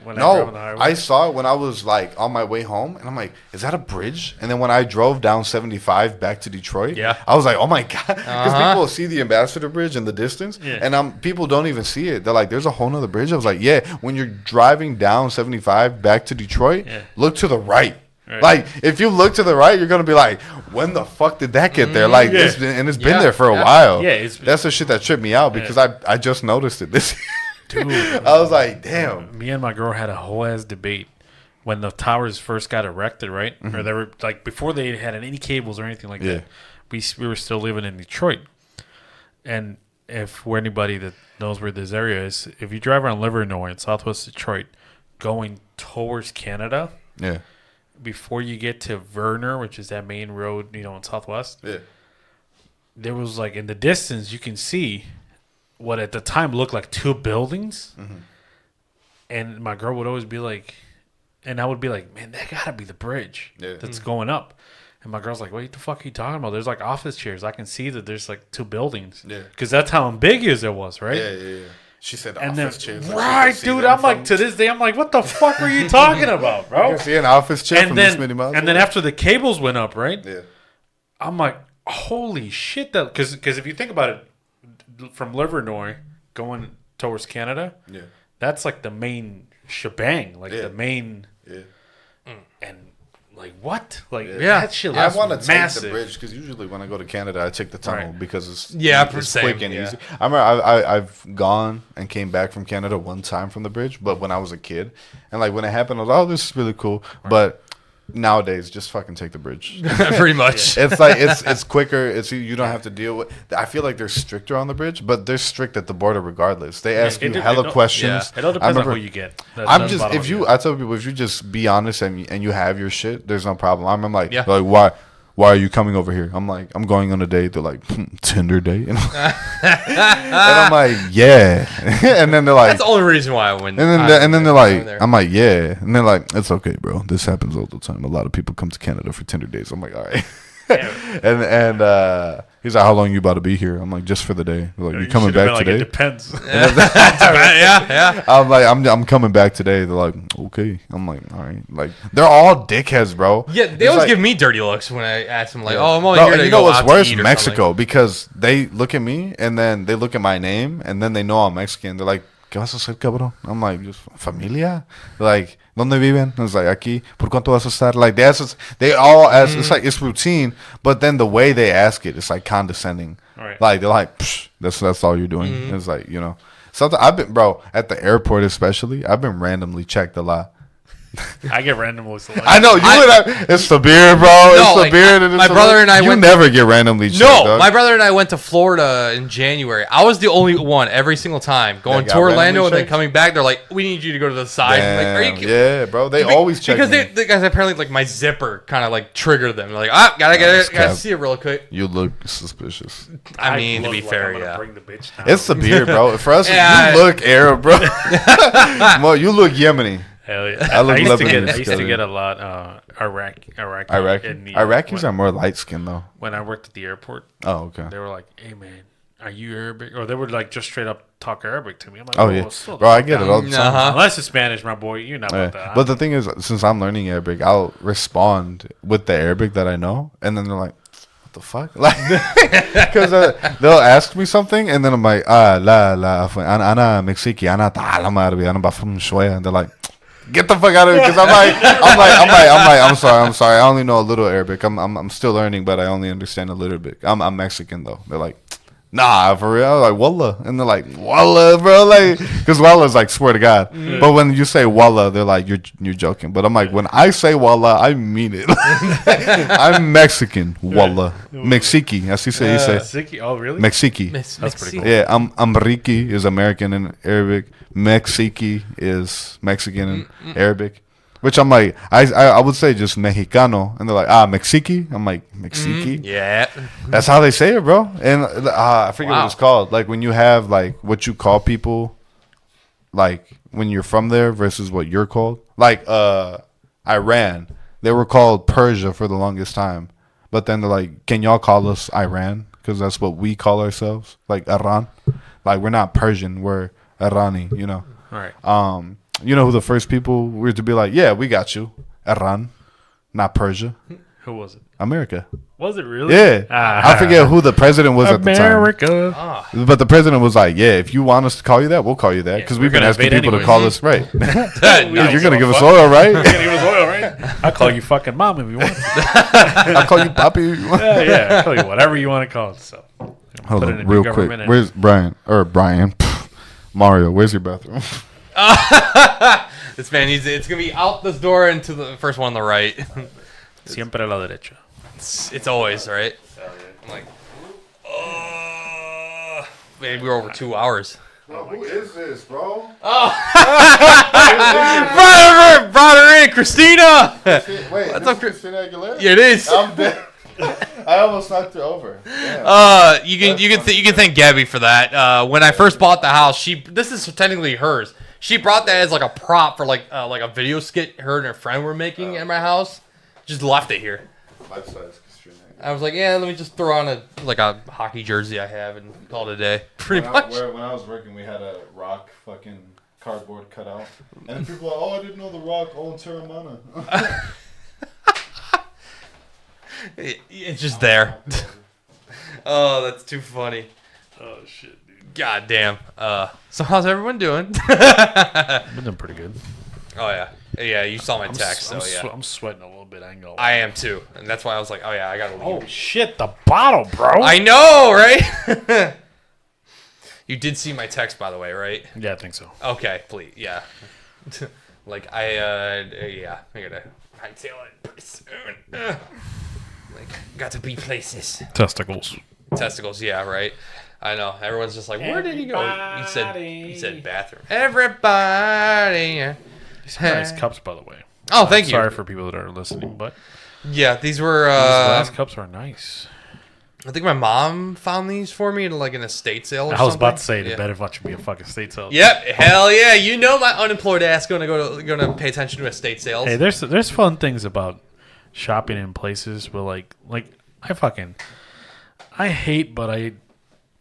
I saw it when I was like on my way home, and I'm like, "Is that a bridge?" And then when I drove down 75 back to Detroit, I was like, "Oh my god!" Because people see the Ambassador Bridge in the distance, and people don't even see it. They're like, "There's a whole nother bridge." I was like, "Yeah." When you're driving down 75 back to Detroit, look to the right. Right. Like, if you look to the right, you're gonna be like, "When the fuck did that get there?" Like, it's been there for a while. Yeah, that's the shit that tripped me out, because I just noticed it this year. Dude, I was like, "Damn." Me and my girl had a whole ass debate when the towers first got erected, right? Or they were like, before they had any cables or anything like that. We were still living in Detroit, and for anybody that knows where this area is, if you drive around Livernois in Southwest Detroit, going towards Canada, before you get to Verner, which is that main road, in Southwest, there was, like, in the distance, you can see what at the time looked like 2 buildings. And my girl would always be like, and I would be like, "Man, that gotta be the bridge that's going up." And my girl's like, "What the fuck are you talking about? There's, like, office chairs. I can see that there's, like, 2 buildings." Yeah. Because that's how ambiguous it was, right? Yeah. She said office chairs. Right, dude. I'm like, to this day, I'm like, what the fuck were you talking about, bro? You can see an office chair from this many miles. And then after the cables went up, right? Yeah. I'm like, holy shit. Because if you think about it, from Livernois going towards Canada, that's like the main shebang. Like the main. Yeah. And like, what? Like, that shit I want to take the bridge, because usually when I go to Canada, I take the tunnel because it's quick and easy. I remember I've gone and came back from Canada one time from the bridge, but when I was a kid, and like when it happened, I was like, "Oh, this is really cool." But nowadays, just fucking take the bridge. Pretty much. It's like it's quicker. You don't have to deal with. I feel like they're stricter on the bridge, but they're strict at the border regardless. They ask you hella questions. It all depends on who you get. I tell people, if you just be honest and you have your shit, there's no problem. I'm like, why are you coming over here? I'm like, I'm going on a date. They're like, Tinder date, and I'm like, yeah. And then they're like, that's the only reason why I went. And then they're like, I'm like, yeah. And they're like, it's okay, bro. This happens all the time. A lot of people come to Canada for Tinder dates. I'm like, all right. and he's like, "How long you about to be here?" I'm like, "Just for the day." They're like, "You coming back today?" It depends. Yeah. I'm like, I'm coming back today. They're like, "Okay." I'm like, "All right." Like, they're all dickheads, bro. Yeah, they always give me dirty looks when I ask them, like, "Oh, I'm only here to go out what's to worse? Mexico, because they look at me and then they look at my name and then they know I'm Mexican. They're like, ¿qué vas a hacer, cabrón? I'm like, just familia? Like, ¿dónde viven? I was like, aquí. ¿Por cuánto vas a estar? Like, they all ask, it's like, it's routine, but then the way they ask it, it's like condescending. Right. Like, they're like, psh, that's all you're doing. It's like, you know. Something I've been, bro, at the airport especially, I've been randomly checked a lot. I get randomly selected. I know it's the beer, bro. No, it's the beer. And my brother and I you went. never get randomly checked. No, dog. my brother and I went to Florida in January. I was the only one every single time going to Orlando and then coming back. They're like, "We need you to go to the side." I'm like, are you kidding? Yeah, bro. They always check because me. the guys apparently like my zipper kind of like triggered them. They're like, "Ah, gotta get it, gotta see it real quick." You look suspicious. I mean, to be fair, yeah. Bring the bitch down. It's the beer, bro. For us, Yeah. you look Arab, bro. Well, you look Yemeni. Hell yeah. I look I used Lebanese. to get a lot Iraqi. Iraqis are more light skinned though. When I worked at the airport, Oh, okay. they were like, "Hey man, are you Arabic?" Or they would like just straight up talk Arabic to me. I'm like, Oh yeah, bro. I get it all the time. Uh-huh. Unless it's Spanish, my boy, you know Yeah. about that. But the thing is, since I'm learning Arabic, I'll respond with the Arabic that I know, and then they're like, "What the fuck?" Like, because they'll ask me something, and then I'm like, la, ana Mexique, ana ta'alam Arabi, ana bafum shwaya, and they're like, "Get the fuck out of here!" Because I'm sorry. I only know a little Arabic. I'm still learning, but I only understand a little bit. I'm Mexican though. They're like, "Nah, for real?" I was like, "Wallah," and they're like, "Wallah, bro," like, because Wallah is like swear to God. But when you say Wallah, they're like, you're joking. But I'm like, when I say Wallah, I mean it. I'm Mexican, Wallah, Mexique. As you say, Oh, really? Mexique. That's pretty cool. Yeah, Amriki is American in Arabic. Mexique is Mexican in Arabic. Which I'm like, I would say just Mexicano. And they're like, Mexique? I'm like, Mexique? Yeah. That's how they say it, bro. And I forget what it's called. Like when you have like what you call people, like when you're from there versus what you're called. Like Iran, they were called Persia for the longest time. But then they're like, can y'all call us Iran? Because that's what we call ourselves. Like Iran. Like we're not Persian, we're Irani, you know. All right. You know who the first people were to be like, yeah, we got you. Iran, not Persia. Who was it? America. Was it really? Yeah. I forget who the president was at the time. America. But the president was like, yeah, if you want us to call you that, we'll call you that. Because we've been asking people to call us, right. You're going to give us oil, right? You're going to give us oil, right? I'll call you fucking mom if you want. I'll call you Poppy if you want. Yeah, I'll call you whatever you want to call it. So, hold on, real quick. Where's Brian? Mario, where's your bathroom? This man, it's gonna be out this door into the first one on the right. Siempre a la derecha. It's always right. I'm like, man, we were over 2 hours. Bro, who is this, bro? Brought her in, Christina. Wait, this is Christina Aguilera? Yeah, it is. I'm dead. I almost knocked her over. Damn. You can thank Gabby for that. When I first bought the house, this is technically hers. She brought that as like a prop for like a video skit her and her friend were making at my house. Just left it here. Life size Christina. I was like, yeah, let me just throw on a hockey jersey I have and call it a day. Pretty much. When I was working, we had a Rock fucking cardboard cutout, and people were like, "Oh, I didn't know the Rock owned Terramana." It's just there. Oh, that's too funny. Oh, shit, dude. God damn. So how's everyone doing? I've been doing pretty good. Oh, yeah. Yeah, you saw my text, I'm sweating a little bit. I ain't gonna lie. I am too. And that's why I was like, oh, yeah, I gotta leave. Oh, shit, the bottle, bro. I know, right? You did see my text, by the way, right? Yeah, I think so. Okay, please. Yeah. Like, yeah, I gotta hightail it pretty soon. Like, got to be places. Testicles, yeah, right. I know. Everyone's just like, where did he go? He said bathroom. Everybody. These are nice cups, by the way. Oh, thank you. Sorry for people that are listening, but yeah, these were. These last cups are nice. I think my mom found these for me in like an estate sale or something. I was about to say, they better watch me a fucking estate sale. Yep, hell yeah. You know my unemployed ass gonna pay attention to estate sales. Hey, there's fun things about shopping in places where like I hate, but I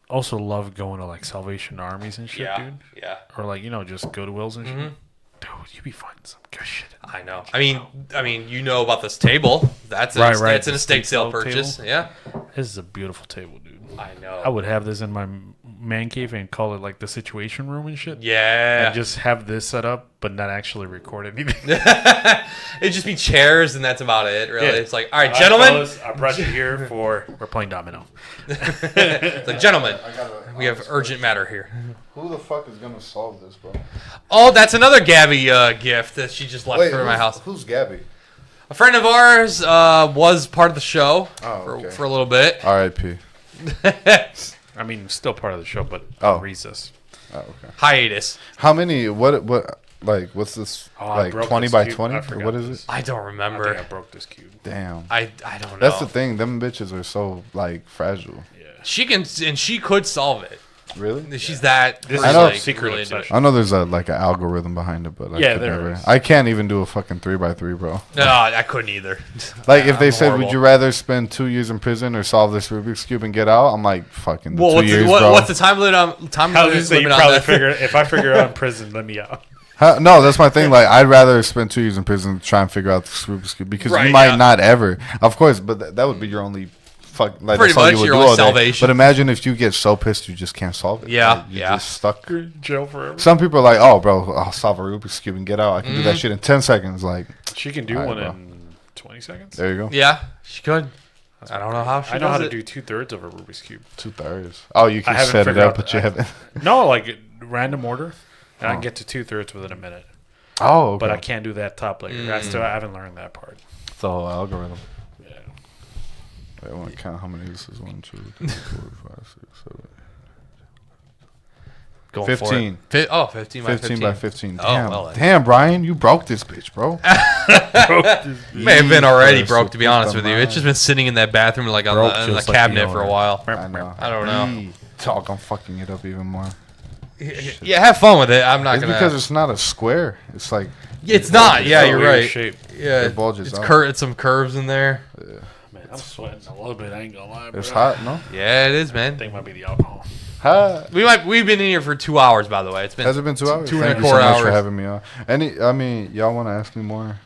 also love going to like Salvation Armies and shit, dude. Yeah. Or like, just Goodwills and shit. Dude, you be finding some good shit. I know. I mean, you know about this table. That's an estate sale purchase. Table. Yeah. This is a beautiful table, dude. I know. I would have this in my man cave and call it like the situation room and shit. Yeah. And just have this set up, but not actually record anything. It'd just be chairs, and that's about it. Really, Yeah. it's like, all right, gentlemen. Fellas, I brought you here we're playing domino. It's like, gentlemen, we have urgent matter here. Who the fuck is gonna solve this, bro? Oh, that's another Gabby gift that she just left for my house. Who's Gabby? A friend of ours was part of the show okay. for a little bit. R.I.P. I mean, still part of the show, but recess. Oh, okay. Hiatus. How many? What? Like, what's this? I broke 20 this by cube. 20? I forgot What is this. it? I don't I remember. think I broke this cube. Damn. I don't know. That's the thing. Them bitches are so like fragile. Yeah. She can, and she could solve it. Really? She's that. This pretty, is like, secret really into it. obsession. I know there's like an algorithm behind it, but I could there never. is. I can't even do a fucking 3x3, bro. No, I couldn't either. Like if they I'm said, horrible. "Would you rather spend 2 years in prison or solve this Rubik's cube and get out?" I'm like, "Fucking the Well, 2 years, bro." what's the time limit on I was just saying, you probably that? figure if I figure out in prison, let me out. No, that's my thing. Like, I'd rather spend 2 years in prison to try and figure out this Rubik's cube because Right, you might yeah. not ever, of course, but that would be your only fuck. Like, Pretty that's all much you would your do only all day. salvation. But imagine if you get so pissed you just can't solve it. Yeah, Like, you're yeah. just stuck. You're in jail forever. Some people are like, "Oh, bro, I'll solve a Rubik's cube and get out. I can do that shit in 10 seconds." Like, She can do All right, one bro. in 20 seconds. there you go. Yeah, she could. I don't know how she I know how does to it. do 2/3 of a Rubik's cube. 2/3. Oh, you I can haven't set it figured up, out- but you haven't. No, like random order, and I Oh. can get to 2/3 within a minute. Oh, okay. But I can't do that top layer. I haven't learned that part. It's the whole algorithm. Yeah. Wait, I want to count how many this is. 1, 2, 3, 4, 5, 6, 7. Going 15. For it. 15 by 15 by 15. Oh, Damn. well then. Damn, Brian, you broke this bitch, bro. May have been already Jesus broke, to be honest with you. It's Christ. just been sitting in that bathroom, like on Broke the, in the just like cabinet the for a owner. while. I know. I don't know. Talk, I'm fucking it up even more. Yeah, have fun with it. I'm not It's gonna. because it's not a square. It's like It's not. Yeah, It's a you're weird right. Shape. Yeah, It bulges it's out. It's some curves in there. Man, I'm sweating a little bit. I ain't gonna lie. it's bro. hot, no? Yeah, it is, I man. think it might be the alcohol. Hot. We've been in here for 2 hours, by the way. It's been Has it been 2 hours? Two Thank and a you so quarter much for hours. having me on. I mean, y'all want to ask me more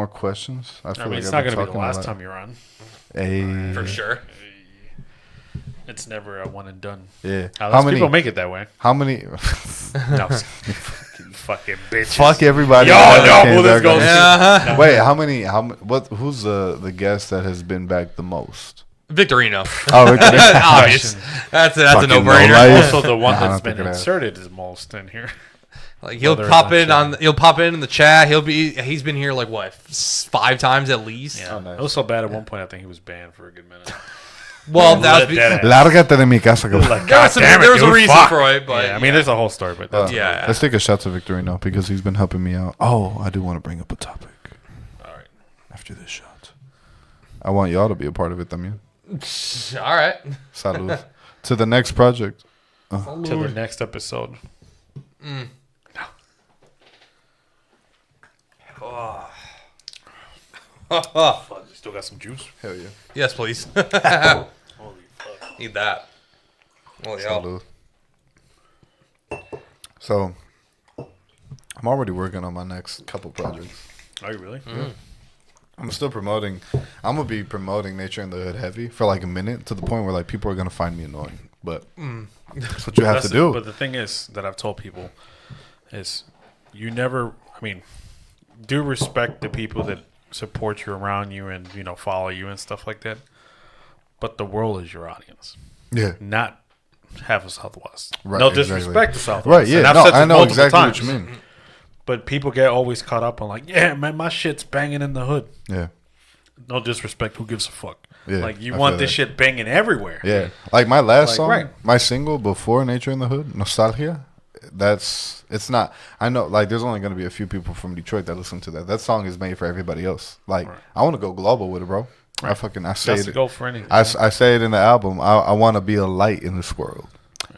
questions? I mean, like it's I've not been gonna be the talking a last lot. time you're on. Hey. for sure. It's never a one and done. Yeah. Unless people make it that way. How many? No, fucking bitches. Fuck everybody. Y'all that know came who this back goes on. to. Yeah. Wait, how many? Who's the guest that has been back the most? Victorino. Oh, Rick, Obvious. That's a Fucking no-brainer. no life. Also, the one Nah, I that's don't been think it has. inserted is most in here. Like he'll Other pop than in that. He'll pop in the chat. He's been here like what 5 times at least. Yeah. Oh, nice. It was so bad at one point. I think he was banned for a good minute. Well, that was Dead ass. Lárgate de mi casa. Like, there was, God damn it, there was a dude, reason fuck. for it, but Yeah, I mean, there's a whole story, but that's Yeah. Let's take a shot to Victorino because he's been helping me out. Oh, I do want to bring up a topic all right. after this shot. I want y'all to be a part of it, también. all right. Salud. To the next project. To the next episode. Fuck, you still got some juice? Hell yeah. Yes, please. Holy fuck. Need that. Holy hell. Salud. So, I'm already working on my next couple projects. Are you really? I'm still promoting. I'm gonna be promoting Nature in the Hood heavy for like a minute to the point where like people are gonna find me annoying. But that's what you have to do. But the thing is that I've told people is you never. I mean, do respect the people that support you around you and follow you and stuff like that. But the world is your audience, Yeah. not half of Southwest. Right, No exactly. disrespect to Southwest. Right. Yeah. And I've No, said this I know multiple exactly times. what you mean. But people get always caught up on like, yeah, man, my shit's banging in the hood. Yeah. No disrespect. Who gives a fuck? Yeah, Like you I want feel this that. shit banging everywhere. Yeah. Like my last Like, song, right. my single before Nature in the Hood, Nostalgia. It's not. I know. Like, there's only gonna be a few people from Detroit that listen to that. That song is made for everybody else. Like, Right. I want to go global with it, bro. I Right. say That's the it. goal for anything. I say it in the album. I want to be a light in this world,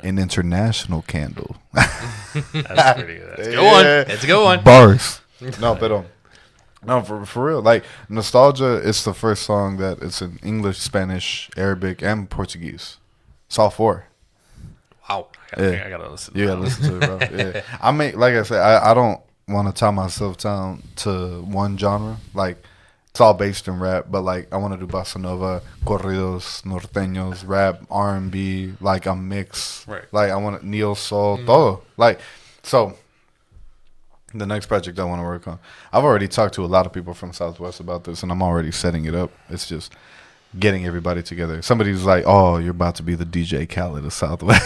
an international candle. That's pretty good. That's good. Go on. It's a good one. Bars. No, but no, for real. Like, Nostalgia is the first song that it's in English, Spanish, Arabic, and Portuguese. It's all 4. Wow. I gotta listen. You gotta listen to it, bro. Yeah. I mean, like I said, I don't want to tie myself down to one genre. Like, It's all based in rap, but like I want to do bossa nova, corridos, norteños, rap, R&B, like a mix. Right. Like I want neo soul, todo. Like so. The next project I want to work on, I've already talked to a lot of people from Southwest about this, and I'm already setting it up. It's just getting everybody together. Somebody's like, "Oh, you're about to be the DJ Khaled of Southwest."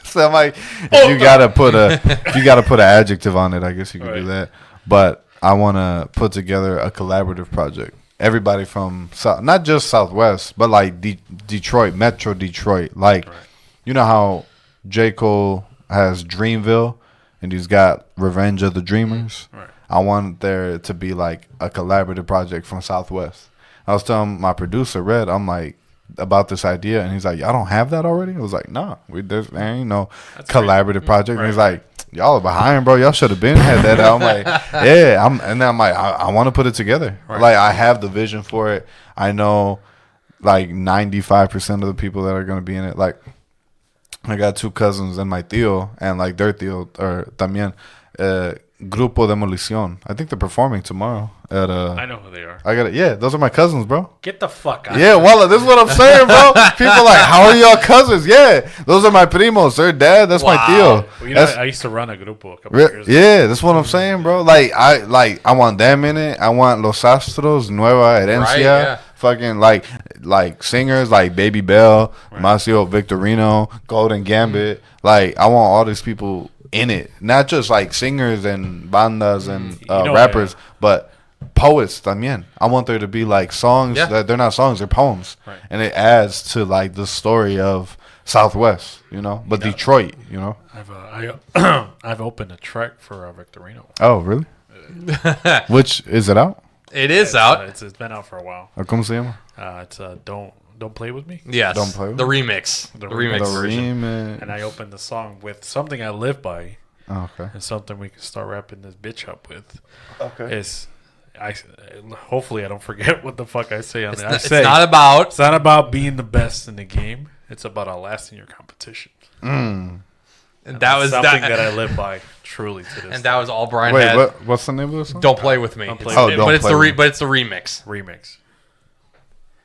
So I'm like, if you gotta put an adjective on it, I guess you can do that. But I want to put together a collaborative project. Everybody from not just Southwest, but like Detroit, Metro Detroit. Like, you know how J. Cole has Dreamville, and he's got Revenge of the Dreamers. Right. I want there to be like a collaborative project from Southwest. I was telling my producer Red, I'm like, about this idea, and he's like, y'all don't have that already? I was like, nah, there ain't no collaborative project. And he's like, y'all are behind, bro. Y'all should have been had that out. I'm like, yeah. And then I'm like, I want to put it together. Right. Like, I have the vision for it. I know like 95% of the people that are going to be in it. Like, I got two cousins and my tío, and like their tío, or también, Grupo Demolición. I think they're performing tomorrow at I know who they are. I got it. Yeah, those are my cousins, bro. Get the fuck out. Yeah, Walla, this is what I'm saying, bro. People like, how are y'all cousins? Yeah, those are my primos. Their dad. That's my tío. Well, you know, I used to run a grupo a couple of years ago. Yeah, that's what I'm saying, bro. Like I want them in it. I want Los Astros, Nueva Herencia. Right, yeah. Fucking like singers like Baby Bell, Macio Victorino, Golden Gambit. Like, I want all these people in it, not just like singers and bandas and rappers, but poets también. I want there to be like songs that they're not songs, they're poems, and it adds to like the story of Southwest, you know. But Detroit, you know. I've opened a track for Victorino. Oh, really? Which is it out? It is out. It's been out for a while. ¿Cómo se llama? It's Don't Play With Me. Yes. Don't Play With The remix. The remix version. And I opened the song with something I live by. Oh, okay. And something we can start wrapping this bitch up with. Okay. Hopefully I don't forget what the fuck I say on there. It's not about being the best in the game. It's about outlasting your competition. And that was something that I live by truly to this. And that was all Brian had. Wait, what's the name of this song? Don't Play With Me. But it's the remix. Remix.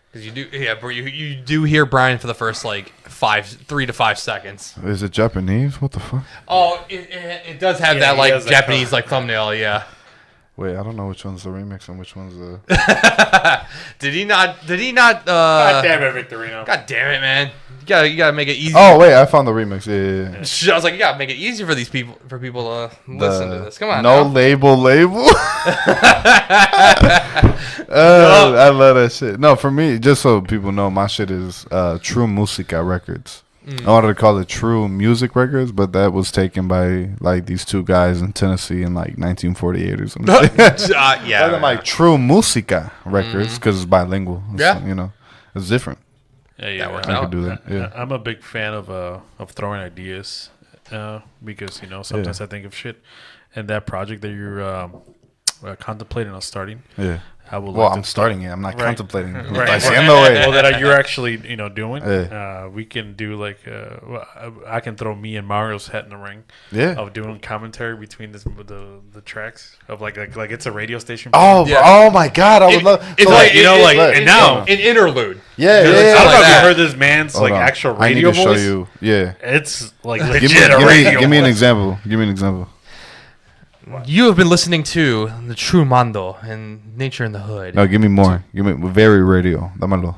Because you do hear Brian for the first like 3 to 5 seconds. Is it Japanese? What the fuck? Oh, it does have that like Japanese like thumbnail, yeah. Wait, I don't know which one's the remix and which one's the. Did he not? God damn it, Victorino. God damn it, man. You gotta make it easy. Oh wait, I found the remix. Yeah. I was like, you gotta make it easy for people to listen to this. Come on. No label. I love that shit. No, for me, just so people know, my shit is True Musica Records. I wanted to call it True Music Records, but that was taken by like these two guys in Tennessee in like 1948 or something. Yeah. Like True Musica Records because it's bilingual. You know, it's different. Yeah, that works I out. could do that. Yeah. I'm a big fan of throwing ideas because sometimes I think of shit, and that project that you're contemplating on starting. Yeah. I'm starting it. I'm not contemplating. That you're actually doing. We can do like I can throw me and Mario's hat in the ring. Yeah. Of doing commentary between the tracks of like it's a radio station. Oh my God! I would love. It's an interlude. Yeah. I don't know if you heard this man's actual radio voice. I need to show you. Yeah. It's like legit a radio. Give me an example. You have been listening to the True Mando and Nature in the Hood. No, give me more. Give me very radio. Dámelo.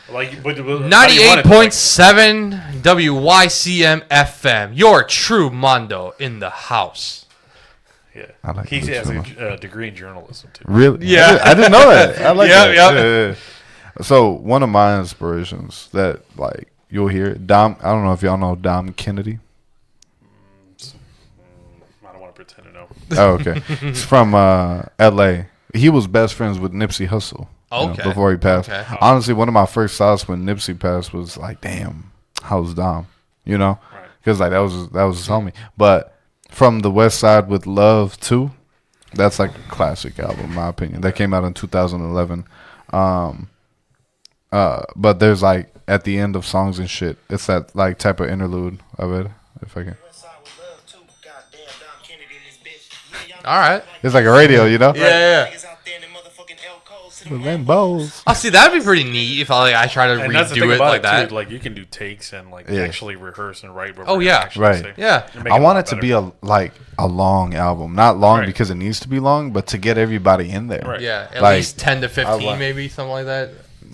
98.7 WYCM FM. Your True Mando in the house. Yeah, he has a degree in journalism too. Really? Yeah, I didn't know that. I like that. Yeah. So one of my inspirations that like you'll hear Dom. I don't know if y'all know Dom Kennedy. Pretend to know. Oh, okay. It's from L.A. He was best friends with Nipsey Hussle. Okay. Before he passed. Okay. Honestly, one of my first thoughts when Nipsey passed was like, "Damn, how's Dom?" You know, because like that was his homie. But from the West Side with Love too, that's like a classic album, in my opinion. That came out in 2011. But there's like at the end of songs and shit, it's that like type of interlude of it. If I can. All right. It's like a radio, you know? Yeah. Rainbows. Oh, see, that'd be pretty neat if I try to redo it like that. Too, like you can do takes and actually rehearse and write. Oh yeah, right. Yeah. I want it to be a long album, not long because it needs to be long, but to get everybody in there. Right. Yeah, at least 10 to 15, maybe something like that.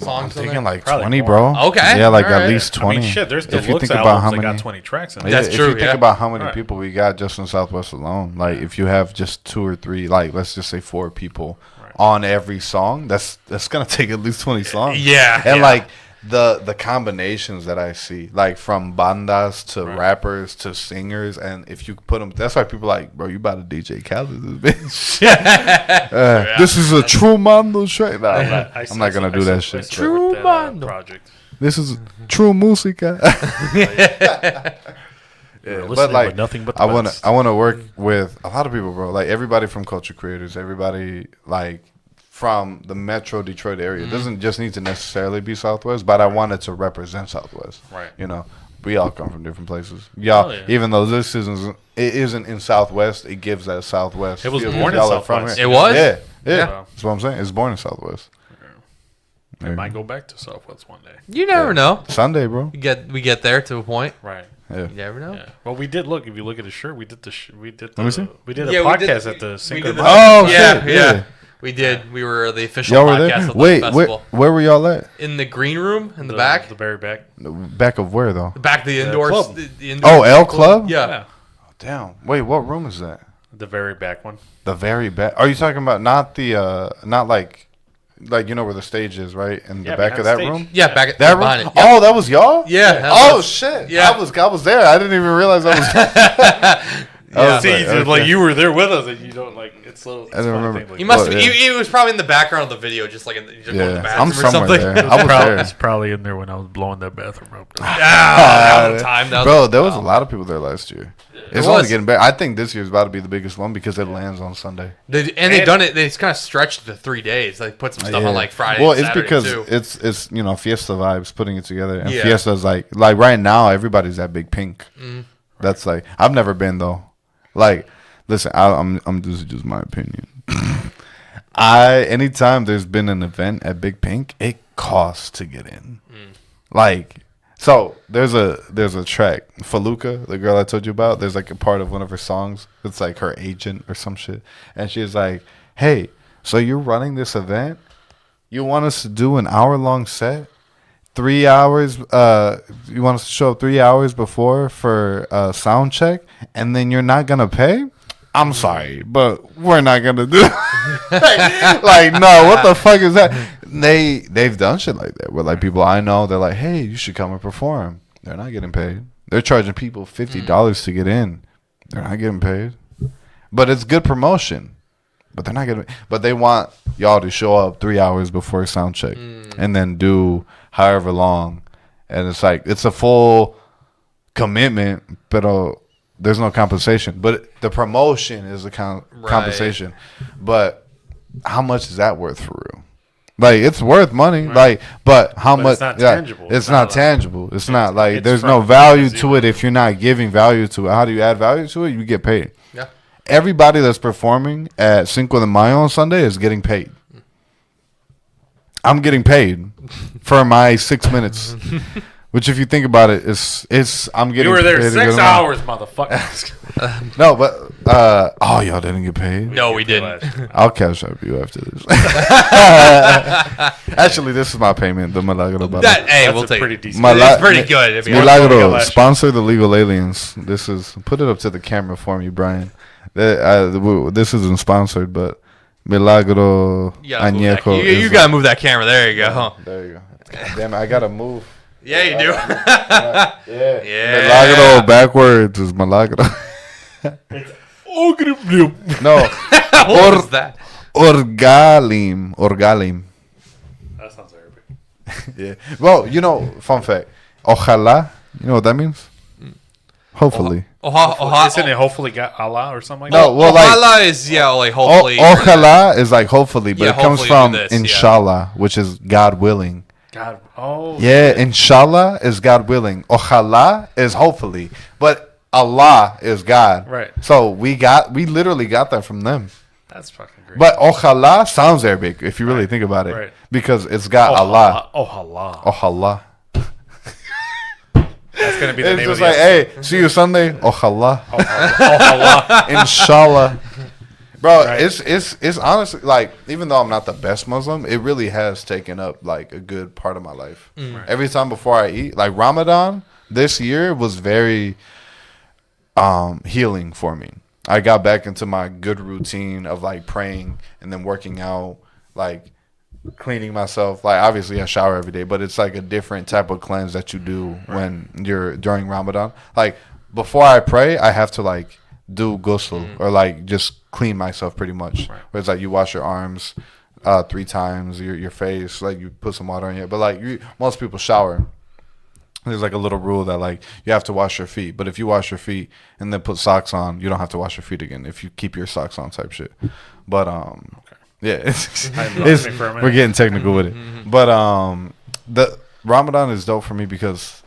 I'm thinking like probably 20, more. bro. Okay. Yeah, like at least 20. I mean, shit, there's if you think about how many got 20 tracks in it. That's true. If you think about how many people we got just in Southwest alone, like if you have just 2 or 3, like let's just say 4 people on every song, that's gonna take at least 20 songs. Yeah. And like the combinations that I see, like from bandas to rappers to singers, and if you put them, that's why people are like, bro, you about to DJ Khaled this bitch. This is a True Mando track. Nah, I'm not gonna do that shit. True Mando project. This is True Musica. But like nothing but I want to work with a lot of people, bro. Like everybody from culture creators, everybody like from the Metro Detroit area. It doesn't just need to necessarily be Southwest, but I want it to represent Southwest. Right. You know, we all come from different places. Y'all, even though this isn't in Southwest, it gives that Southwest. It was feel. born in Y'all are Southwest. It was? Yeah. Yeah. That's what I'm saying. It's born in Southwest. It might go back to Southwest one day. You never know. Sunday, bro. We get there to a point. Right. Yeah. You never know. Yeah. Well, we did look. If you look at the shirt, we did Let me see. we did a podcast at the Cinco de Mayo. Oh, Yeah, shit. yeah. We did. We were the official Y'all were podcast there? of the Wait, festival. where were y'all at? In the green room in the back. The very back. Back of where, though? The back of the indoor. club. The indoor Oh, L Club? Yeah. Damn. Wait, what room is that? The very back one. The very back. Are you talking about not the not like you know where the stage is, right? In the back of that stage. room? Yeah, back at That behind room? it. Yeah. Oh, that was y'all? Yeah. Oh shit. Yeah. I was there. I didn't even realize I was Yeah. See, like you were there with us, and you don't like. It's little. I don't remember. Thing, like, He must. Well, He was probably in the background of the video, just like in the Yeah. bathroom I'm or somewhere something. there. I was there. It's probably in there when I was blowing that bathroom up. That was the time. Bro, there was a lot of people there last year. It's There only was. getting better. I think this year's about to be the biggest one because it lands on Sunday. They've done it. They kind of stretched it to 3 days. They put some stuff on like Friday. Well, and it's Saturday because too. it's you know Fiesta vibes putting it together, and Yeah. Fiesta's like right now everybody's at Big Pink. That's like I've never been though. Like, listen, I'm this is just my opinion. Anytime there's been an event at Big Pink, it costs to get in. Like, so there's a track, Faluka, the girl I told you about. There's like a part of one of her songs. It's like her agent or some shit, and she's like, "Hey, so you're running this event? You want us to do an hour-long set? 3 hours? You want us to show up 3 hours before for sound check, and then you're not gonna pay? I'm sorry, but we're not gonna do it." like, no, what the fuck is that? They've done shit like that where like people I know, they're like, "Hey, you should come and perform." They're not getting paid. They're charging people $50 to get in. They're not getting paid. But it's good promotion. But they're not getting. But they want y'all to show up 3 hours before sound check and then do however long, and it's like it's a full commitment, but there's no compensation. But the promotion is the compensation. But how much is that worth for real? Like, it's worth money. Right. Like, but how much? It's not tangible. It's not tangible. It's not like there's no value to it if you're not giving value to it. How do you add value to it? You get paid. Yeah. Everybody that's performing at Cinco de Mayo on Sunday is getting paid. I'm getting paid for my 6 minutes. Which, if you think about it, I'm getting. You were there paid 6 hours, motherfucker. No, but y'all didn't get paid. No, we didn't. I'll cash up you after this. Actually, this is my payment. The Milagro. We'll take pretty it. decent. It's pretty good. Milagro, sponsor the Legal Aliens. Put it up to the camera for me, Brian. This isn't sponsored, but Milagro Añejo. You gotta move that camera. There you go. There you go. Damn it, I gotta move. Yeah, you do. Yeah. Milagro backwards is Milagro. No. What was that? Orgalim. That sounds Arabic. Yeah. Well, fun fact. Ojalá. You know what that means? Hopefully. Isn't it hopefully got Allah or something like that? No, well, Ojalá is like hopefully. Ojalá is like hopefully, but it comes from this, inshallah, which is God willing. God. Oh. Yeah, inshallah is God willing. Ojalá is hopefully, but Allah is God. Right. So we literally got that from them. That's fucking great. But ojalá sounds Arabic if you really think about it. Right. Because it's got Allah. Ojalá. Ojalá. That's going to be the It's name just of the like, hey, see you Sunday. Ojalá. Ojalá. Inshallah. Bro, Right. it's honestly, like, even though I'm not the best Muslim, it really has taken up, like, a good part of my life. Right. Every time before I eat, like, Ramadan this year was very healing for me. I got back into my good routine of, like, praying and then working out, like, cleaning myself. Like, obviously I shower every day, but it's like a different type of cleanse that you do when you're during Ramadan. Like, before I pray, I have to, like, do ghusl or, like, just clean myself pretty much. Right. Where it's like you wash your arms 3 times, your face, like, you put some water on it. But, like, most people shower. There's, like, a little rule that, like, you have to wash your feet. But if you wash your feet and then put socks on, you don't have to wash your feet again if you keep your socks on type shit. But, yeah, we're getting technical with it. But the Ramadan is dope for me because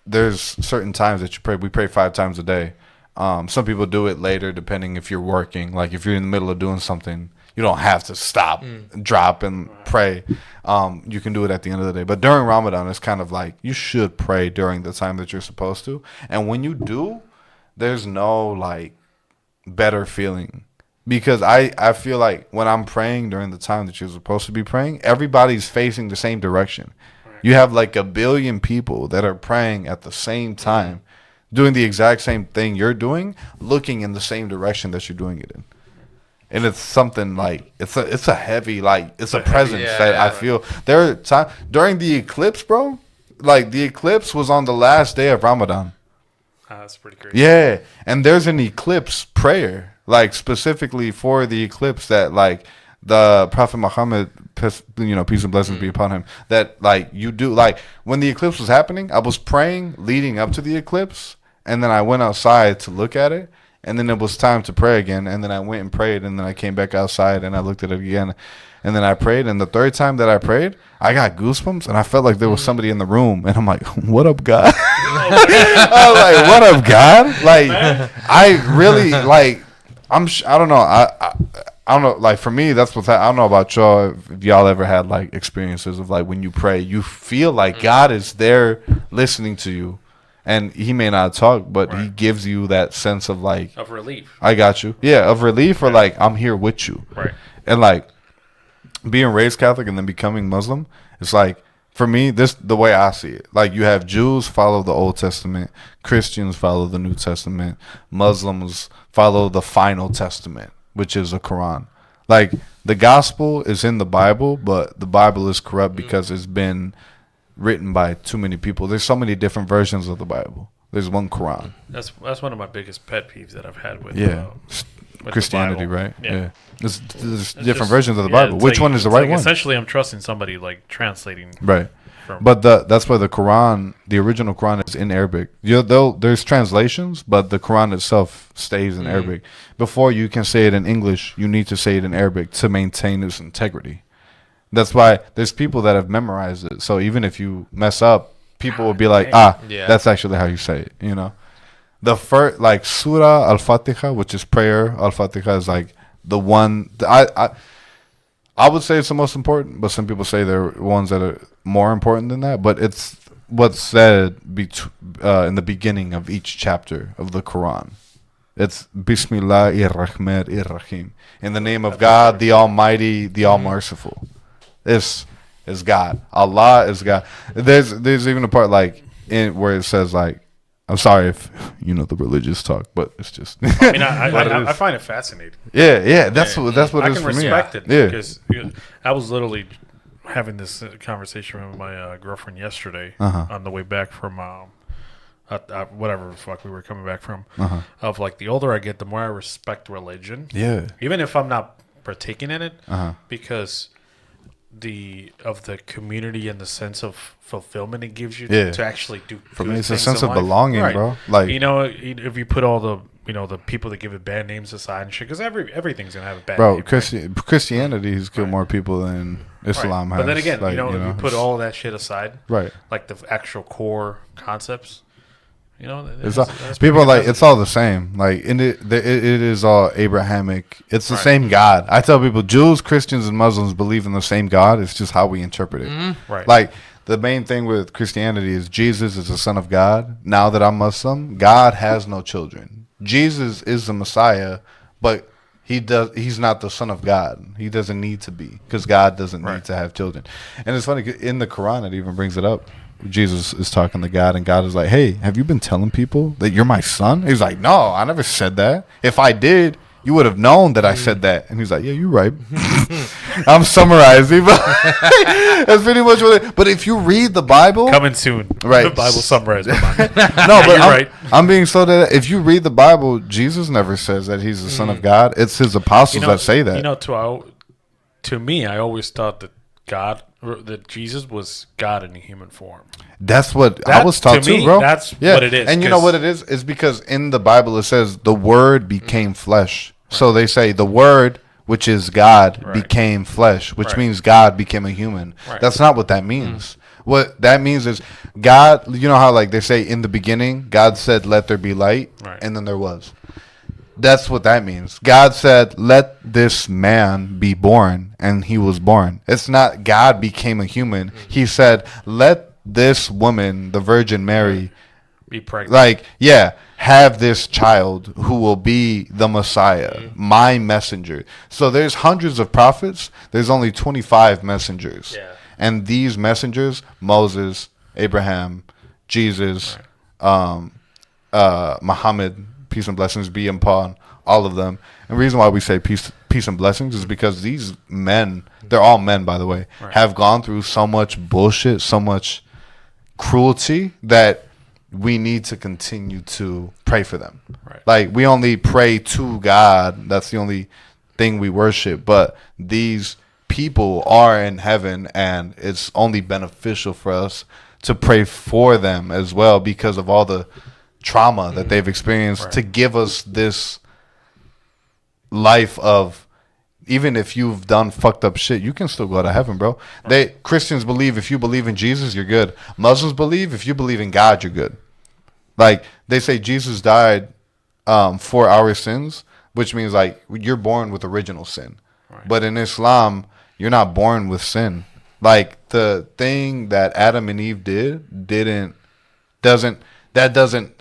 there's certain times that you pray. We pray 5 times a day. Some people do it later depending if you're working. Like, if you're in the middle of doing something, you don't have to stop, drop, and pray. You can do it at the end of the day. But during Ramadan, it's kind of like you should pray during the time that you're supposed to. And when you do, there's no, like, better feeling. Because I feel like when I'm praying during the time that you're supposed to be praying, everybody's facing the same direction. You have, like, 1 billion people that are praying at the same time, doing the exact same thing you're doing, looking in the same direction that you're doing it in. And it's something like, it's a heavy, like, it's a presence that I feel. There are times during the eclipse, bro, like, the eclipse was on the last day of Ramadan. That's pretty crazy. Yeah. And there's an eclipse prayer, like, specifically for the eclipse that, like, the Prophet Muhammad, peace and blessings be upon him, that, like, you do, like, when the eclipse was happening, I was praying leading up to the eclipse, and then I went outside to look at it, and then it was time to pray again, and then I went and prayed, and then I came back outside, and I looked at it again, and then I prayed, and the third time that I prayed, I got goosebumps, and I felt like there was somebody in the room, and I'm like, what up, God? I was like, what up, God? Like, I really, like, I don't know, I don't know, like, for me, that's what's I don't know about y'all, if y'all ever had, like, experiences of, like, when you pray, you feel like God is there listening to you. And he may not talk, but he gives you that sense of, like, of relief. I got you. Yeah, of relief, or, like, I'm here with you. Right. And, like, being raised Catholic and then becoming Muslim, it's like, for me, this the way I see it. Like, you have Jews follow the Old Testament, Christians follow the New Testament, Muslims follow the final testament, which is the Quran. Like, the gospel is in the Bible, but the Bible is corrupt because it's been written by too many people. There's so many different versions of the Bible. There's one Quran. That's one of my biggest pet peeves that I've had with with Christianity, the right? Yeah. There's different versions of the Bible. Which like, one is the right like, one? Essentially, I'm trusting somebody, like, translating. Right. From. But that's why the Quran, the original Quran, is in Arabic. There's translations, but the Quran itself stays in Arabic. Before you can say it in English, you need to say it in Arabic to maintain its integrity. That's why there's people that have memorized it. So even if you mess up, people will be like, that's actually how you say it, you know? The first, like, Surah Al-Fatiha, which is prayer, Al-Fatiha is, like, the one, I would say it's the most important, but some people say there are ones that are more important than that. But it's what's said in the beginning of each chapter of the Quran. It's Bismillahir-Rahmanir-Rahim. In the name of God, the Almighty, the All-Merciful. This is God. Allah is God. There's even a part, like, where it says, like, I'm sorry if the religious talk, but it's just. I mean, I find it fascinating. Yeah. That's what it is for me. I can respect it because I was literally having this conversation with my girlfriend yesterday on the way back from whatever the fuck we were coming back from. Of, like, the older I get, the more I respect religion. Yeah. Even if I'm not partaking in it, because the community and the sense of fulfillment it gives you to actually do. For me, it's a sense of belonging, bro. Like, if you put all the the people that give it bad names aside and shit, because everything's gonna have a bad name. Bro, Christianity has killed more people than Islam has. But then again, like, if you put all that shit aside, right, like the actual core concepts, You know, people are like, it's all the same. Like, it is all Abrahamic. It's the same God. I tell people, Jews, Christians, and Muslims believe in the same God. It's just how we interpret it. Mm-hmm. Right. Like, the main thing with Christianity is Jesus is the Son of God. Now that I'm Muslim, God has no children. Jesus is the Messiah, but he's not the Son of God. He doesn't need to be, because God doesn't need to have children. And it's funny, in the Quran, it even brings it up. Jesus is talking to God, and God is like, hey, have you been telling people that you're my son? He's like, no, I never said that. If I did, you would have known that I said that. And he's like, yeah, you're right. I'm summarizing, but that's pretty much what it. But if you read the Bible, coming soon, right? The Bible summarized. No, but I'm being so that if you read the Bible, Jesus never says that he's the Son of God. It's his apostles that say that. You know, to me, I always thought that Jesus was God in a human form. That's what I was taught too, bro. That's what it is. And you know what it is? It's because in the Bible it says the Word became flesh. Right. So they say the Word, which is God, became flesh, which means God became a human. Right. That's not what that means. What that means is God, you know how like they say in the beginning, God said, let there be light, and then there was. That's what that means. God said, let this man be born, and he was born. It's not God became a human. He said, let this woman, the Virgin Mary, be pregnant. Like, have this child who will be the Messiah, my messenger. So there's hundreds of prophets. There's only 25 messengers. Yeah. And these messengers, Moses, Abraham, Jesus, Muhammad, peace and blessings be upon all of them. And the reason why we say peace and blessings is because these men, they're all men, by the way, have gone through so much bullshit, so much cruelty that we need to continue to pray for them. Right. Like, we only pray to God. That's the only thing we worship. But these people are in heaven, and it's only beneficial for us to pray for them as well because of all the trauma that they've experienced to give us this life of, even if you've done fucked up shit, you can still go to heaven, bro. Christians believe if you believe in Jesus, you're good. Muslims believe if you believe in God, you're good. Like, they say Jesus died for our sins, which means like you're born with original sin. Right. But in Islam, you're not born with sin. Like, the thing that Adam and Eve doesn't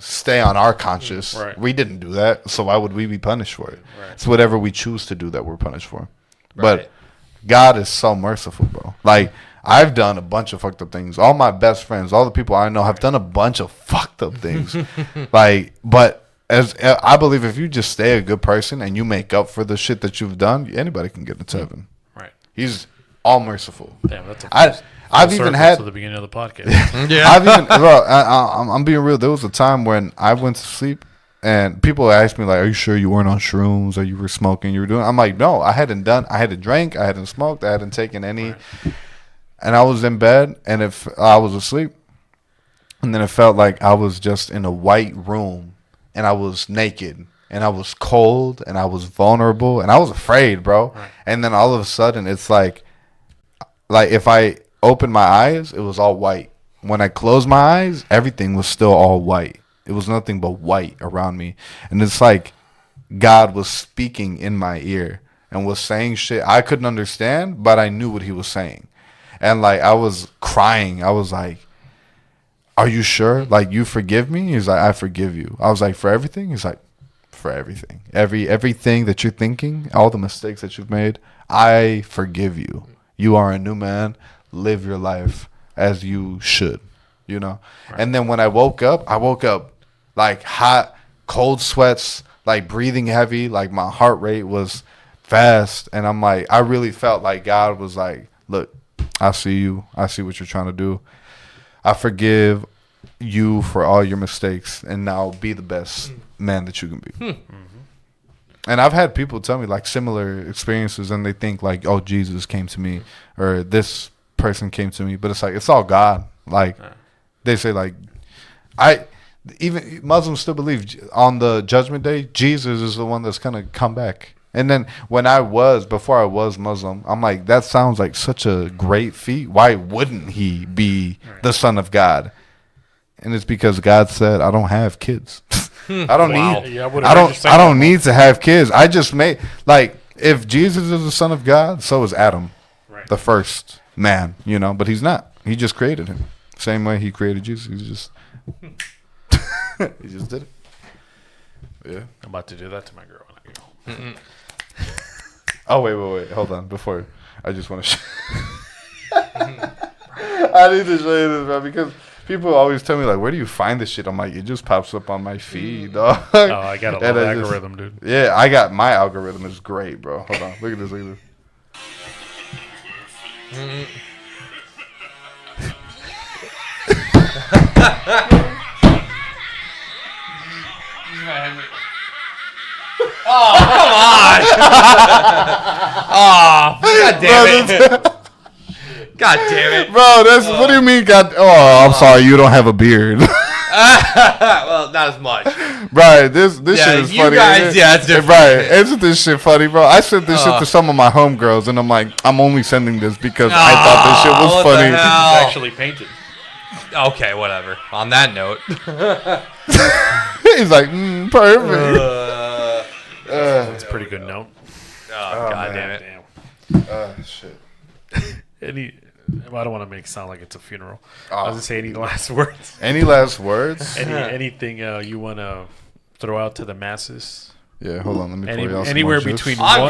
stay on our conscience. Right. We didn't do that, so why would we be punished for it? Right. It's whatever we choose to do that we're punished for. Right. But God is so merciful, bro. Like, I've done a bunch of fucked up things. All my best friends, all the people I know have done a bunch of fucked up things. But as I believe, if you just stay a good person and you make up for the shit that you've done, anybody can get into heaven. Right. He's all merciful. Damn, that's I've even had to the beginning of the podcast. Yeah. I'm being real. There was a time when I went to sleep and people asked me like, "Are you sure you weren't on shrooms? Or you were smoking? You were doing?" I'm like, "No, I hadn't drank, I hadn't smoked, I hadn't taken any." Right. And I was in bed, and if I was asleep, and then it felt like I was just in a white room, and I was naked, and I was cold, and I was vulnerable, and I was afraid, bro. Right. And then all of a sudden, it's like if I opened my eyes, it was all white. When I closed my eyes, everything was still all white. It was nothing but white around me. And it's like God was speaking in my ear and was saying shit I couldn't understand, but I knew what he was saying. And like, I was crying. I was like, "Are you sure? Like, you forgive me?" He's like, "I forgive you." I was like, "For everything?" He's like, "For everything. Everything that you're thinking, all the mistakes that you've made, I forgive you. You are a new man. Live your life as you should," you know? Right. And then when I woke up like hot, cold sweats, like breathing heavy, like my heart rate was fast. And I'm like, I really felt like God was like, "Look, I see you. I see what you're trying to do. I forgive you for all your mistakes, and now be the best man that you can be." And I've had people tell me like similar experiences, and they think like, "Oh, Jesus came to me," or "This person came to me," but it's like, it's all God. Like, they say like, even Muslims still believe on the judgment day, Jesus is the one that's gonna come back. And then before I was Muslim, I'm like, that sounds like such a great feat. Why wouldn't he be the Son of God? and it's because God said I don't have kids. I don't need. Yeah, I don't need to have kids. I just made like if Jesus is the Son of God, so is Adam, the first man. But he's not. He just created him. Same way he created Jesus. He just did it. Yeah. I'm about to do that to my girl when I get home. Oh wait. Hold on. Before I just want to. I need to show you this, man, because people always tell me like, "Where do you find this shit?" I'm like, it just pops up on my feed, dog. Oh, I got a little algorithm, dude. Yeah, I got my algorithm is great, bro. Hold on, look at this. Oh, come on! Oh, god damn it! God damn it, bro! What do you mean? I'm sorry, you don't have a beard. Well, not as much. Right, this shit is funny. Guys, it's different. Right, isn't this shit funny, bro? I sent this shit to some of my homegirls, and I'm like, I'm only sending this because I thought this shit was funny. It's actually painted. Okay, whatever. On that note, he's like, perfect. That's a pretty good note. Oh, god damn it. Shit. I don't want to make it sound like it's a funeral. I was gonna say any last words. Any last words? Anything you want to throw out to the masses? Yeah, hold on. Let me pour y'all some anywhere more juice. between. I'm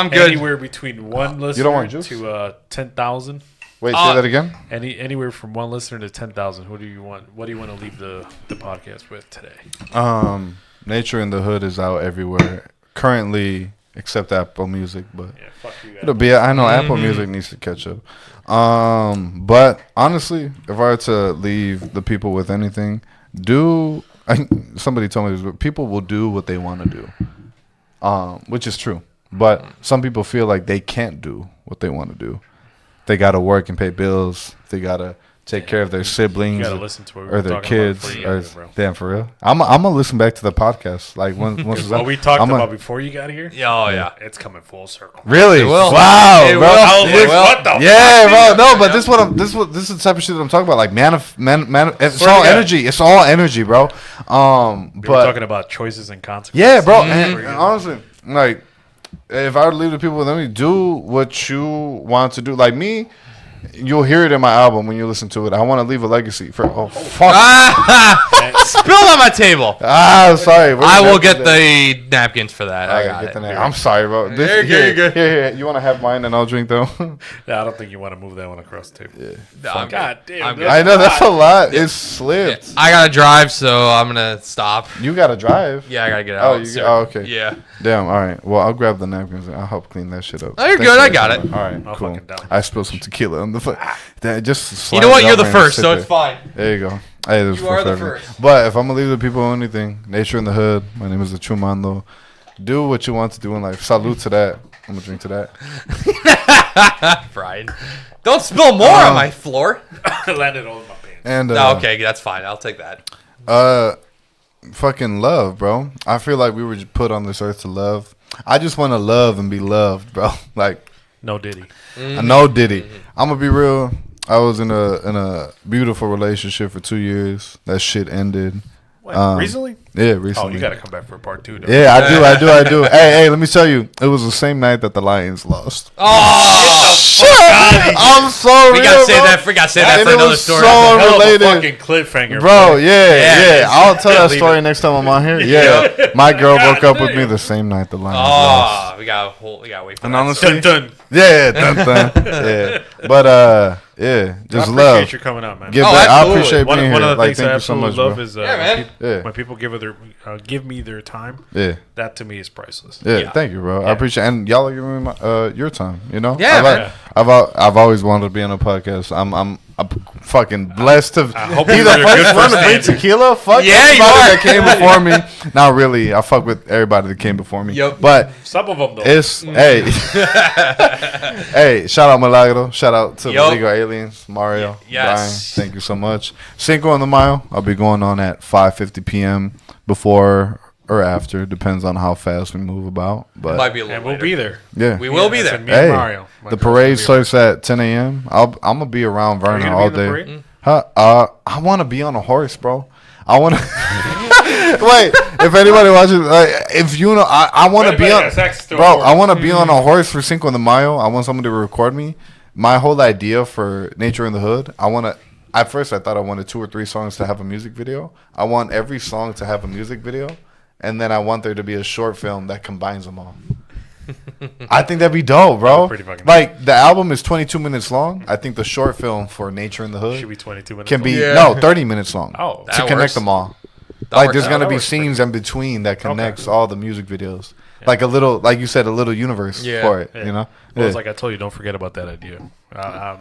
good. Anywhere between one listener you don't want juice? to 10,000. Wait, say that again. Anywhere from one listener to 10,000. Who do you want? What do you want to leave the podcast with today? Nature in the Hood is out everywhere currently, except Apple Music, but fuck you, it'll be. I know Apple Music needs to catch up. But honestly, if I were to leave the people with anything, somebody told me this, but people will do what they want to do, which is true. But some people feel like they can't do what they want to do. They got to work and pay bills. They got to take care of their siblings or their kids. Damn, for real. I'm gonna listen back to the podcast. Like once what we talked about before you got here. Oh yeah, it's coming full circle. Really? Wow, bro. What the? Yeah, bro. No, but this is the type of shit that I'm talking about. Like it's all energy. It's all energy, bro. We're talking about choices and consequences. Yeah, bro. And honestly, like, if I were to leave the people with me, do what you want to do. Like me. You'll hear it in my album when you listen to it. I want to leave a legacy for. Oh fuck! Spilled on my table. Sorry. I will get the napkins for that. I got it. I'm sorry, bro. You're good. Here. You want to have mine and I'll drink though? Yeah, I don't think you want to move that one across the table. Yeah. No, God damn. I know that's a lot. It slipped. I gotta drive, so I'm gonna stop. You gotta drive. Yeah, I gotta get out. Okay. Yeah. Damn. All right. Well, I'll grab the napkins and I'll help clean that shit up. Oh, you're good. I got it. All right. Cool. I spilled some tequila on the foot. Just you know what? You're the first, so it's fine. There you go. Hey, you are the first. But if I'm gonna leave the people with anything, Nature in the Hood. My name is TheTrueMando. Do what you want to do in life. Salute to that. I'm gonna drink to that. Brian, don't spill more on my floor. I landed all in my pants. And okay, that's fine. I'll take that. Fucking love, bro. I feel like we were put on this earth to love. I just want to love and be loved, bro. Like no Diddy. No Diddy. I'm gonna be real. I was in a beautiful relationship for 2 years. That shit ended. Recently? Yeah, recently. Oh, you got to come back for part 2. Though. Yeah, I do. Hey, let me tell you. It was the same night that the Lions lost. Oh, shit! I'm sorry. We gotta say that for another story. So related. Fucking cliffhanger, bro. Yeah. I'll tell that story next time I'm on here. Yeah, my girl broke up with me the same night the Lions lost. We gotta wait for and that. Honestly, dun. Yeah, yeah. But yeah, just love. I appreciate you coming out, man. I appreciate being here. One of the things thank I you so much, love bro. is man. when people give me their time. Yeah, that to me is priceless. Yeah, thank you, bro. I appreciate, and y'all are giving me your time. You know, yeah. I've always wanted to be on a podcast. I'm fucking blessed to be the first one to drink tequila. Fuck everybody that came before me. Not really. I fuck with everybody that came before me. Yep. But some of them though. It's hey, shout out Milagro. Shout out to the Legal Aliens, Mario, Brian. Thank you so much. Cinco de Mayo. I'll be going on at 5:50 p.m. before or after, depends on how fast we move about. But it might be a little we'll be there. Yeah, we will be there. Me and Mario. The parade starts at 10 a.m. I'm gonna be around Vernon all day. I want to be on a horse, bro. I want to. Wait, if anybody watches, if you know, I want to be on, bro. I want to be on a horse for Cinco de Mayo. I want someone to record me. My whole idea for Nature in the Hood, I want to. At first, I thought I wanted 2 or 3 songs to have a music video. I want every song to have a music video, and then I want there to be a short film that combines them all. I think that'd be dope, bro. Like the album is 22 minutes long. I think the short film for Nature in the Hood should be 22 minutes. Can be no 30 minutes long. Oh, to connect them all. Like there's gonna be scenes in between that connects all the music videos. Yeah. Like a little, like you said, a little universe for it. Yeah. You know. Well, it's like I told you, don't forget about that idea.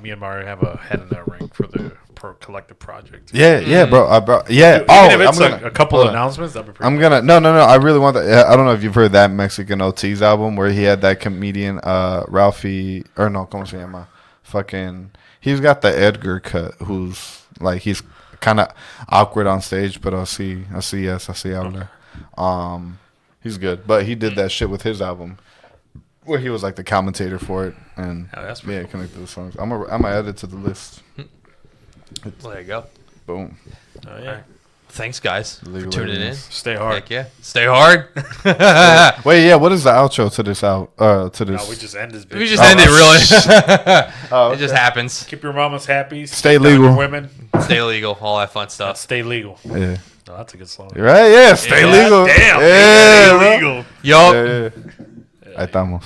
Me and Mario have a head in that ring for the collective project. Yeah, bro. Yeah. Even if it's a couple of announcements, that'd be pretty cool. No. I really want that. I don't know if you've heard that Mexican OT's album where he had that comedian Ralphie, or no, ¿cómo se llama? Fucking, he's got the Edgar cut. Who's like he's kind of awkward on stage, but I see hablar. He's good, but he did that shit with his album. Where he was like the commentator for it, and connected the songs. I'm gonna add it to the list. Well, there you go. Boom. Oh yeah. Right. Thanks, guys, for tuning in. Stay hard. Heck yeah. Stay hard. Wait, yeah. What is the outro to this to this? No, we just end this. Bitch. We just end it, really. It just happens. Keep your mamas happy. Stay legal. Women. Stay legal. All that fun stuff. Stay legal. Yeah. Oh, that's a good song. Right? Yeah. Stay legal. Damn. Yeah. Stay legal. Yup. Ahí estamos.